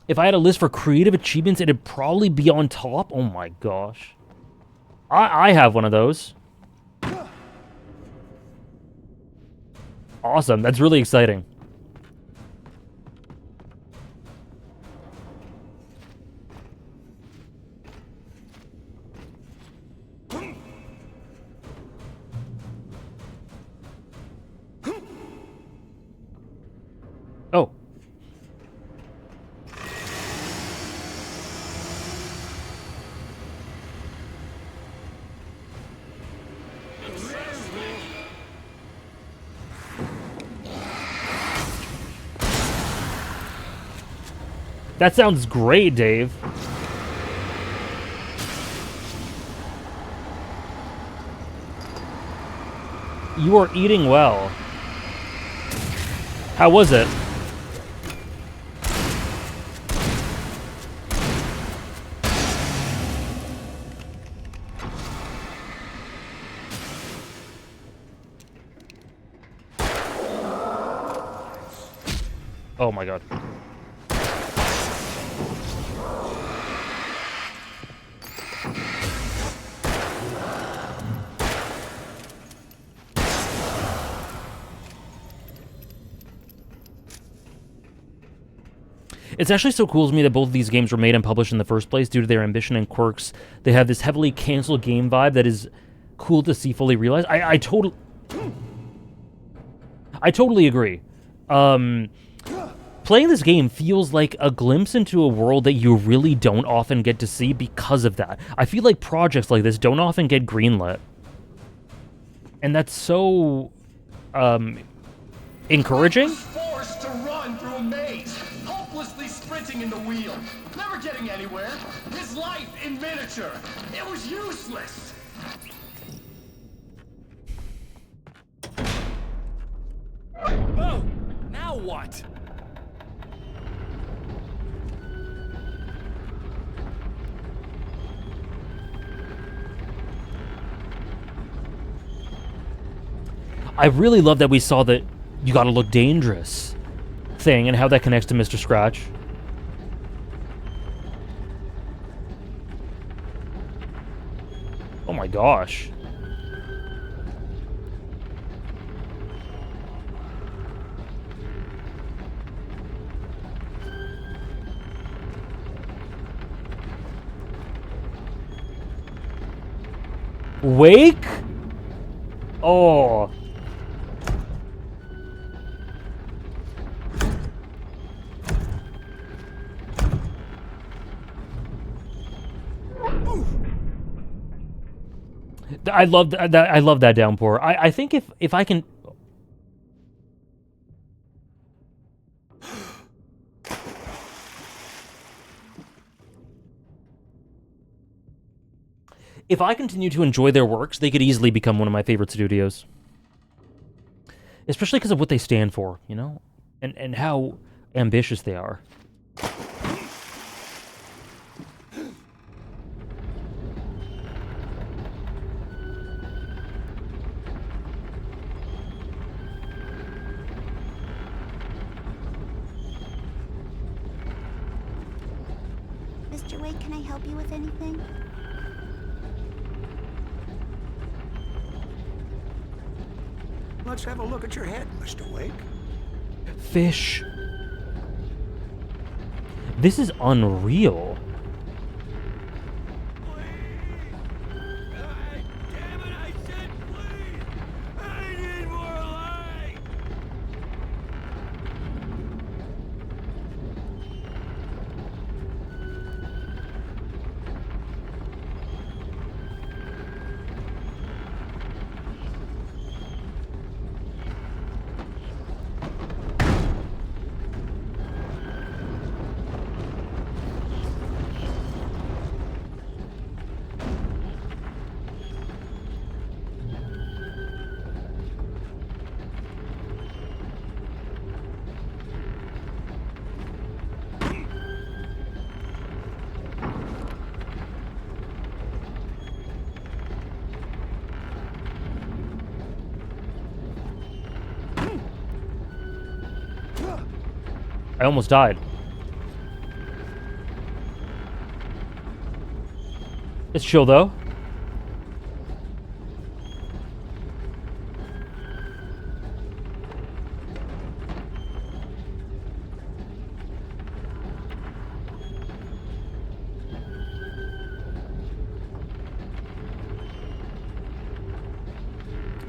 If I had a list for creative achievements, it'd probably be on top. Oh my gosh. I have one of those. Awesome. That's really exciting. Oh. That sounds great, Dave. You are eating well. How was it? Oh my god. It's actually so cool to me that both of these games were made and published in the first place due to their ambition and quirks. They have this heavily canceled game vibe that is cool to see fully realized. I totally agree. Playing this game feels like a glimpse into a world that you really don't often get to see because of that. I feel like projects like this don't often get greenlit. And that's so encouraging. Forced to run through a maze, hopelessly sprinting in the wheel, never getting anywhere. His life in miniature. It was useless. Oh, now what? I really love that we saw that you gotta look dangerous thing and how that connects to Mr. Scratch. Oh my gosh. Wake? Oh. I love that. I love that downpour. I think if I can. If I continue to enjoy their works, they could easily become one of my favorite studios. Especially because of what they stand for, you know? And how ambitious they are. Mr. Wake, can I help you with anything? Let's have a look at your head, Mr. Wake. Fish. This is unreal. I almost died. It's chill though.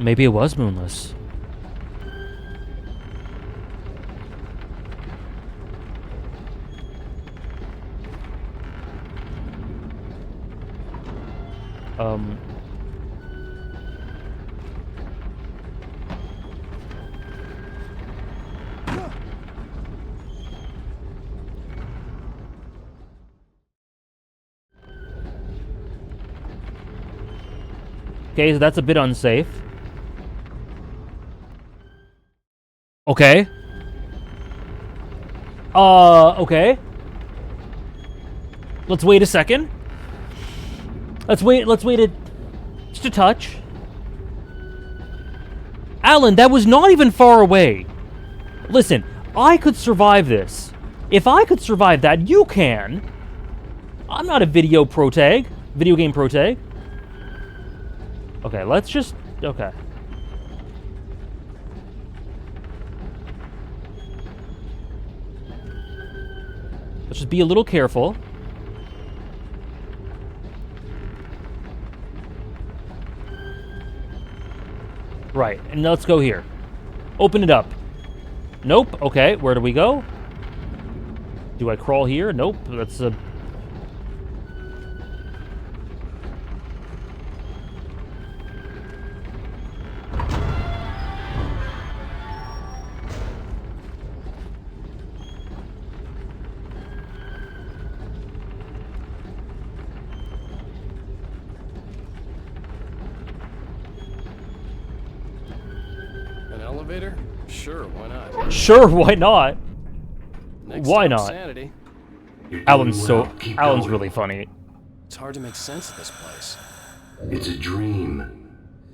Maybe it was moonless. Okay, so that's a bit unsafe. Okay. Okay. Let's wait a second. Let's wait just a touch. Alan, that was not even far away. Listen, I could survive this. If I could survive that, you can. I'm not a video game protag. Okay, let's just... Okay. Let's just be a little careful. Right, and let's go here. Open it up. Nope. Okay, where do we go? Do I crawl here? Nope. That's a... Elevator? Sure, why not? Sure, why not? Next Why stop, not? Sanity. Alan's really funny. It's hard to make sense of this place. It's a dream.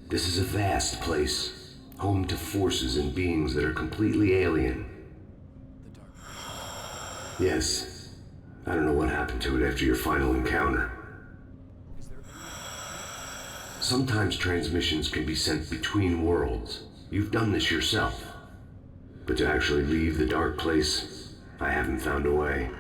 This is a vast place, home to forces and beings that are completely alien. Yes. I don't know what happened to it after your final encounter. Sometimes transmissions can be sent between worlds. You've done this yourself. But to actually leave the dark place, I haven't found a way.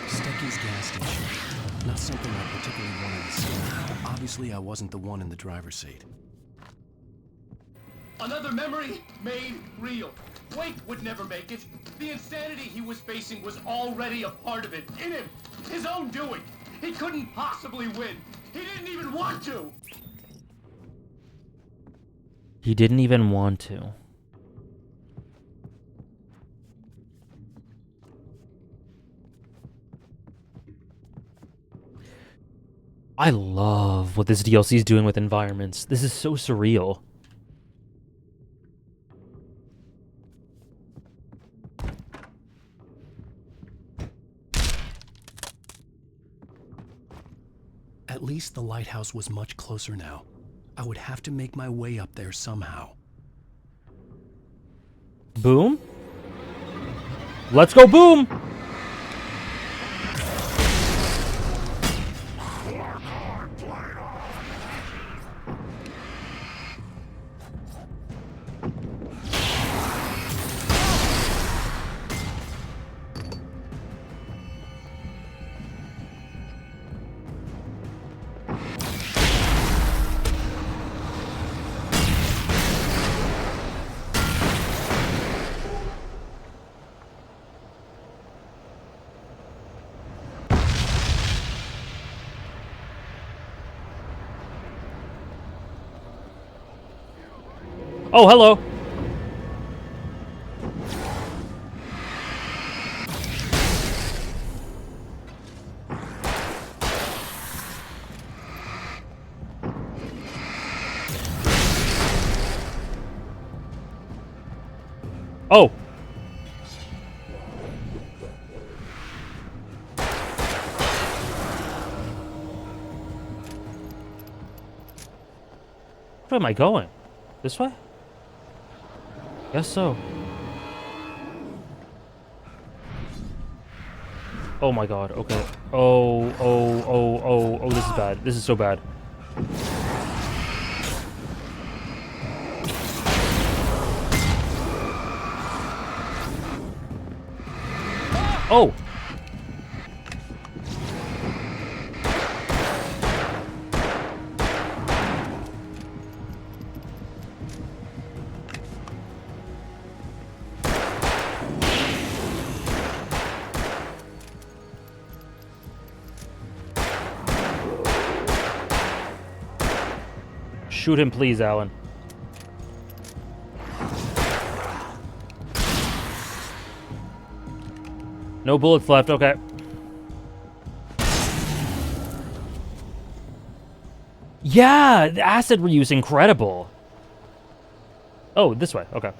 Stecky's gas station. Not something I particularly wanted to see. Obviously, I wasn't the one in the driver's seat. Another memory made real. Wake would never make it. The insanity he was facing was already a part of it, in him. His own doing. He couldn't possibly win. He didn't even want to. He didn't even want to. I love what this DLC is doing with environments. This is so surreal. At least the lighthouse was much closer now. I would have to make my way up there somehow. Boom? Let's go, boom! Oh, hello. Oh. am I going? This way? Guess so. Oh my god, okay. Oh, this is bad. This is so bad. Oh! Shoot him, please, Alan. No bullets left, okay. Yeah, the acid reuse, incredible. Oh, this way, okay.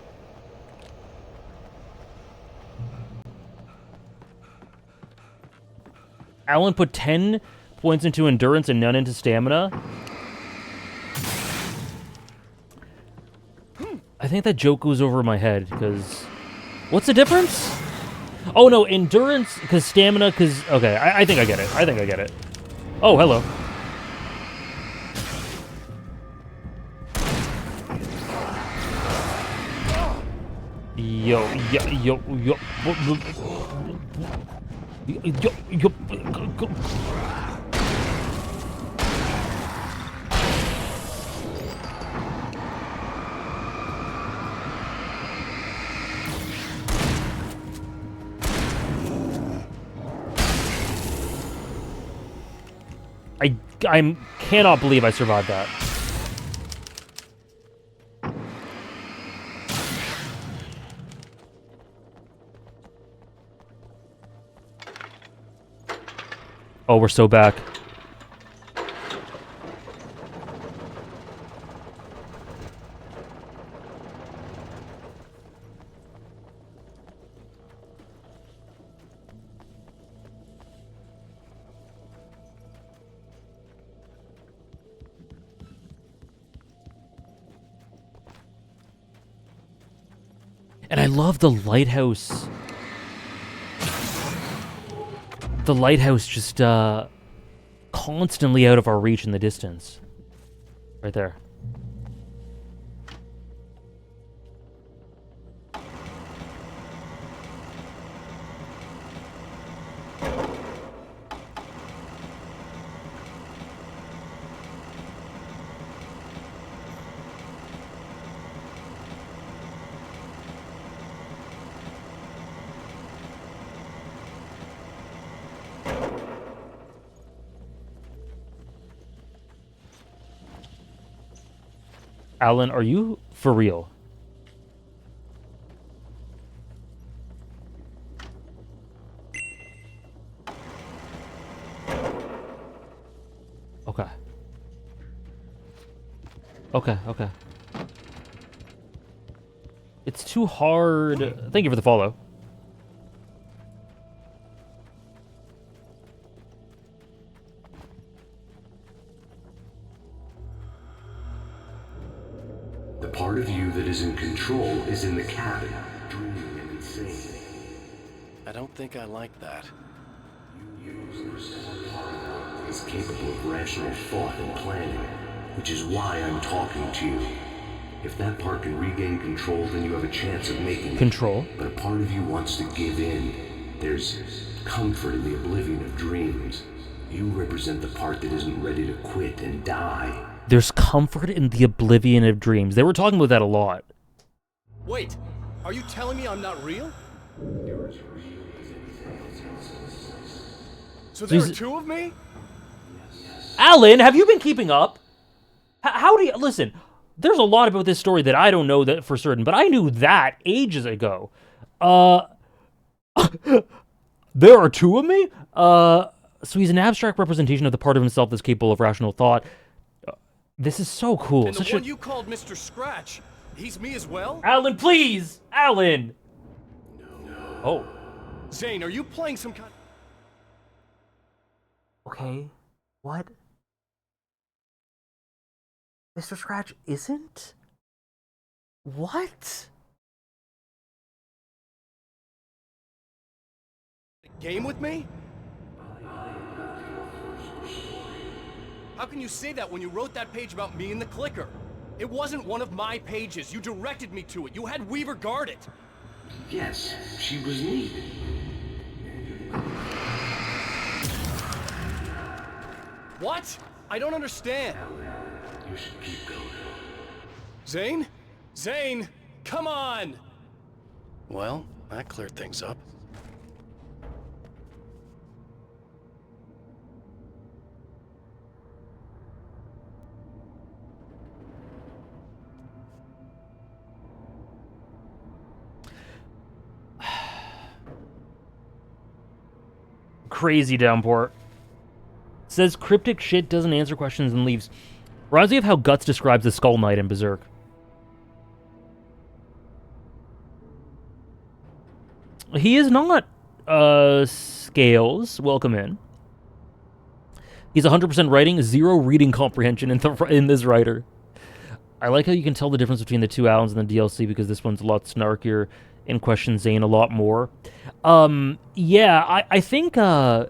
Alan put 10 points into endurance and none into stamina. I think that joke goes over my head, because... What's the difference? Oh, no, endurance, because stamina, because... Okay, I think I get it. I think I get it. Oh, hello. Yo. I cannot believe I survived that. Oh, we're so back. And I love the lighthouse. The lighthouse just constantly out of our reach in the distance. Right there. Alan, are you for real? Okay. Okay. It's too hard. Thank you for the follow. The part of you that is in control is in the cabin, dreaming and insane. I don't think I like that. Is capable of rational thought and planning, which is why I'm talking to you. If that part can regain control, then you have a chance of making control. But a part of you wants to give in. There's comfort in the oblivion of dreams. You represent the part that isn't ready to quit and die. There's comfort in the oblivion of dreams. They were talking about that a lot. Wait, are you telling me I'm not real? So there are two of me? Alan, have you been keeping up? How do you... Listen, there's a lot about this story that I don't know that for certain, but I knew that ages ago. There are two of me? So he's an abstract representation of the part of himself that's capable of rational thought. This is so cool. And the one you called Mr. Scratch, he's me as well? Alan, please! Alan! No. Oh. Zane, are you playing some kind... Okay. What? Mr. Scratch isn't? What? Game with me? How can you say that when you wrote that page about me and the clicker? It wasn't one of my pages. You directed me to it. You had Weaver guard it. Yes, she was needed. What? I don't understand. You should keep going. Zane? Zane! Come on! Well, that cleared things up. Crazy Downpour. Says cryptic shit, doesn't answer questions, and leaves. Reminds me of how Guts describes the Skull Knight in Berserk. He is not, Scales. Welcome in. He's 100% writing, 0 reading comprehension in this writer. I like how you can tell the difference between the two Allens and the DLC because this one's a lot snarkier and questions Zane a lot more. Yeah, I think, no,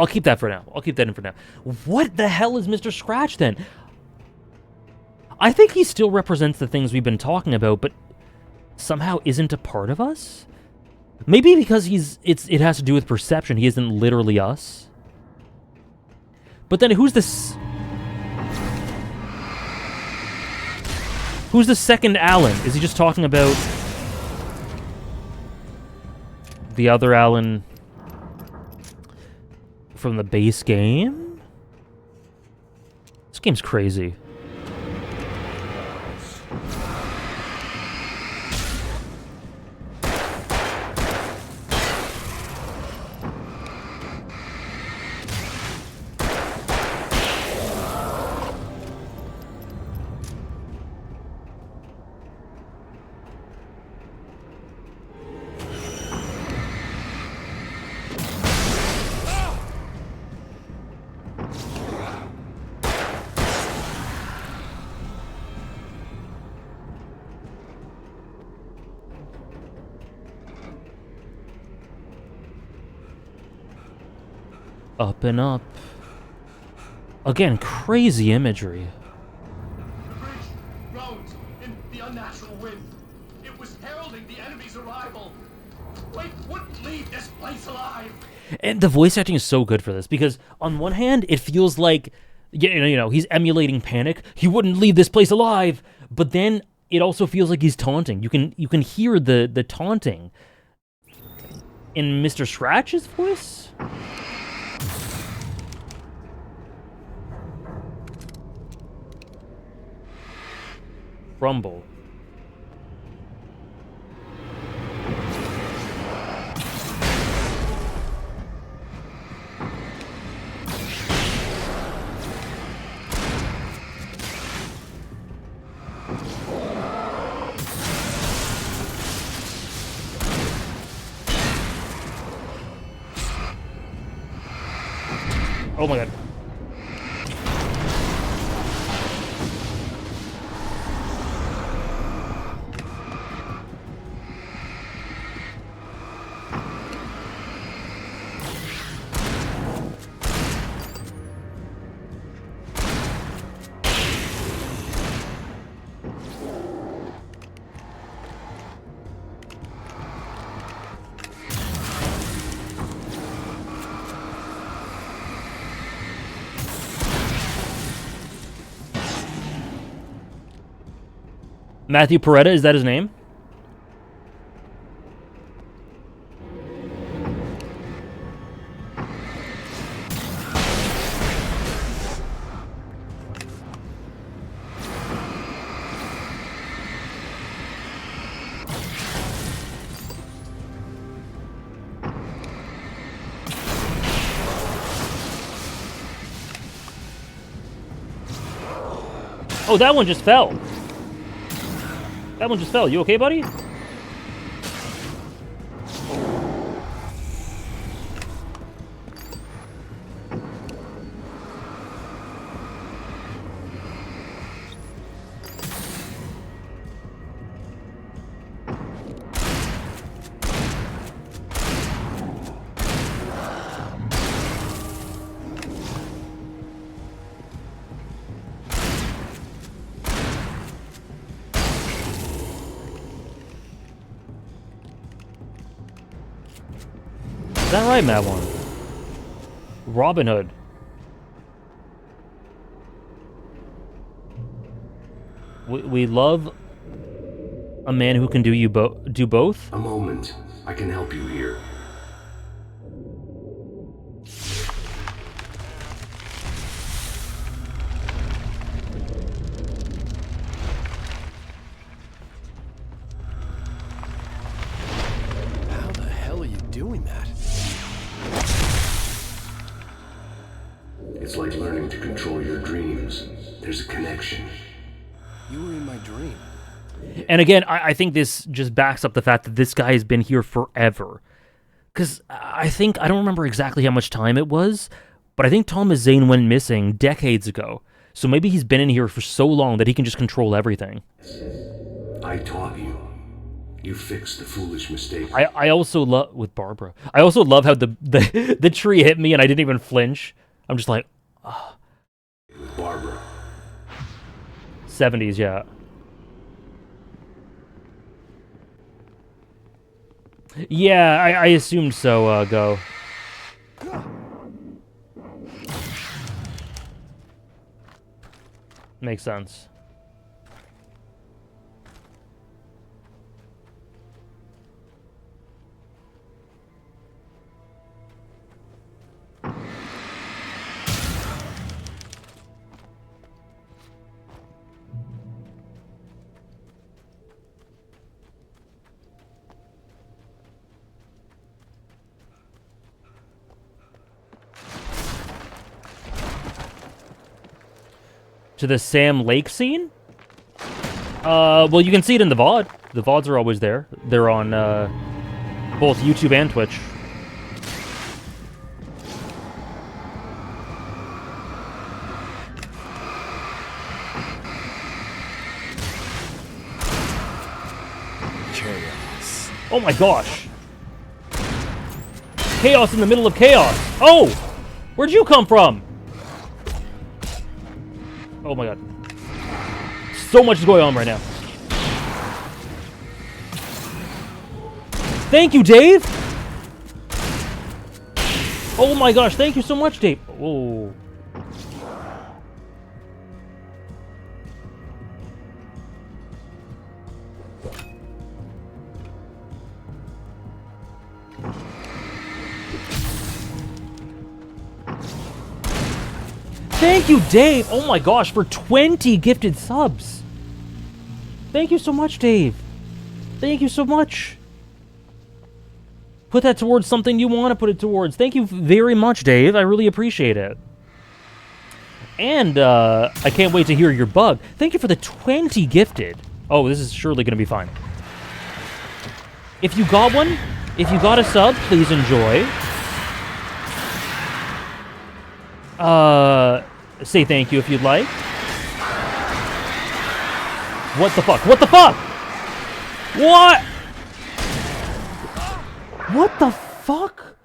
I'll keep that for now. I'll keep that in for now. What the hell is Mr. Scratch, then? I think he still represents the things we've been talking about, but somehow isn't a part of us? Maybe because it has to do with perception. He isn't literally us. But then who's this? Who's the second Allen? Is he just talking about the other Allen from the base game? This game's crazy. Up and up. Again, crazy imagery. Bridge groans in the unnatural wind. It was heralding the enemy's arrival. Wake wouldn't leave this place alive. And the voice acting is so good for this because on one hand, it feels like, you know, he's emulating Panic. He wouldn't leave this place alive. But then it also feels like he's taunting. You can hear the taunting in Mr. Scratch's voice. Rumble. Oh my god. Matthew Peretta, is that his name? Oh, that one just fell. That one just fell. You okay, buddy? that right, Mad One? Robin Hood. We love a man who can do both. A moment. I can help you here. How the hell are you doing that? It's like learning to control your dreams. There's a connection. You were in my dream. And again, I think this just backs up the fact that this guy has been here forever. Because I don't remember exactly how much time it was, but I think Thomas Zane went missing decades ago. So maybe he's been in here for so long that he can just control everything. I taught you. You fixed the foolish mistake. I also love, with Barbara, I also love how the tree hit me and I didn't even flinch. I'm just like, oh. With Barbara. 70s, yeah. Yeah, I assumed so, Go. Makes sense. To the Sam Lake scene? Well, you can see it in the VOD. The VODs are always there. They're on both YouTube and Twitch. Chaos. Oh my gosh. Chaos in the middle of chaos. Oh! Where'd you come from? Oh my god. So much is going on right now. Thank you, Dave! Oh my gosh, thank you so much, Dave. Oh. Thank you, Dave! Oh my gosh, for 20 gifted subs! Thank you so much, Dave! Thank you so much! Put that towards something you want to put it towards. Thank you very much, Dave. I really appreciate it. And, I can't wait to hear your bug. Thank you for the 20 gifted. Oh, this is surely going to be fine. If you got one, if you got a sub, please enjoy. Say thank you if you'd like. What the fuck? What the fuck? What? What the fuck?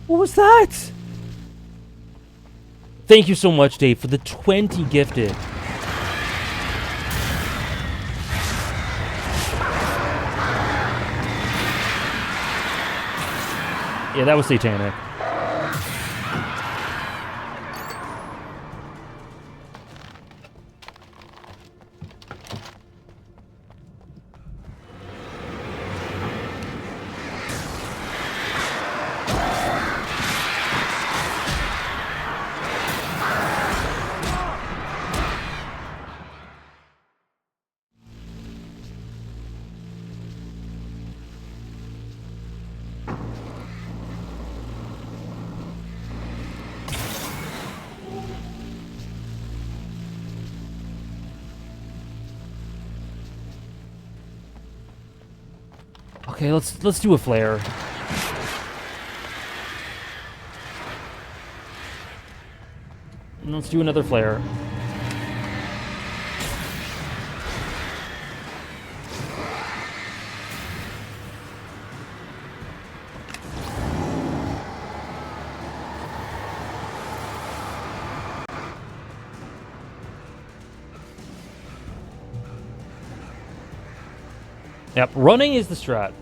What was that? Thank you so much, Dave, for the 20 gifted. Yeah, that was satanic. Okay, let's do a flare. Let's do another flare. Yep, running is the strat.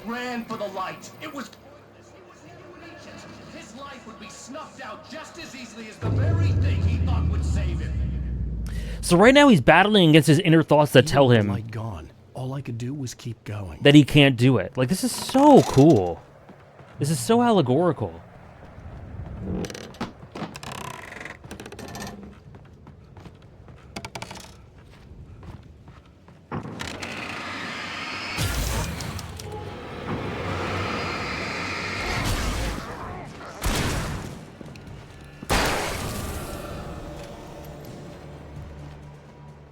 ran for the light. It was pointless. He was never ancient. His life would be snuffed out just as easily as the very thing he thought would save him. So right now he's battling against his inner thoughts that tell him Light gone. All I could do was keep going. that he can't do it. Like, this is so cool. This is so allegorical.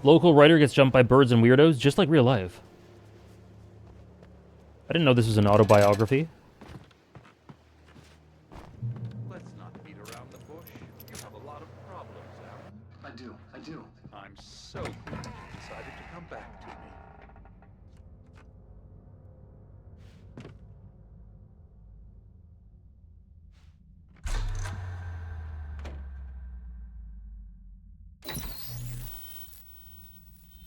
Local writer gets jumped by birds and weirdos, just like real life. I didn't know this was an autobiography. Let's not beat around the bush. You have a lot of problems, Alan. I do. I'm so glad you decided to come back to me.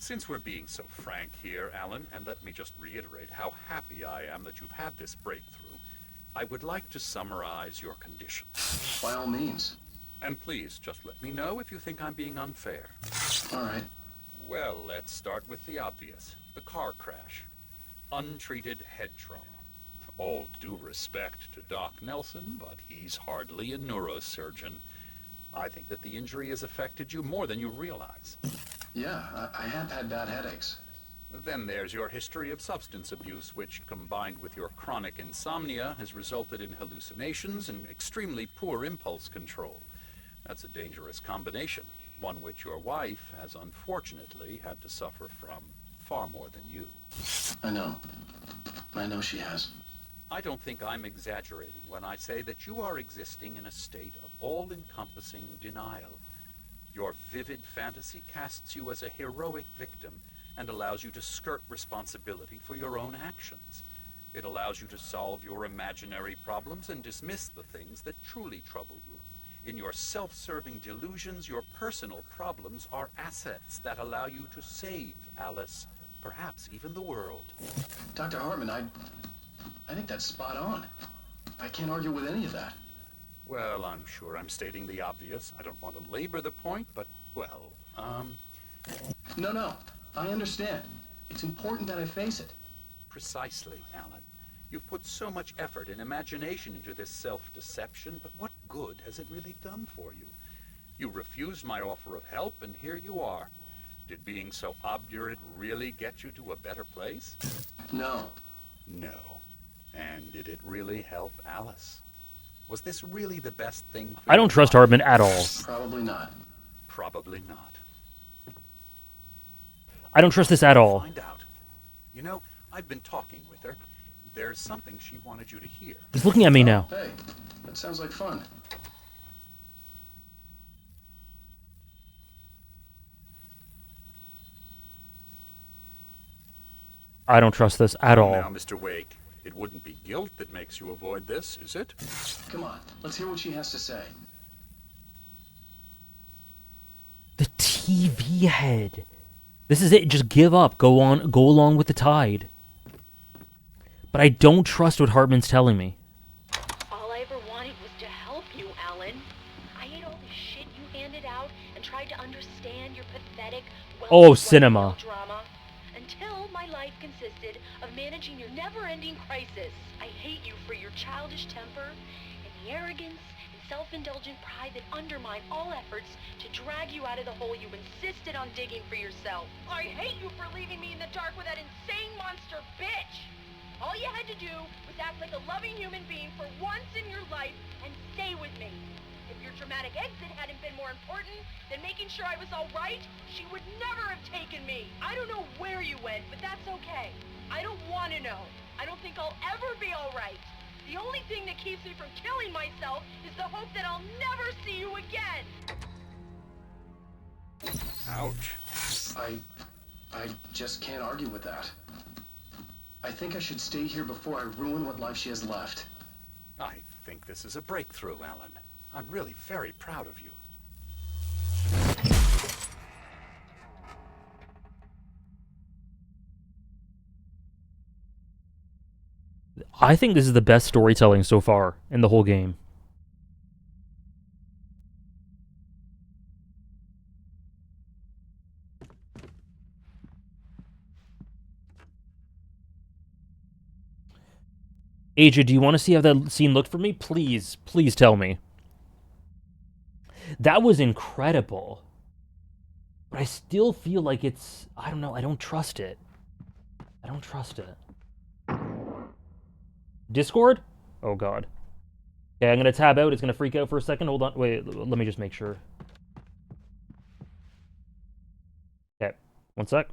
Since we're being so frank here, Alan, and let me just reiterate how happy I am that you've had this breakthrough, I would like to summarize your condition. By all means. And please, just let me know if you think I'm being unfair. All right. Well, let's start with the obvious. The car crash. Untreated head trauma. All due respect to Doc Nelson, but he's hardly a neurosurgeon. I think that the injury has affected you more than you realize. Yeah, I have had bad headaches. Then there's your history of substance abuse, which, combined with your chronic insomnia, has resulted in hallucinations and extremely poor impulse control. That's a dangerous combination, one which your wife has unfortunately had to suffer from far more than you. I know she has. I don't think I'm exaggerating when I say that you are existing in a state of all-encompassing denial. Your vivid fantasy casts you as a heroic victim and allows you to skirt responsibility for your own actions. It allows you to solve your imaginary problems and dismiss the things that truly trouble you. In your self-serving delusions, your personal problems are assets that allow you to save Alice, perhaps even the world. Dr. Hartman, I think that's spot on. I can't argue with any of that. Well, I'm sure I'm stating the obvious. I don't want to labor the point, but, well, No, I understand. It's important that I face it. Precisely, Alan. You've put so much effort and imagination into this self-deception, but what good has it really done for you? You refused my offer of help, and here you are. Did being so obdurate really get you to a better place? No. No. And did it really help Alice? Was this really the best thing for I don't trust Hartman at all. Probably not. Probably not. I don't trust this at all. Find out. You know, I've been talking with her. There's something she wanted you to hear. He's looking at me now. Hey, that sounds like fun. I don't trust this at all. Now, Mr. Wake, it wouldn't be guilt that makes you avoid this, is it? Come on, let's hear what she has to say. The TV head. This is it. Just give up. Go along with the tide. But I don't trust what Hartman's telling me. All I ever wanted was to help you, Alan. I ate all the shit you handed out and tried to understand your pathetic, Cinema. drama until my life consisted of managing your never-ending crisis. I hate you for your childish temper and the arrogance and self-indulgent pride that undermine all efforts to drag you out of the hole you insisted on digging for yourself. I hate you for leaving me in the dark with that insane monster bitch! All you had to do was act like a loving human being for once in your life and stay with me. If your dramatic exit hadn't been more important than making sure I was all right, she would never have taken me. I don't know where you went, but that's okay. I don't want to know. I don't think I'll ever be all right. The only thing that keeps me from killing myself is the hope that I'll never see you again. Ouch. I just can't argue with that. I think I should stay here before I ruin what life she has left. I think this is a breakthrough, Alan. I'm really very proud of you. I think this is the best storytelling so far in the whole game. Aja, do you want to see how that scene looked for me? Please, please tell me. That was incredible. But I still feel like it's... I don't know, I don't trust it. I don't trust it. Discord? Oh, God. Okay, I'm going to tab out. It's going to freak out for a second. Hold on. Wait, let me just make sure. Okay, one sec.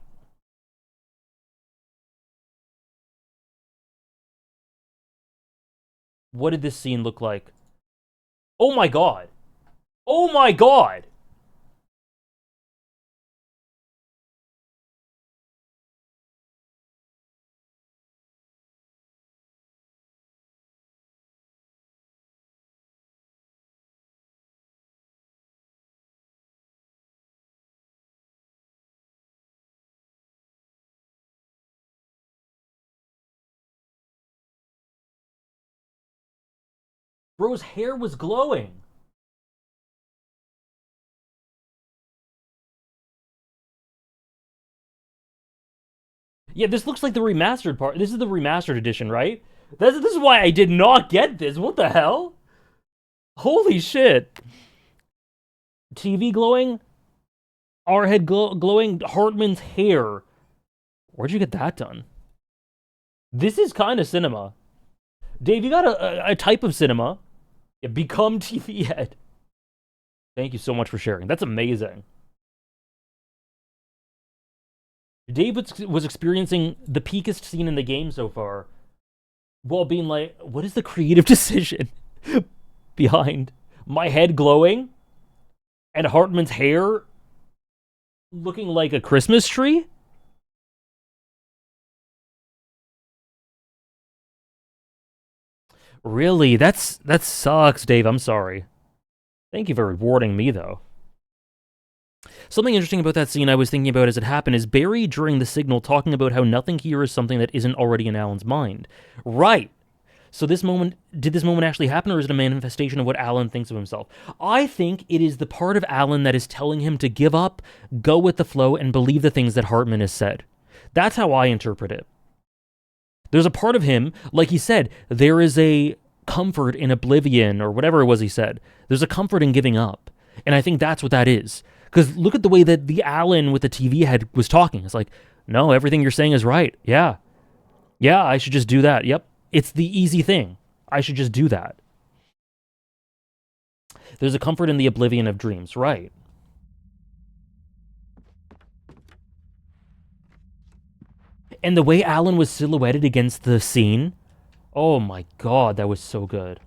What did this scene look like? Oh my God. Oh my God. Bro's hair was glowing. Yeah, this looks like the remastered part. This is the remastered edition, right? This is why I did not get this. What the hell? Holy shit. TV glowing? Our head glowing? Hartman's hair. Where'd you get that done? This is kind of cinema. Dave, you got a type of cinema. Yeah, become TV head. Thank you so much for sharing. That's amazing. Dave was experiencing the peakest scene in the game so far, while being like, what is the creative decision behind my head glowing and Hartman's hair looking like a Christmas tree? Really? That sucks, Dave. I'm sorry. Thank you for rewarding me, though. Something interesting about that scene I was thinking about as it happened is Barry, during the signal, talking about how nothing here is something that isn't already in Alan's mind. Right. So did this moment actually happen, or is it a manifestation of what Alan thinks of himself? I think it is the part of Alan that is telling him to give up, go with the flow, and believe the things that Hartman has said. That's how I interpret it. There's a part of him, like he said, there is a comfort in oblivion, or whatever it was he said. There's a comfort in giving up. And I think that's what that is. Because look at the way that the Alan with the TV head was talking. It's like, no, everything you're saying is right. Yeah. Yeah, I should just do that. Yep. It's the easy thing. I should just do that. There's a comfort in the oblivion of dreams. Right. And the way Alan was silhouetted against the scene, oh my God, that was so good.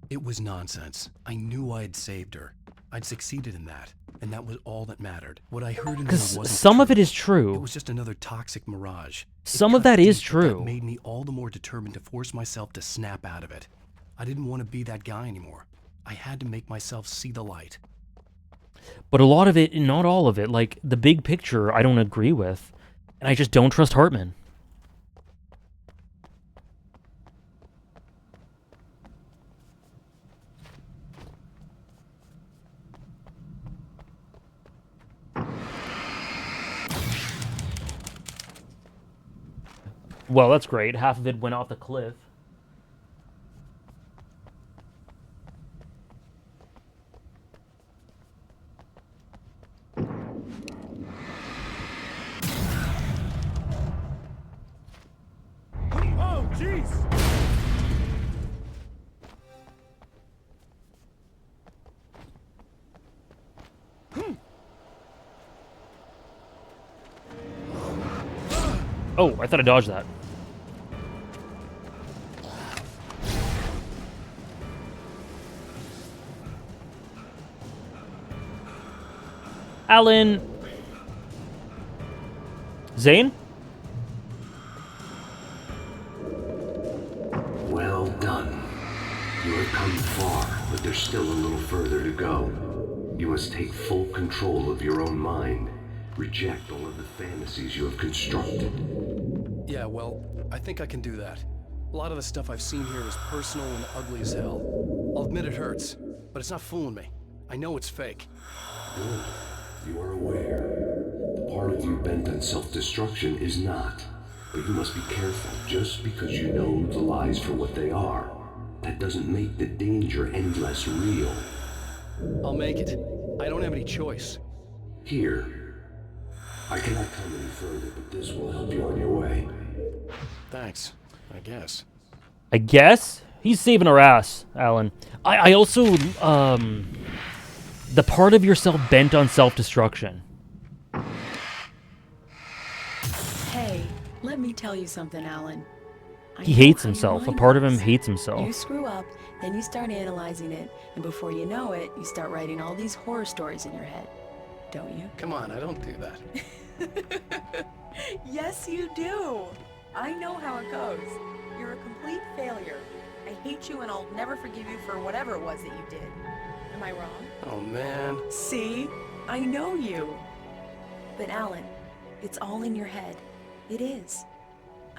It was nonsense. I knew I had saved her. I'd succeeded in that, and that was all that mattered. What I heard in her wasn't Because some of true. it is true. It was just another toxic mirage. Some of that is true. That made me all the more determined to force myself to snap out of it. I didn't want to be that guy anymore. I had to make myself see the light. But a lot of it, not all of it, like the big picture, I don't agree with. And I just don't trust Hartman. Well, that's great. Half of it went off the cliff. Oh, jeez! Oh, I thought I dodged that. Alan. Zane? Well done. You have come far, but there's still a little further to go. You must take full control of your own mind. Reject all of the fantasies you have constructed. Yeah, well, I think I can do that. A lot of the stuff I've seen here is personal and ugly as hell. I'll admit it hurts, but it's not fooling me. I know it's fake. Good. You are aware. The part of you bent on self-destruction is not. But you must be careful. Just because you know the lies for what they are, that doesn't make the danger any less real. I'll make it. I don't have any choice. Here. I cannot come any further, but this will help you on your way. Thanks, I guess. I guess? He's saving our ass, Alan. I also, the part of yourself bent on self-destruction. Hey, let me tell you something, Alan. He hates himself. A part of him hates himself. You screw up, then you start analyzing it, and before you know it, you start writing all these horror stories in your head. Don't you? Come on, I don't do that. Yes, you do. I know how it goes. You're a complete failure. I hate you and I'll never forgive you for whatever it was that you did. Am I wrong? Oh, man. See? I know you. But Alan, it's all in your head. It is.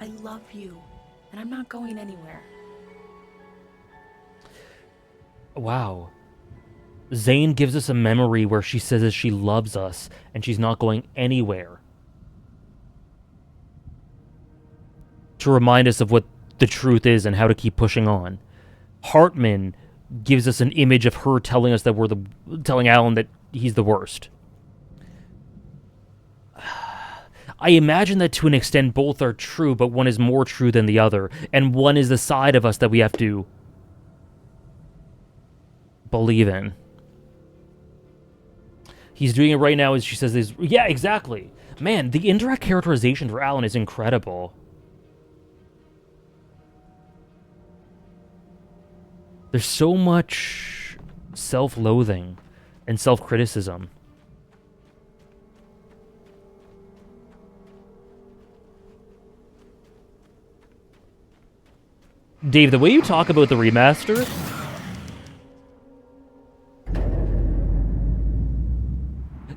I love you, and I'm not going anywhere. Wow. Zane gives us a memory where she says that she loves us, and she's not going anywhere. To remind us of what the truth is and how to keep pushing on. Hartman gives us an image of her telling us that telling Alan that he's the worst. I imagine that to an extent both are true, but one is more true than the other, and one is the side of us that we have to believe in. He's doing it right now as she says this. Yeah, exactly. Man, the indirect characterization for Alan is incredible. There's so much self-loathing and self-criticism. Dave, the way you talk about the remaster...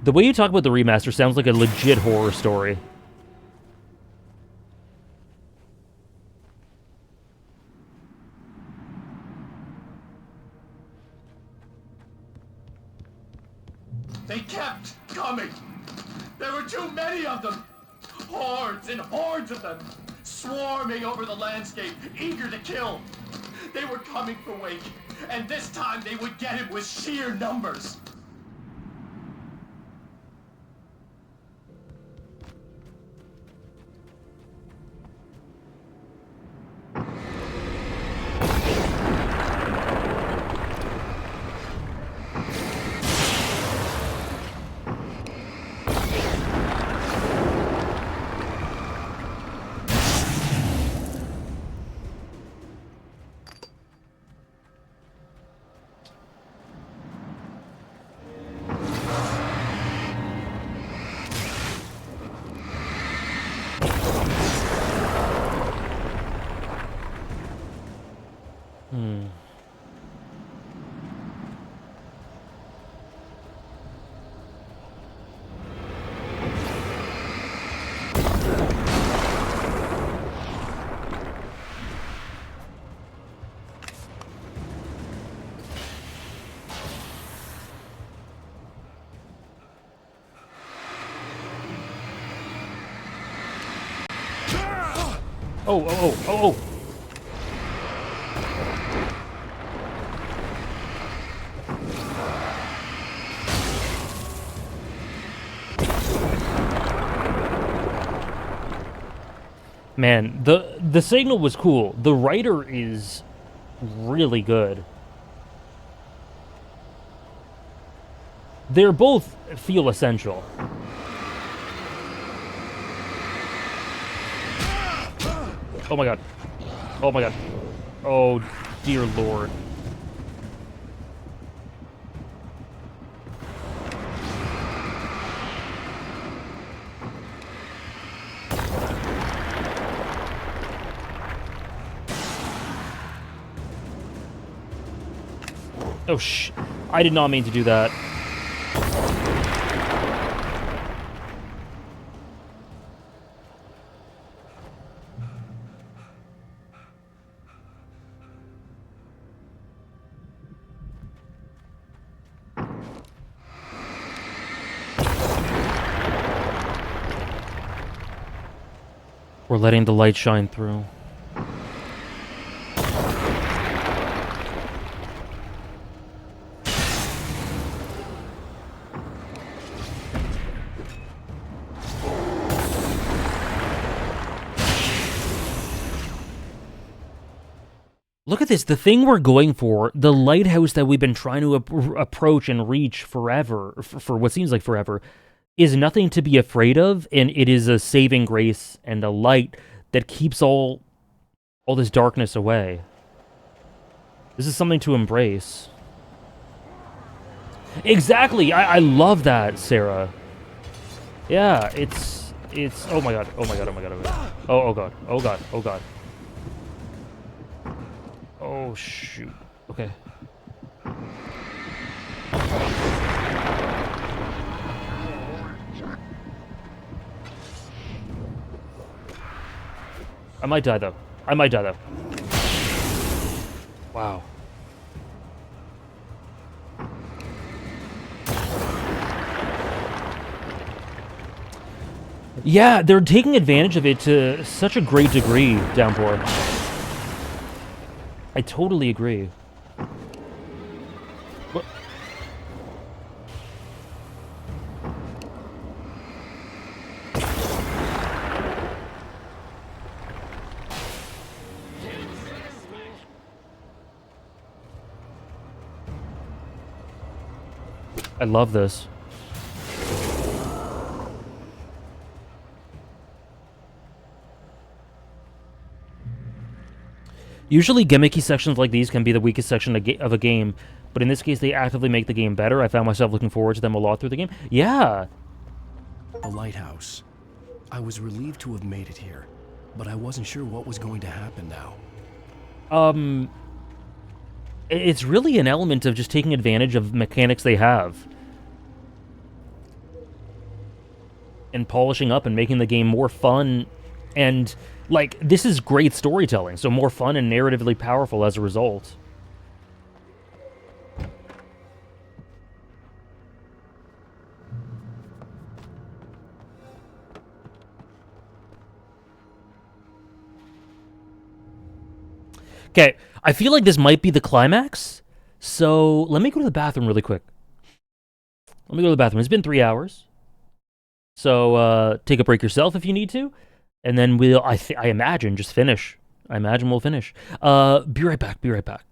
The way you talk about the remaster sounds like a legit horror story. They kept coming. There were too many of them. Hordes and hordes of them, swarming over the landscape, eager to kill. They were coming for Wake, and this time they would get him with sheer numbers. Oh. Man, the signal was cool. The writer is really good. They're both feel essential. Oh my god. Oh my god. Oh, dear lord. Oh, I did not mean to do that. We're letting the light shine through. Look at this, the thing we're going for, the lighthouse that we've been trying to approach and reach forever, for what seems like forever, is nothing to be afraid of, and it is a saving grace and a light that keeps all this darkness away. This is something to embrace. Exactly, I love that, Sarah. Yeah, it's, oh my god, oh my god, oh my god, oh my god. Oh god, oh god, oh god. Oh, shoot. Okay. I might die, though. I might die, though. Wow. Yeah, they're taking advantage of it to such a great degree, Downpour. I totally agree. What? I love this. Usually gimmicky sections like these can be the weakest section of a game, but in this case they actively make the game better. I found myself looking forward to them a lot through the game. Yeah! The lighthouse. I was relieved to have made it here, but I wasn't sure what was going to happen now. It's really an element of just taking advantage of mechanics they have. And polishing up and making the game more fun and... like, this is great storytelling, so more fun and narratively powerful as a result. Okay, I feel like this might be the climax, so let me go to the bathroom really quick. Let me go to the bathroom. It's been 3 hours. So, take a break yourself if you need to. And then we'll, I imagine, just finish. I imagine we'll finish. Be right back, be right back.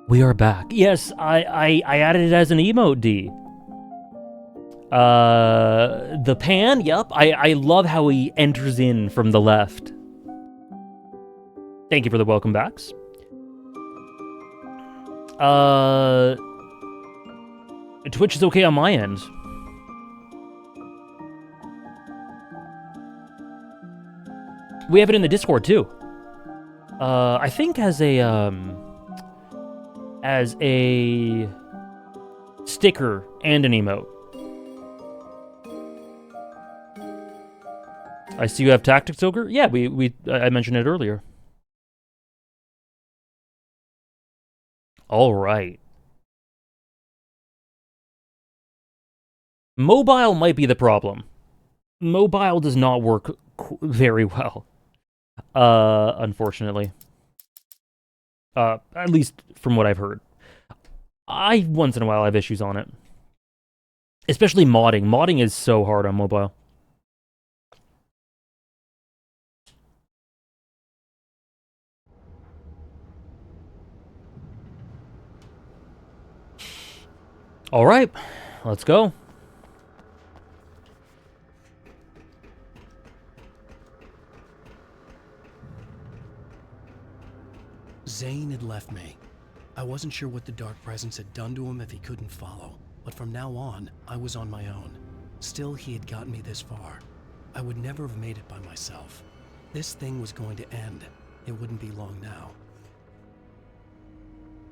We are back. Yes, I added it as an emote, D. The pan, yep. I love how he enters in from the left. Thank you for the welcome backs. Twitch is okay on my end. We have it in the Discord too. I think as a sticker and an emote. I see you have Tactics Ogre. Yeah, I mentioned it earlier. All right. Mobile might be the problem. Mobile does not work very well. Unfortunately. At least from what I've heard. Once in a while, I have issues on it. Especially modding. Modding is so hard on mobile. All right, let's go. Zane had left me. I wasn't sure what the Dark Presence had done to him if he couldn't follow, but from now on, I was on my own. Still, he had gotten me this far. I would never have made it by myself. This thing was going to end. It wouldn't be long now.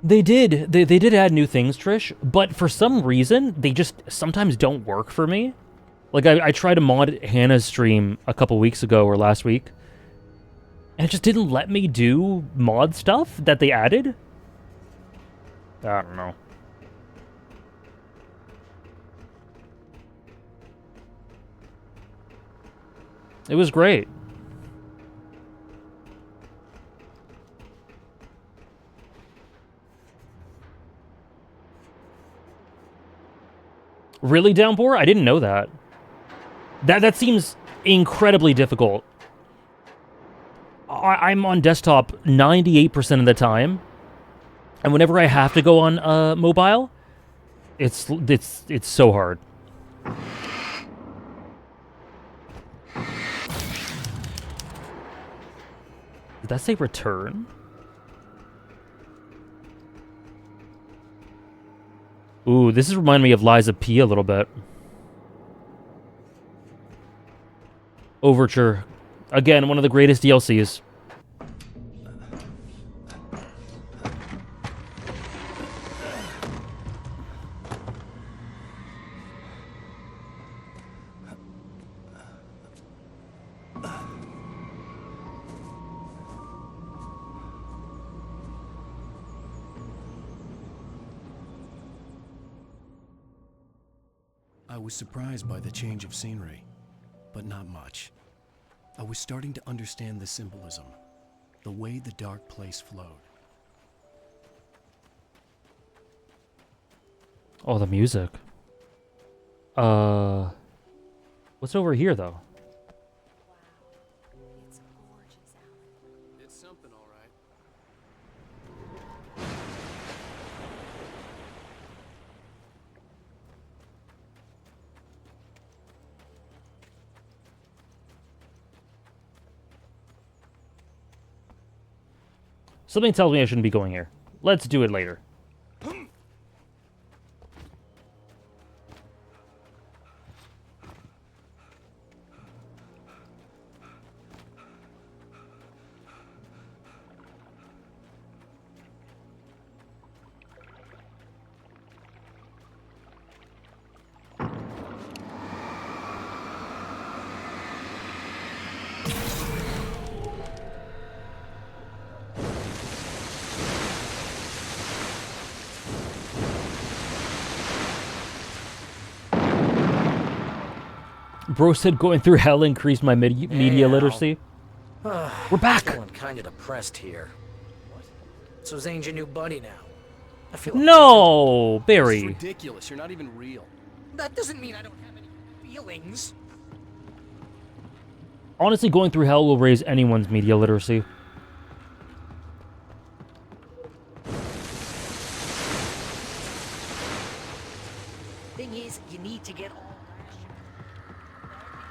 They did add new things, Trish, but for some reason, they just sometimes don't work for me. Like, I tried to mod Hannah's stream a couple weeks ago or last week, and it just didn't let me do mod stuff that they added. I don't know. It was great. Really, Downpour? I didn't know that. That seems incredibly difficult. I'm on desktop 98% of the time, and whenever I have to go on mobile, it's so hard. Did that say return? Ooh, this is reminding me of Lies of P a little bit. Overture. Again, one of the greatest DLCs. I was surprised by the change of scenery, but not much. I was starting to understand the symbolism, the way the dark place flowed. Oh, the music. What's over here, though? It's something, all right. Something tells me I shouldn't be going here. Let's do it later. Bro said going through hell increased my media literacy. We're back. Feeling kind of depressed here. What? So Zane's your new buddy now. I feel like No, It's Barry. ridiculous. You're not even real. that doesn't mean I don't have any feelings. Honestly, going through hell will raise anyone's media literacy. thing is, you need to get all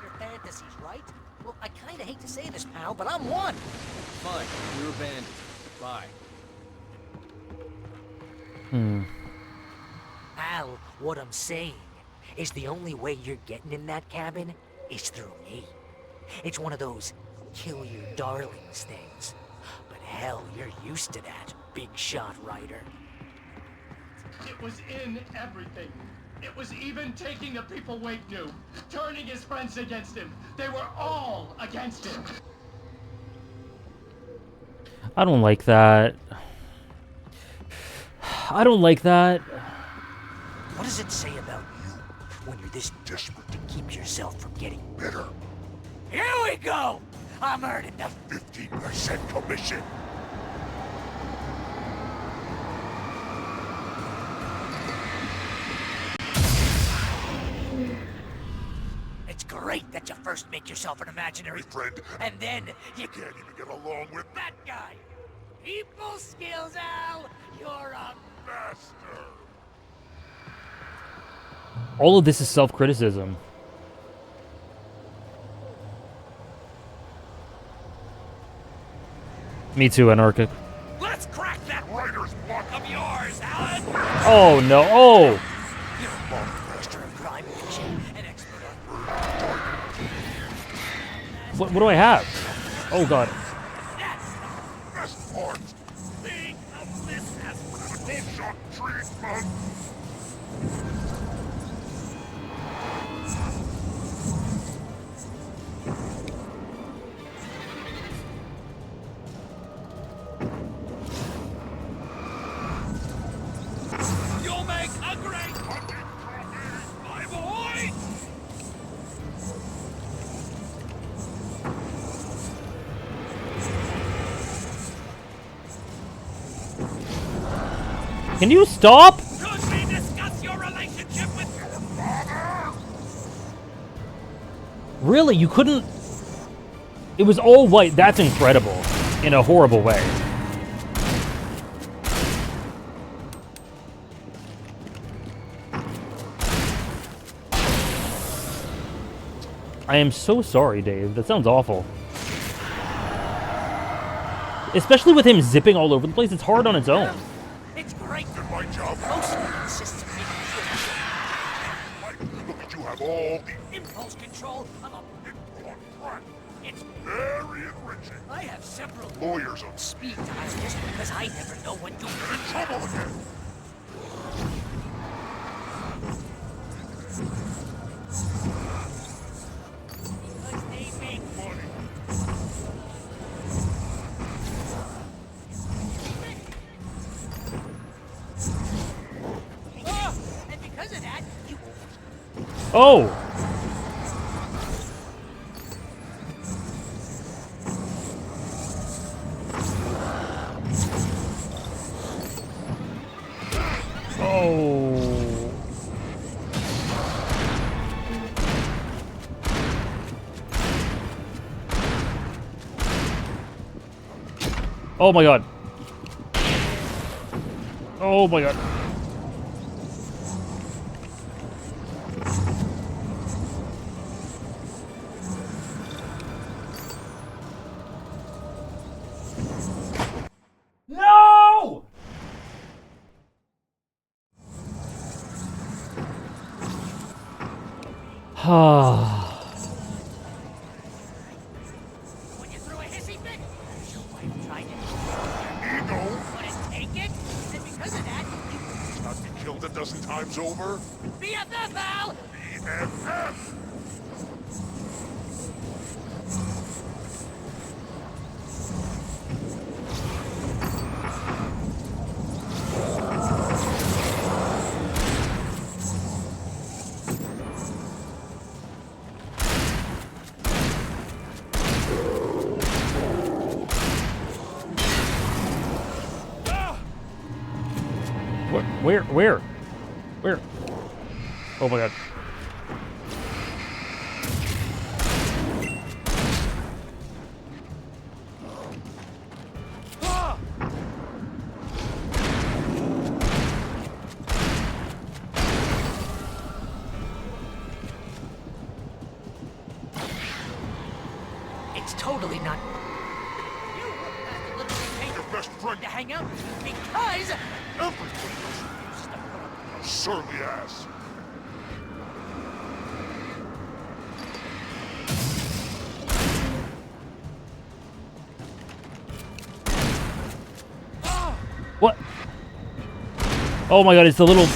your fantasies, right? Well, I kinda hate to say this, pal, but I'm one. Fine, you're abandoned. Bye. Al, what I'm saying is the only way you're getting in that cabin is through me. It's one of those kill your darlings things. But hell, you're used to that, big shot writer. It was in everything. It was even taking the people Wake knew, turning his friends against him. They were all against him. I don't like that. I don't like that. What does it say about you when you're this desperate to keep yourself from getting bitter? Here we go! I'm earning the 15% commission. It's great that you first make yourself an imaginary friend, and then you can't even get along with that guy. People skills, Al! You're a master! All of this is self-criticism. Me too, Anarchic. Let's crack that writer's block of yours, Alan! Oh no! Oh! You're a master of crime fiction, an expert on... What do I have? Oh god. Best part! Think of this as bullshot treatment! You'll make a great hunting trophy, my boy! Can you stop? Could we discuss your relationship with your father? Really? You couldn't... It was all white. That's incredible. In a horrible way. I am so sorry, Dave. That sounds awful. Especially with him zipping all over the place. It's hard on its own. It's great that my job mostly consists of making sure look at you have all the impulse control of a big front. It's very enriching. I have several lawyers on speed dial just because I never know when to get in trouble again. Because they make money. And because of that, you Oh! Oh. Oh my god. Oh my god. No! When you threw a hissy fit, your wife tried it. Ego. Couldn't take it, and because of that, you not be killed a dozen times over. BFF, Al. BFF. Where? Where? Oh my god. hang out with you because... Surly ass. What? Oh my god, it's the little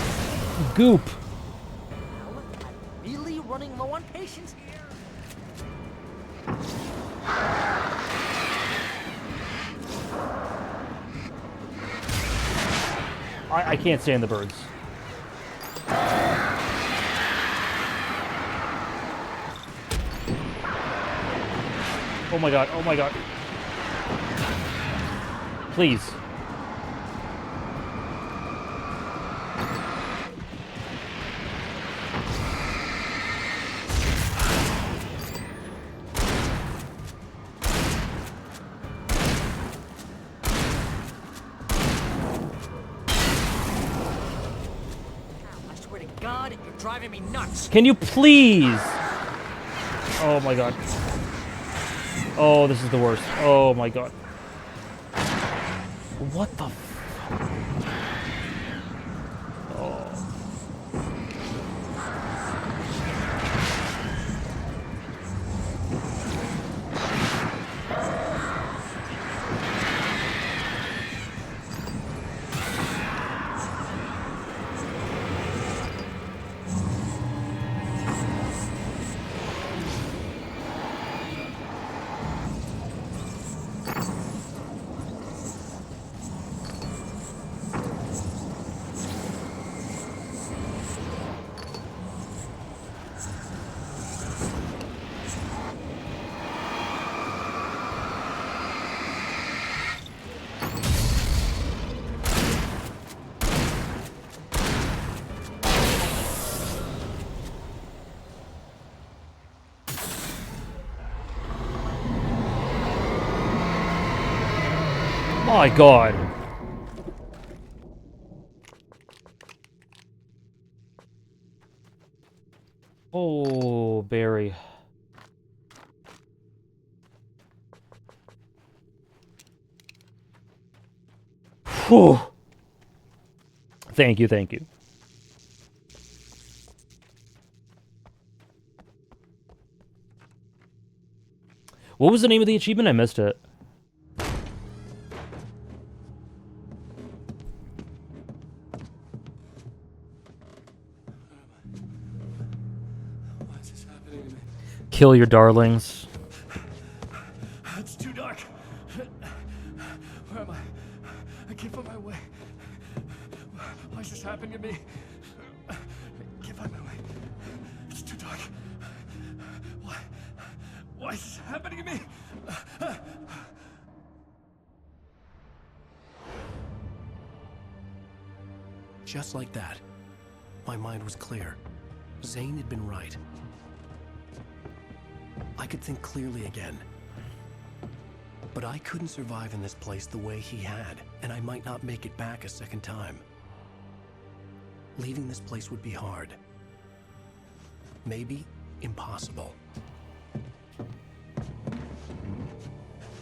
goop. Really running low on patience here. I can't stand the birds. Oh my god, oh my god. Please. God, you're driving me nuts. Can you please? Oh my god. Oh, this is the worst. Oh my god. What the My god. Oh, Barry. Whew. Thank you, thank you. What was the name of the achievement? I missed it. Kill your darlings. It's too dark. Where am I? I can't find my way. Why is this happening to me? I can't find my way. It's too dark. Why is this happening to me? Just like that, my mind was clear. Zane had been right. I could think clearly again. But I couldn't survive in this place the way he had, and I might not make it back a second time. Leaving this place would be hard. Maybe impossible.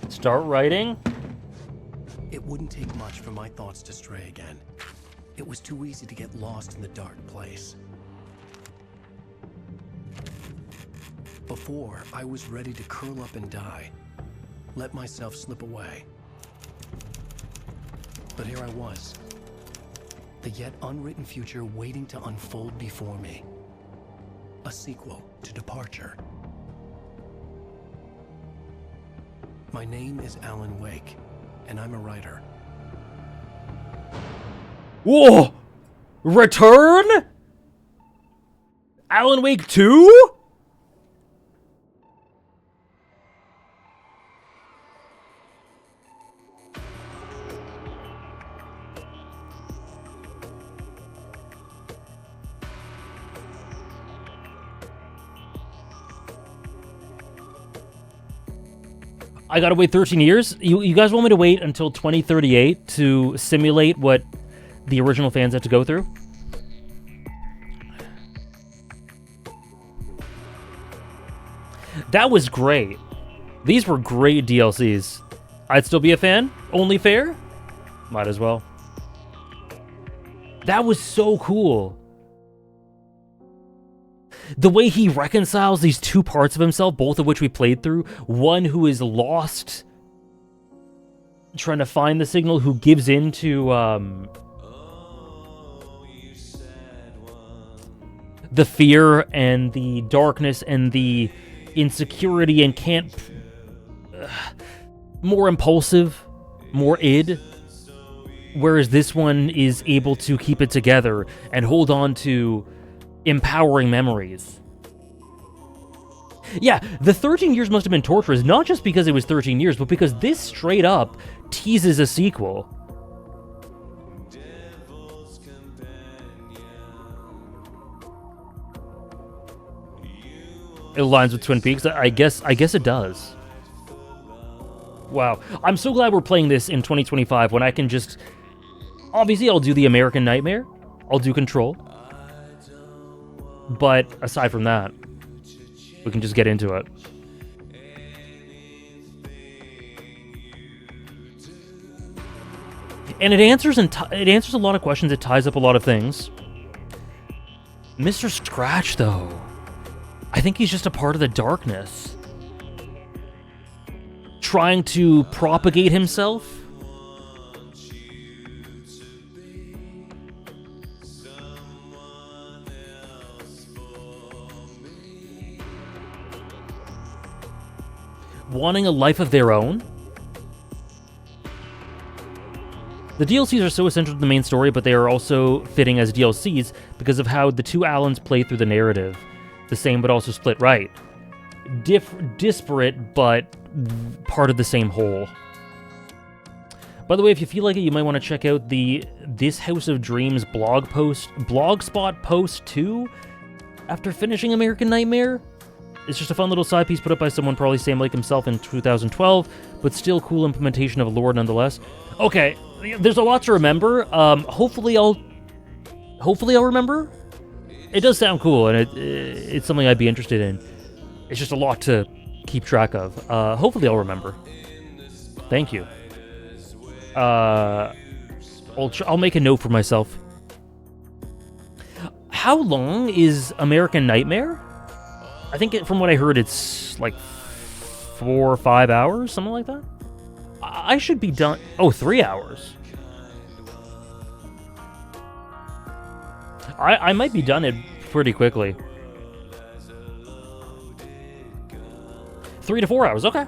Start writing? It wouldn't take much for my thoughts to stray again. It was too easy to get lost in the dark place. Before, I was ready to curl up and die. Let myself slip away. But here I was. The yet unwritten future waiting to unfold before me. A sequel to Departure. My name is Alan Wake, and I'm a writer. Whoa! Return? Alan Wake 2? I gotta wait 13 years? You guys want me to wait until 2038 to simulate what the original fans had to go through? That was great. These were great DLCs. I'd still be a fan. Only fair? Might as well. That was so cool. The way he reconciles these two parts of himself, both of which we played through. One who is lost, trying to find the signal, who gives in to the fear and the darkness and the insecurity and can't... more impulsive, more id. Whereas this one is able to keep it together and hold on to empowering memories. Yeah, the 13 years must have been torturous, not just because it was 13 years, but because this straight up teases a sequel. It aligns with Twin Peaks? I guess it does. Wow. I'm so glad we're playing this in 2025 when I can just... Obviously, I'll do the American Nightmare. I'll do Control. But aside from that, we can just get into it. And it answers a lot of questions. It ties up a lot of things. Mr. Scratch, though, I think he's just a part of the darkness, trying to propagate himself. Wanting a life of their own. The DLCs are so essential to the main story, but they are also fitting as DLCs because of how the two Allens play through the narrative. The same, but also split right. Disparate, but part of the same whole. By the way, if you feel like it, you might want to check out the This House of Dreams blogspot post 2 after finishing American Nightmare. It's just a fun little side piece put up by someone probably same like himself in 2012, but still cool implementation of lore nonetheless. Okay, there's a lot to remember. Hopefully I'll remember. It does sound cool, and it's something I'd be interested in. It's just a lot to keep track of. Hopefully I'll remember. Thank you. I'll make a note for myself. How long is American Nightmare? I think from what I heard, it's like 4 or 5 hours, something like that. I should be done. Oh, 3 hours. I might be done it pretty quickly. 3 to 4 hours, okay.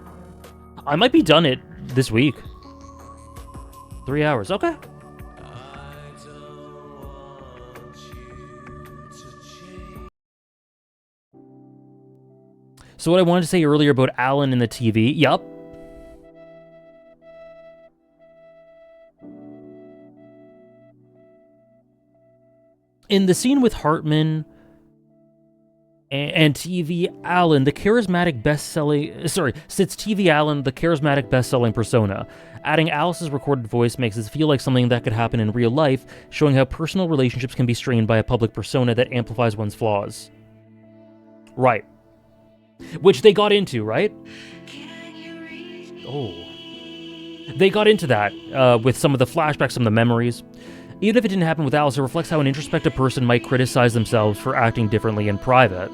I might be done it this week. 3 hours, okay. So what I wanted to say earlier about Alan in the TV, yup. In the scene with Hartman and TV Alan, the charismatic sits TV Alan, the charismatic best-selling persona. Adding Alice's recorded voice makes it feel like something that could happen in real life, showing how personal relationships can be strained by a public persona that amplifies one's flaws. Right. Which they got into, right? Oh. They got into that with some of the flashbacks, some of the memories. Even if it didn't happen with Alice, it reflects how an introspective person might criticize themselves for acting differently in private.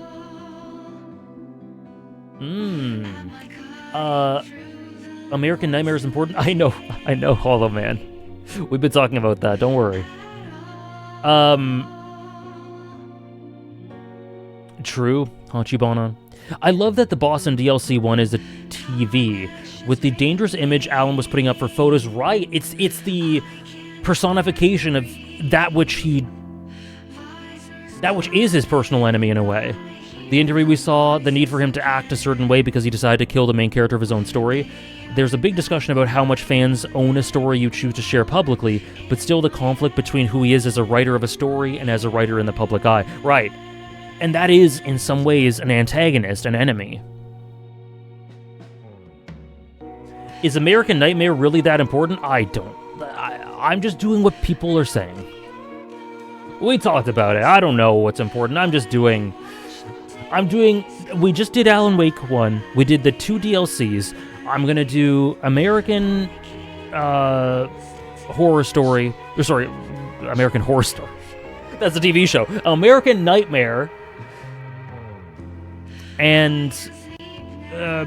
American Nightmare is important? I know, Hollow Man. We've been talking about that, don't worry. True, Hachibanan. I love that the boss in DLC 1 is a TV, with the dangerous image Alan was putting up for photos. Right, it's the personification of that which is his personal enemy in a way. The interview we saw, the need for him to act a certain way because he decided to kill the main character of his own story. There's a big discussion about how much fans own a story you choose to share publicly, but still the conflict between who he is as a writer of a story and as a writer in the public eye. Right. And that is, in some ways, an antagonist, an enemy. Is American Nightmare really that important? I'm just doing what people are saying. We talked about it. I don't know what's important. We just did Alan Wake 1. We did the 2 DLCs. I'm gonna do American Horror Story. Or sorry, American Horror Story. That's a TV show. American Nightmare. And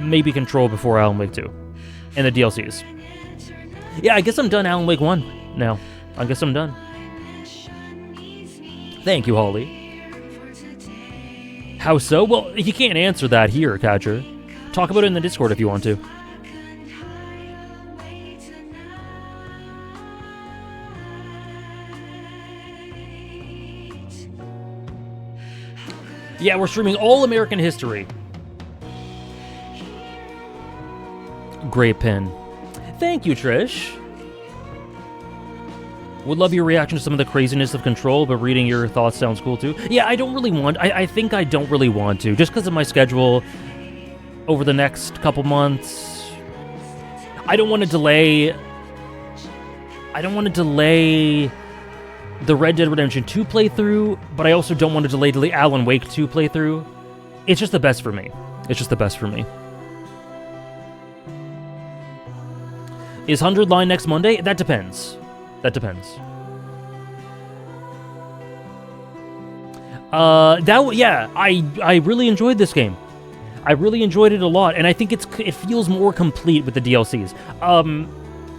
maybe Control before Alan Wake 2. And the DLCs. Yeah, I guess I'm done Alan Wake 1 now. I guess I'm done. Thank you, Holly. How so? Well, you can't answer that here, Catcher. Talk about it in the Discord if you want to. Yeah, we're streaming all American history. Great pin. Thank you, Trish. Would love your reaction to some of the craziness of Control, but reading your thoughts sounds cool too. Yeah, I don't really want... I think I don't really want to, just because of my schedule over the next couple months. I don't want to delay... the Red Dead Redemption 2 playthrough, but I also don't want to delay the Alan Wake 2 playthrough. It's just the best for me. It's just the best for me. Is 100 Line next Monday? That depends. That depends. Yeah, I really enjoyed this game. I really enjoyed it a lot, and I think it feels more complete with the DLCs.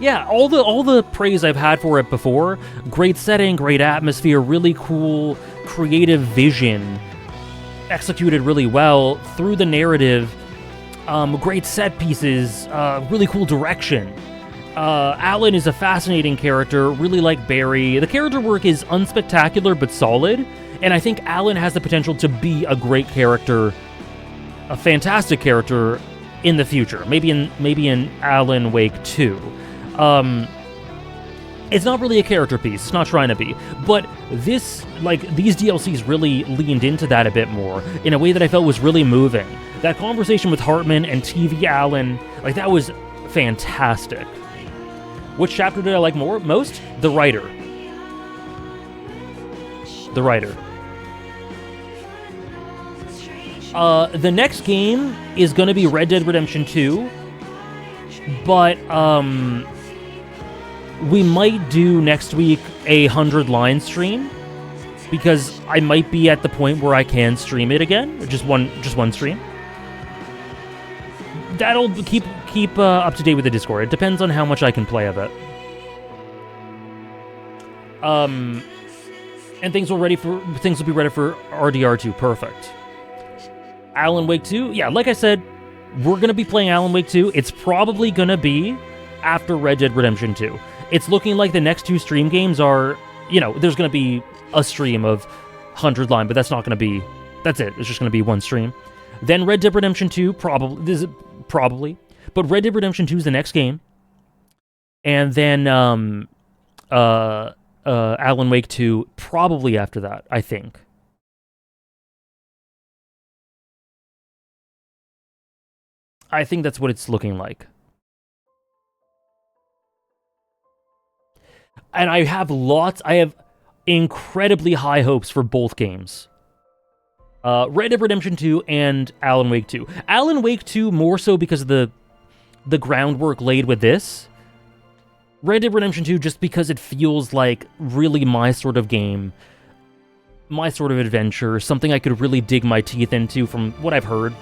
Yeah, all the praise I've had for it before, great setting, great atmosphere, really cool, creative vision, executed really well through the narrative, great set pieces, really cool direction. Alan is a fascinating character, really like Barry. The character work is unspectacular but solid, and I think Alan has the potential to be a great character, a fantastic character in the future. Maybe in Alan Wake 2. It's not really a character piece, it's not trying to be, but these DLCs really leaned into that a bit more, in a way that I felt was really moving. That conversation with Hartman and TV Alan, that was fantastic. Which chapter did I like most? The Writer. The Writer. The next game is gonna be Red Dead Redemption 2, but, we might do next week a 100 Line stream, because I might be at the point where I can stream it again, just one stream. That'll keep up to date with the Discord. It depends on how much I can play of it. And things will be ready for RDR2. Perfect. Alan Wake 2, yeah, like I said, we're gonna be playing Alan Wake 2. It's probably gonna be after Red Dead Redemption 2. It's looking like the next two stream games are, there's going to be a stream of 100 Line, but that's not going to be, that's it. It's just going to be one stream. Then Red Dead Redemption 2, probably. But Red Dead Redemption 2 is the next game. And then Alan Wake 2, probably after that, I think. I think that's what it's looking like. And I have incredibly high hopes for both games. Red Dead Redemption 2 and Alan Wake 2. Alan Wake 2 more so because of the groundwork laid with this. Red Dead Redemption 2 just because it feels like really my sort of game, my sort of adventure, something I could really dig my teeth into from what I've heard.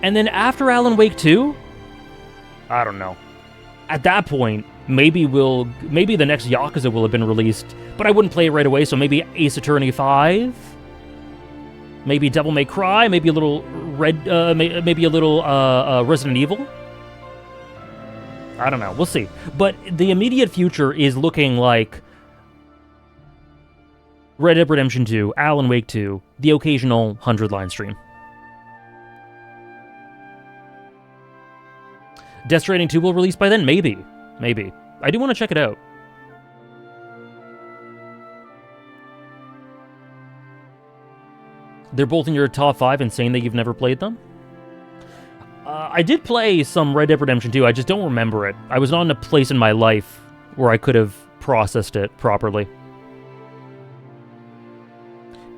And then after Alan Wake 2, I don't know. At that point, maybe the next Yakuza will have been released, but I wouldn't play it right away, so maybe Ace Attorney 5, maybe Devil May Cry, maybe a little Resident Evil. I don't know, we'll see. But the immediate future is looking like Red Dead Redemption 2, Alan Wake 2, the occasional 100 Line stream. Death Stranding 2 will release by then? Maybe. I do want to check it out. They're both in your top 5 and saying that you've never played them? I did play some Red Dead Redemption 2, I just don't remember it. I was not in a place in my life where I could have processed it properly.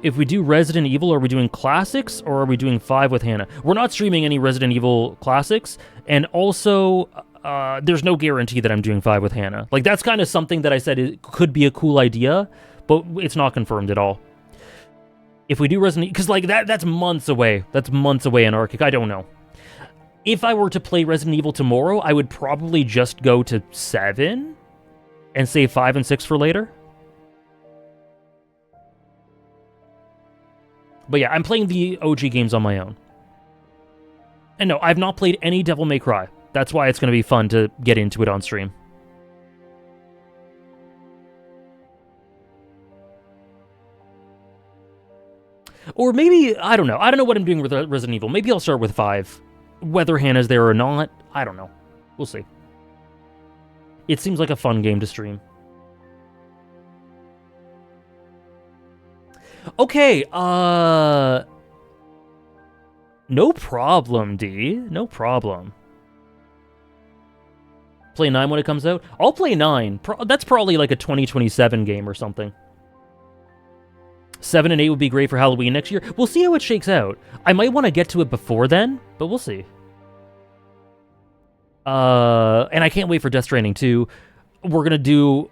If we do Resident Evil, are we doing classics or are we doing 5 with Hannah? We're not streaming any Resident Evil classics, and also there's no guarantee that I'm doing 5 with Hannah. Like, that's kind of something that I said it could be a cool idea, but it's not confirmed at all. If we do Resident Evil, because, like, that's months away. That's months away in Arctic. I don't know. If I were to play Resident Evil tomorrow, I would probably just go to 7 and save 5 and 6 for later. But yeah, I'm playing the OG games on my own. And no, I've not played any Devil May Cry. That's why it's going to be fun to get into it on stream. Or maybe, I don't know. I don't know what I'm doing with Resident Evil. Maybe I'll start with 5. Whether Hannah's there or not, I don't know. We'll see. It seems like a fun game to stream. Okay, no problem, D. No problem. Play 9 when it comes out? I'll play 9. That's probably like a 2027 game or something. 7 and 8 would be great for Halloween next year. We'll see how it shakes out. I might want to get to it before then, but we'll see. And I can't wait for Death Stranding 2. We're gonna do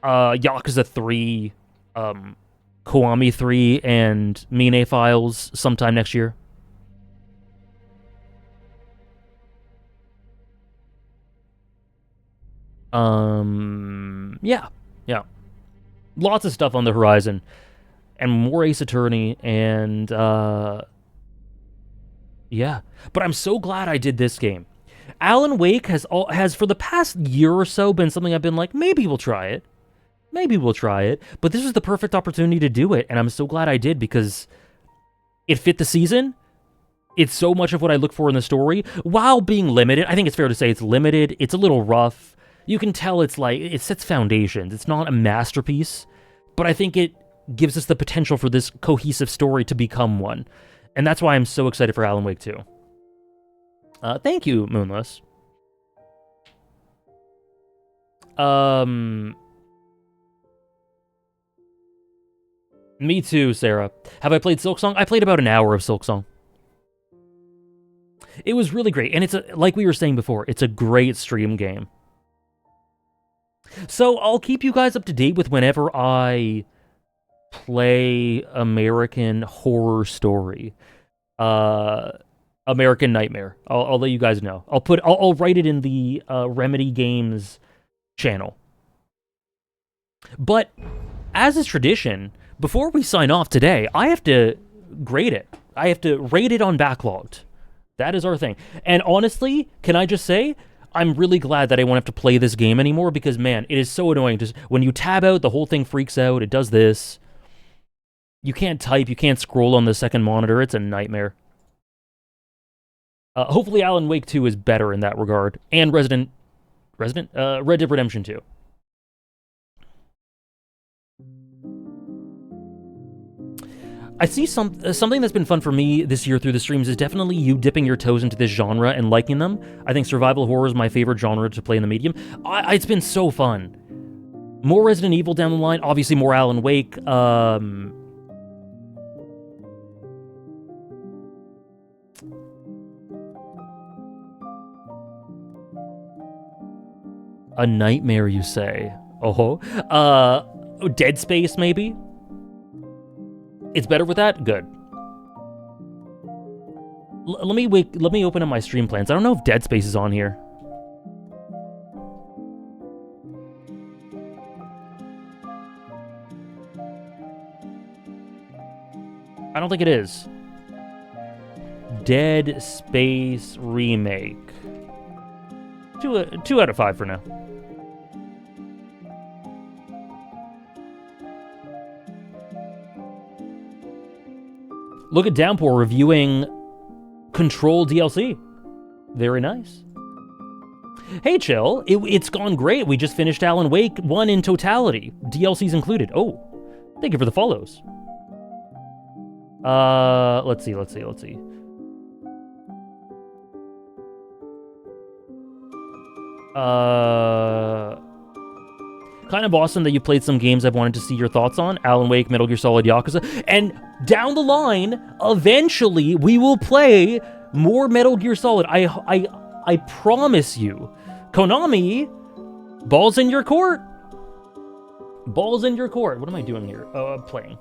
Yakuza 3, Kiwami 3, and Mine Files sometime next year. Yeah. Lots of stuff on the horizon. And more Ace Attorney, and, yeah. But I'm so glad I did this game. Alan Wake has for the past year or so been something I've been like, maybe we'll try it. Maybe we'll try it. But this was the perfect opportunity to do it, and I'm so glad I did, because it fit the season. It's so much of what I look for in the story, while being limited. I think it's fair to say it's limited. It's a little rough. You can tell it's like, it sets foundations. It's not a masterpiece, but I think it gives us the potential for this cohesive story to become one. And that's why I'm so excited for Alan Wake 2. Thank you, Moonless. Me too, Sarah. Have I played Silksong? I played about an hour of Silksong. It was really great, and it's like we were saying before, it's a great stream game. So I'll keep you guys up to date with whenever I play American Horror Story. American Nightmare. I'll let you guys know. I'll write it in the Remedy Games channel. But as is tradition, before we sign off today, I have to grade it. I have to rate it on Backlogged. That is our thing. And honestly, can I just say, I'm really glad that I won't have to play this game anymore, because, man, it is so annoying. Just when you tab out, the whole thing freaks out. It does this. You can't type. You can't scroll on the second monitor. It's a nightmare. Hopefully Alan Wake 2 is better in that regard. And Red Dead Redemption 2. I see something that's been fun for me this year through the streams is definitely you dipping your toes into this genre and liking them. I think survival horror is my favorite genre to play in the medium. It's been so fun. More Resident Evil down the line, obviously more Alan Wake. A nightmare, you say? Oh, Dead Space, maybe? It's better with that? Good. Let me open up my stream plans. I don't know if Dead Space is on here. I don't think it is. Dead Space Remake. 2 out of 5 for now. Look at Downpour reviewing Control DLC. Very nice. Hey, Chill. It's gone great. We just finished Alan Wake 1 in totality. DLCs included. Oh, thank you for the follows. Let's see. Kind of awesome that you played some games I've wanted to see your thoughts on. Alan Wake, Metal Gear Solid, Yakuza. And down the line, eventually, we will play more Metal Gear Solid. I promise you, Konami, balls in your court. Balls in your court. What am I doing here? Oh, I'm playing.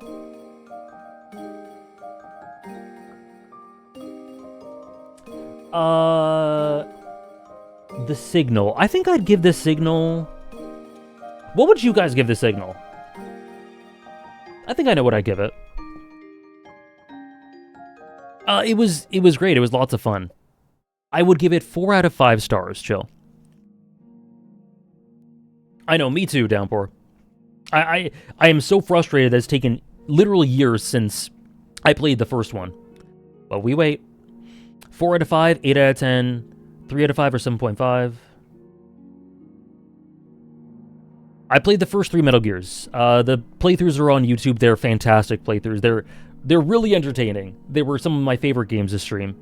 The Signal. I think I'd give The Signal... What would you guys give The Signal? I think I know what I'd give it. It was great. It was lots of fun. I would give it 4 out of 5 stars, chill. I know, me too, Downpour. I am so frustrated that it's taken literally years since I played the first one. But we wait. 4 out of 5, 8 out of 10, 3 out of 5, or 7.5. I played the first 3 Metal Gears. The playthroughs are on YouTube. They're fantastic playthroughs. They're really entertaining. They were some of my favorite games to stream.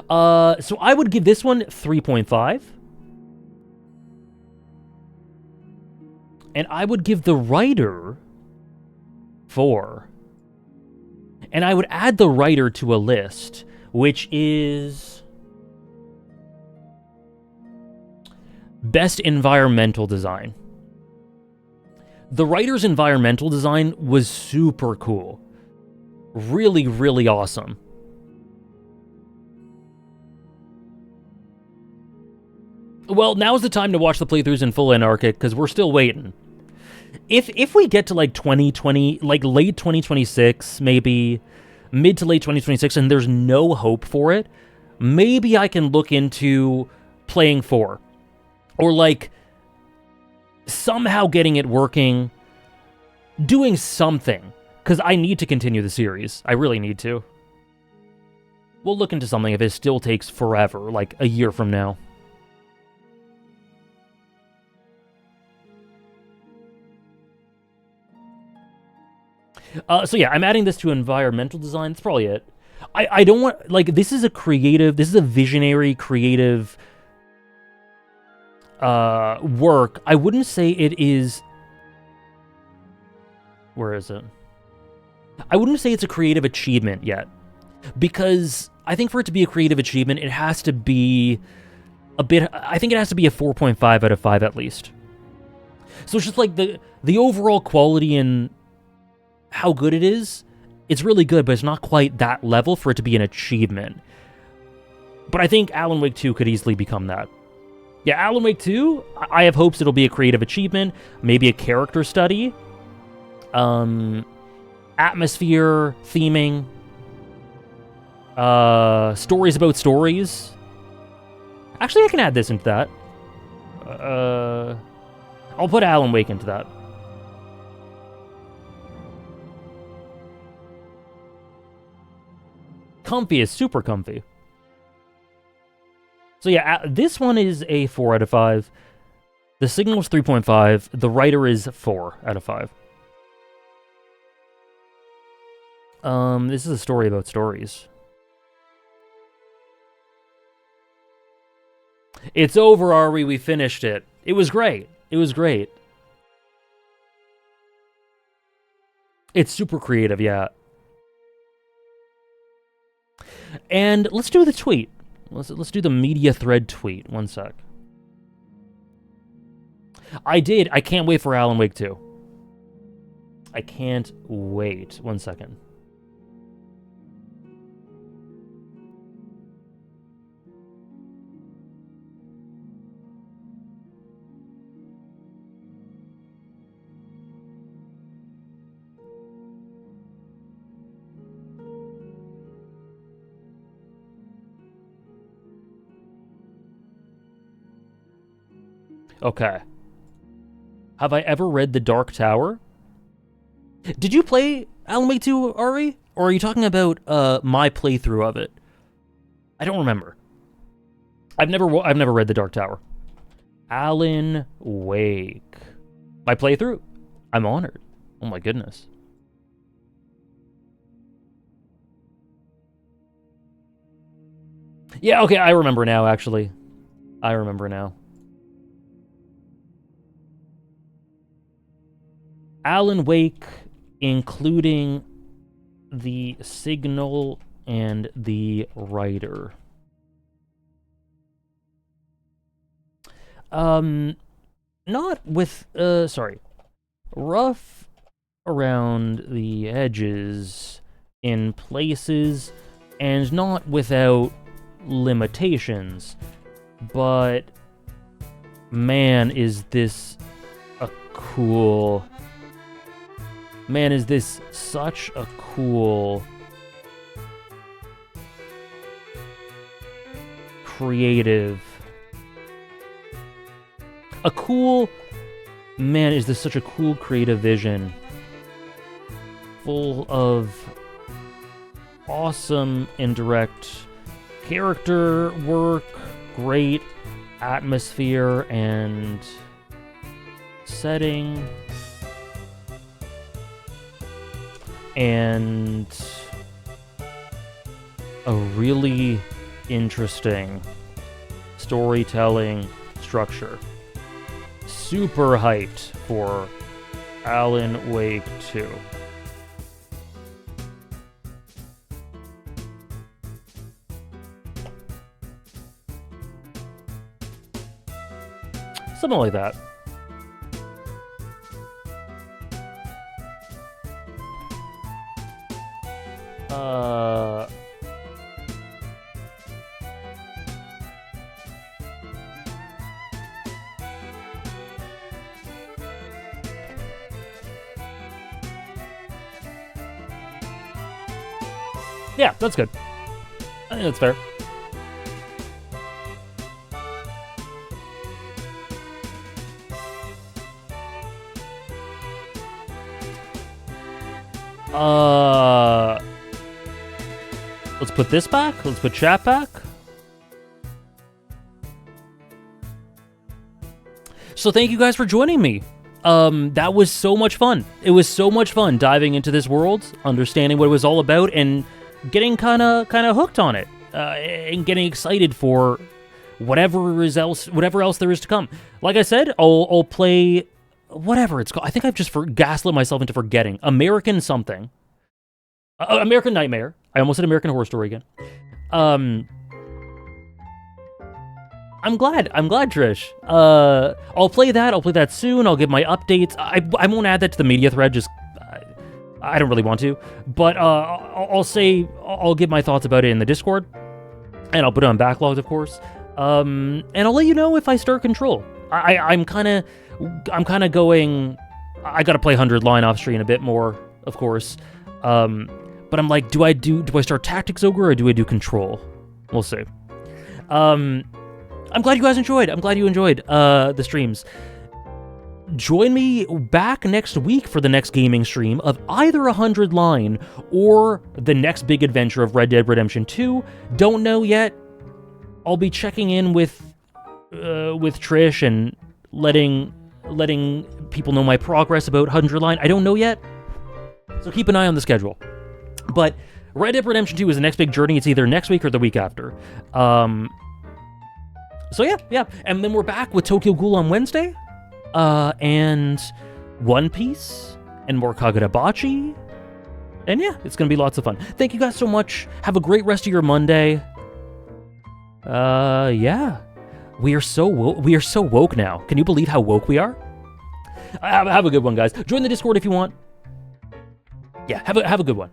So I would give this one 3.5. And I would give The Writer 4. And I would add The Writer to a list, which is best environmental design. The Writer's environmental design was super cool. Really, really awesome. Well, now's the time to watch the playthroughs in full Anarchic, because we're still waiting. If we get to like 2020, like late 2026, maybe mid to late 2026, and there's no hope for it, maybe I can look into playing 4. Or like somehow getting it working, doing something, because I need to continue the series. I really need to. We'll look into something if it still takes forever, like a year from now. So yeah, I'm adding this to environmental design. That's probably it. I don't want, like, this is a visionary, creative work. I wouldn't say it is... Where is it? I wouldn't say it's a creative achievement yet. Because I think for it to be a creative achievement, it has to be a bit... I think it has to be a 4.5 out of 5 at least. So it's just like the overall quality and how good it is, it's really good, but it's not quite that level for it to be an achievement. But I think Alan Wake 2 could easily become that. Yeah, Alan Wake 2, I have hopes it'll be a creative achievement, maybe a character study, atmosphere, theming, stories about stories. Actually, I can add this into that. I'll put Alan Wake into that. Comfy is super comfy. So yeah, this one is a 4 out of 5. The Signal is 3.5. The Writer is 4 out of 5. This is a story about stories. It's over, Ari. We finished it. It was great. It was great. It's super creative, yeah. And let's do the tweet. Let's do the media thread tweet. One sec. I can't wait for Alan Wake 2. I can't wait. 1 second. Okay. Have I ever read The Dark Tower? Did you play Alan Wake 2, Ari? Or are you talking about my playthrough of it? I don't remember. I've never read The Dark Tower. Alan Wake. My playthrough? I'm honored. Oh my goodness. Yeah, okay, I remember now, actually. I remember now. Alan Wake, including the Signal and the Writer. not with, rough around the edges in places, and not without limitations, but man, is this such a cool, creative, is this such a cool creative vision, full of awesome indirect character work, great atmosphere and setting, and a really interesting storytelling structure. Super hyped for Alan Wake 2. Something like that. Yeah, that's good. I think that's fair. Let's put this back. Let's put chat back. So thank you guys for joining me. That was so much fun. It was so much fun diving into this world, understanding what it was all about, and getting kind of hooked on it, and getting excited for whatever else there is to come. Like I said, I'll play whatever it's called. I think I've just gaslit myself into forgetting. American something. American Nightmare. I almost said American Horror Story again. I'm glad, Trish. I'll play that soon. I'll give my updates. I won't add that to the media thread, just I don't really want to. But I'll give my thoughts about it in the Discord, and I'll put it on backlogs, of course. And I'll let you know if I start Control. I'm kind of going. I gotta play 100 Line off stream a bit more, of course. But I'm like, do I start Tactics Ogre or do I do Control? We'll see. I'm glad you guys enjoyed. I'm glad you enjoyed the streams. Join me back next week for the next gaming stream of either 100 Line or the next big adventure of Red Dead Redemption 2. Don't know yet. I'll be checking in with Trish and letting people know my progress about 100 Line. I don't know yet, so keep an eye on the schedule. But Red Dead Redemption 2 is the next big journey. It's either next week or the week after. So yeah. And then we're back with Tokyo Ghoul on Wednesday. And One Piece and more Kagurabachi. And yeah, it's going to be lots of fun. Thank you guys so much. Have a great rest of your Monday. Yeah. We are so woke now. Can you believe how woke we are? Have a good one, guys. Join the Discord if you want. Yeah, have a good one.